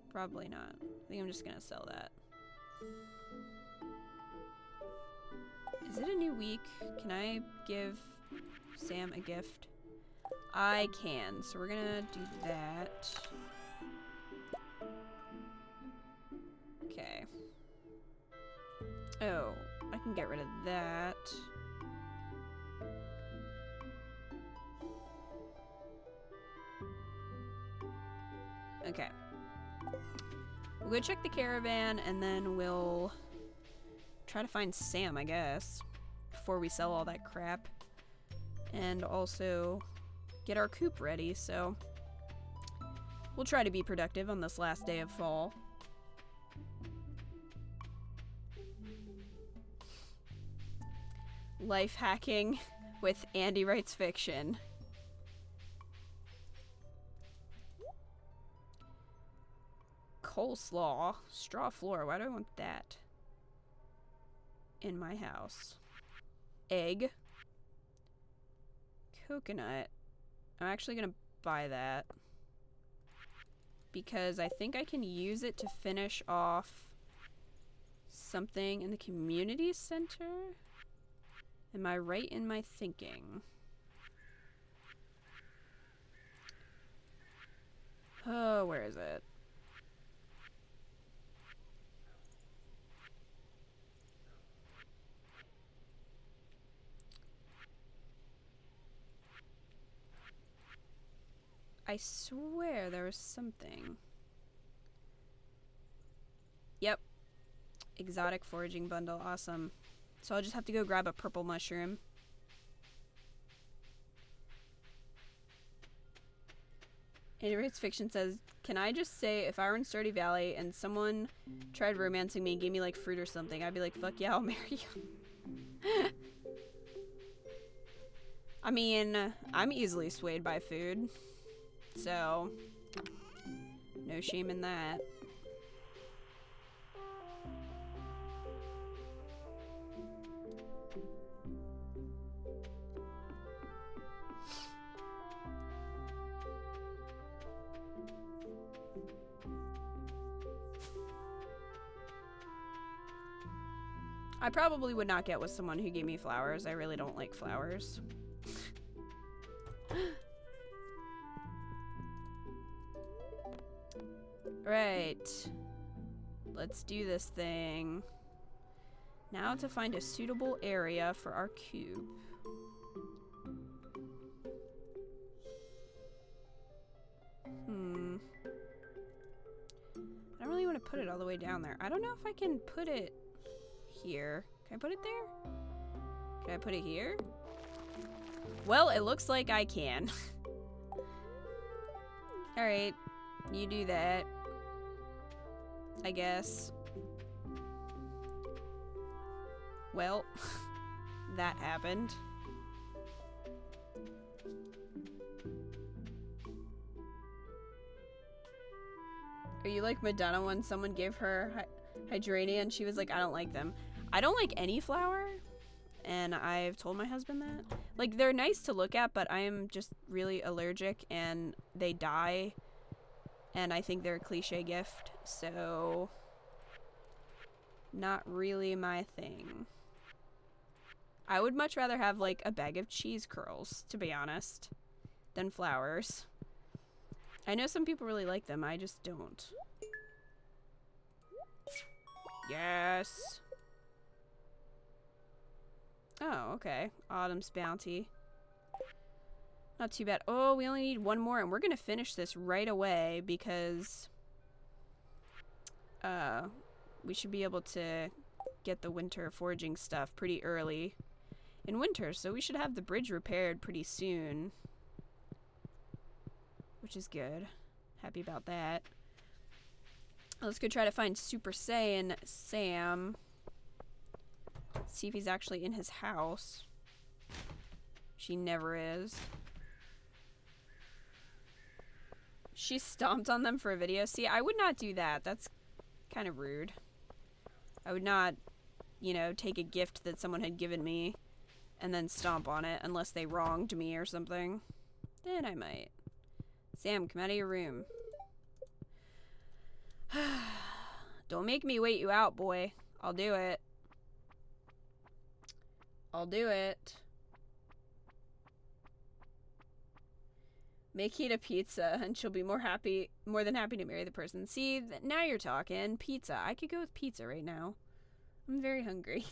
Probably not. I think I'm just going to sell that. Is it a new week? Can I give Sam a gift? I can, so we're gonna do that. Okay. Oh, I can get rid of that. Okay. We'll go check the caravan and then we'll try to find Sam, I guess, before we sell all that crap. And also get our coop ready, so we'll try to be productive on this last day of fall. Life hacking with Andy Writes Fiction. Coleslaw. Straw floor. Why do I want that in my house? Egg. Coconut. I'm actually gonna buy that because I think I can use it to finish off something in the community center. Am I right in my thinking? Oh, where is it? I swear there was something. Yep. Exotic foraging bundle. Awesome. So I'll just have to go grab a purple mushroom. Andy Writes Fiction says, Can I just say, if I were in Stardew Valley and someone tried romancing me and gave me like fruit or something, I'd be like, fuck yeah, I'll marry you. I mean, I'm easily swayed by food, so no shame in that. I probably would not get with someone who gave me flowers. I really don't like flowers. Right. Let's do this thing. Now to find a suitable area for our cube. I don't really want to put it all the way down there. I don't know if I can put it here. Can I put it there? Can I put it here? Well, it looks like I can. Alright, you do that. I guess. Well, that happened. Are you like Madonna when someone gave her hydrangea and she was like, I don't like them? I don't like any flower, and I've told my husband that. Like, they're nice to look at, but I am just really allergic and they die, and I think they're a cliche gift, so not really my thing. I would much rather have like a bag of cheese curls, to be honest, than flowers. I know some people really like them, I just don't. Yes! Oh, okay. Autumn's Bounty. Not too bad. Oh, we only need one more, and we're gonna finish this right away because we should be able to get the winter foraging stuff pretty early in winter, so we should have the bridge repaired pretty soon, which is good. Happy about that. Let's go try to find Super Saiyan Sam. See if he's actually in his house. She never is. She stomped on them for a video. See, I would not do that. That's kind of rude. I would not, you know, take a gift that someone had given me and then stomp on it unless they wronged me or something. Then I might. Sam, come out of your room. Don't make me wait you out, boy. I'll do it. I'll do it. Make Kate a pizza and she'll be more than happy to marry the person. See, now you're talking. Pizza. I could go with pizza right now. I'm very hungry.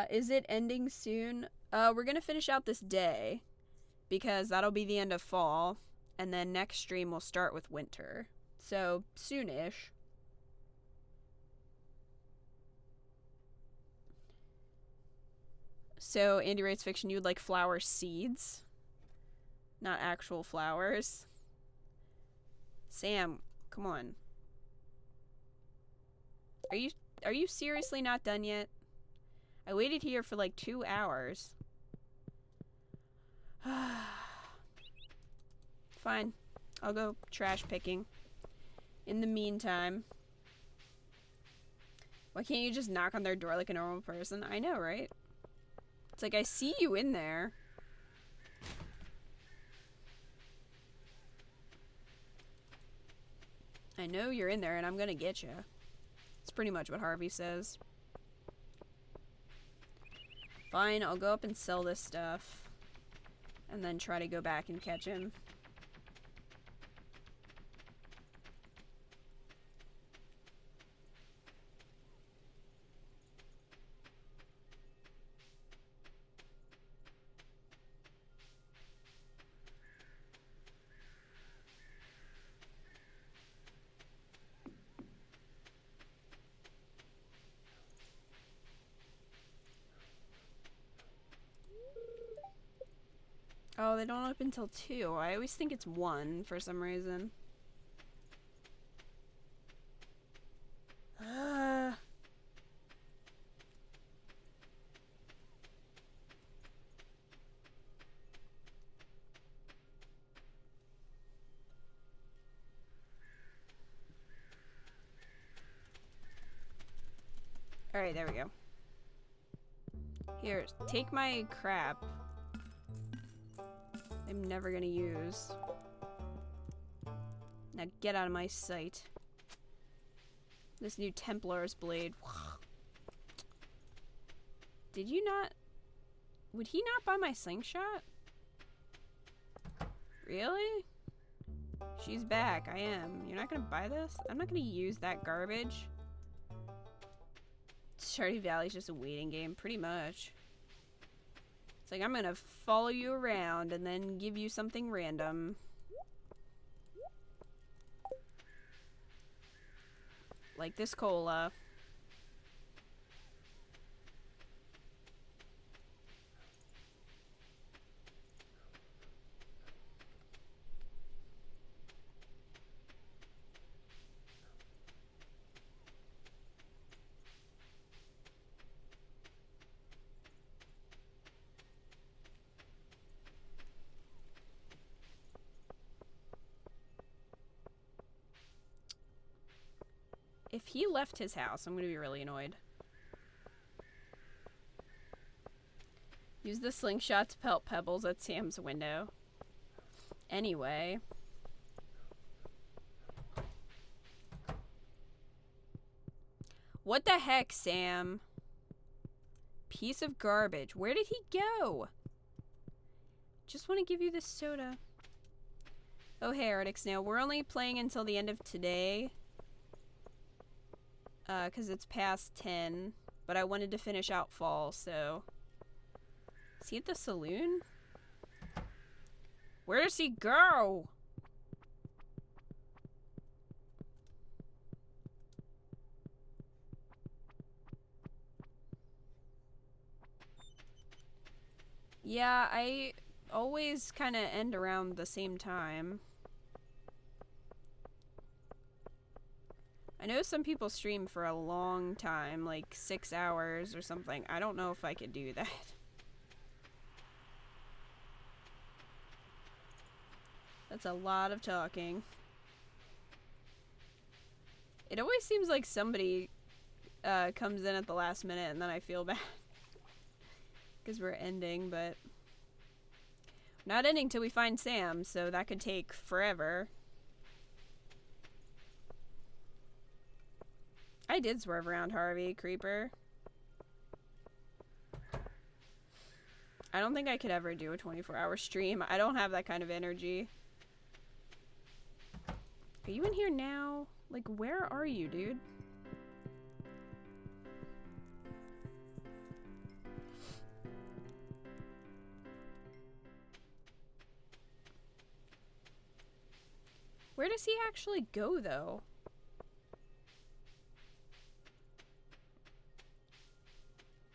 Is it ending soon? We're gonna finish out this day because that'll be the end of fall, and then next stream we'll start with winter. So, soonish. So, Andy writes fiction, you would like flower seeds? Not actual flowers. Sam, come on. Are you seriously not done yet? I waited here for like 2 hours. Fine. I'll go trash picking. In the meantime. Why can't you just knock on their door like a normal person? I know, right? It's like, I see you in there. I know you're in there and I'm gonna get you. It's pretty much what Harvey says. Fine, I'll go up and sell this stuff. And then try to go back and catch him. Oh, they don't open till 2. I always think it's 1 for some reason. Alright, there we go. Here, take my crap. I'm never gonna use. Now get out of my sight. This new Templar's blade. Did you not... Would he not buy my slingshot? Really? She's back. I am. You're not gonna buy this? I'm not gonna use that garbage. Stardew Valley's just a waiting game, pretty much. It's like, I'm gonna follow you around and then give you something random. Like this cola. If he left his house, I'm gonna be really annoyed. Use the slingshot to pelt pebbles at Sam's window. Anyway. What the heck, Sam? Piece of garbage. Where did he go? Just want to give you this soda. Oh, hey, Arctic Snail. We're only playing until the end of today. Because it's past 10. But I wanted to finish out fall, so... Is he at the saloon? Where does he go? Yeah, I always kind of end around the same time. I know some people stream for a long time, like 6 hours or something. I don't know if I could do that. That's a lot of talking. It always seems like somebody comes in at the last minute and then I feel bad. Because we're ending, but... We're not ending till we find Sam, so that could take forever. I did swerve around Harvey, creeper. I don't think I could ever do a 24-hour stream. I don't have that kind of energy. Are you in here now? Like, where are you, dude? Where does he actually go, though?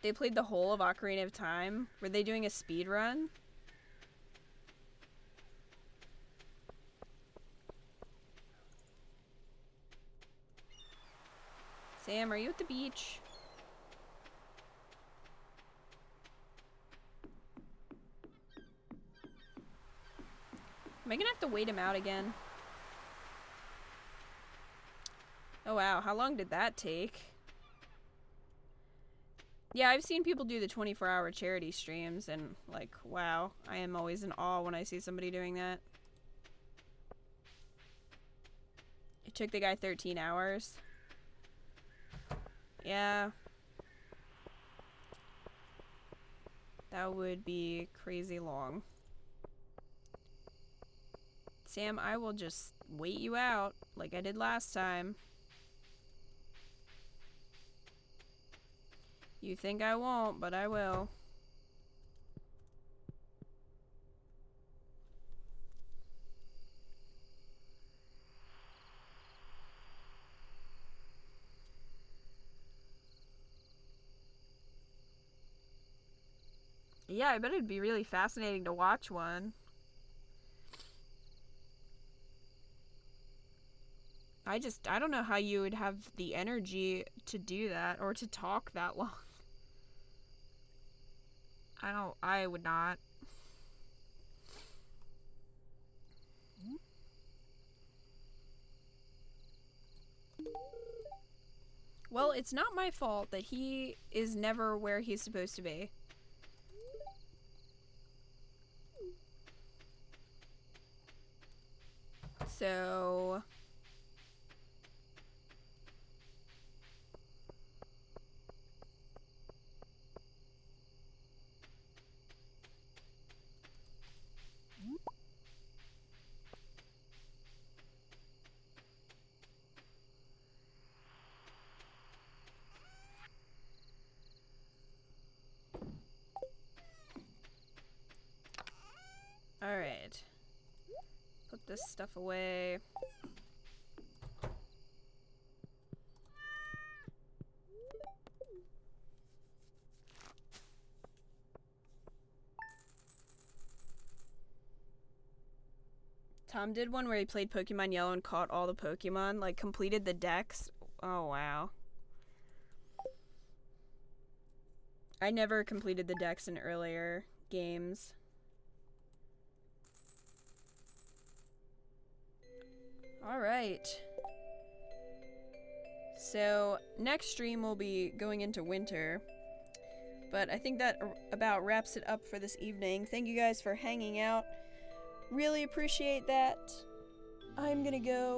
They played the whole of Ocarina of Time? Were they doing a speed run? Sam, are you at the beach? Am I gonna have to wait him out again? Oh wow, how long did that take? Yeah, I've seen people do the 24-hour charity streams, and, like, wow, I am always in awe when I see somebody doing that. It took the guy 13 hours. Yeah. That would be crazy long. Sam, I will just wait you out, like I did last time. You think I won't, but I will. Yeah, I bet it'd be really fascinating to watch one. I don't know how you would have the energy to do that or to talk that long. I would not. Well, it's not my fault that he is never where he's supposed to be. So... Alright. Put this stuff away. Tom did one where he played Pokemon Yellow and caught all the Pokemon, like completed the dex. Oh, wow. I never completed the dex in earlier games. Alright. So, next stream will be going into winter. But I think that about wraps it up for this evening. Thank you guys for hanging out. Really appreciate that. I'm gonna go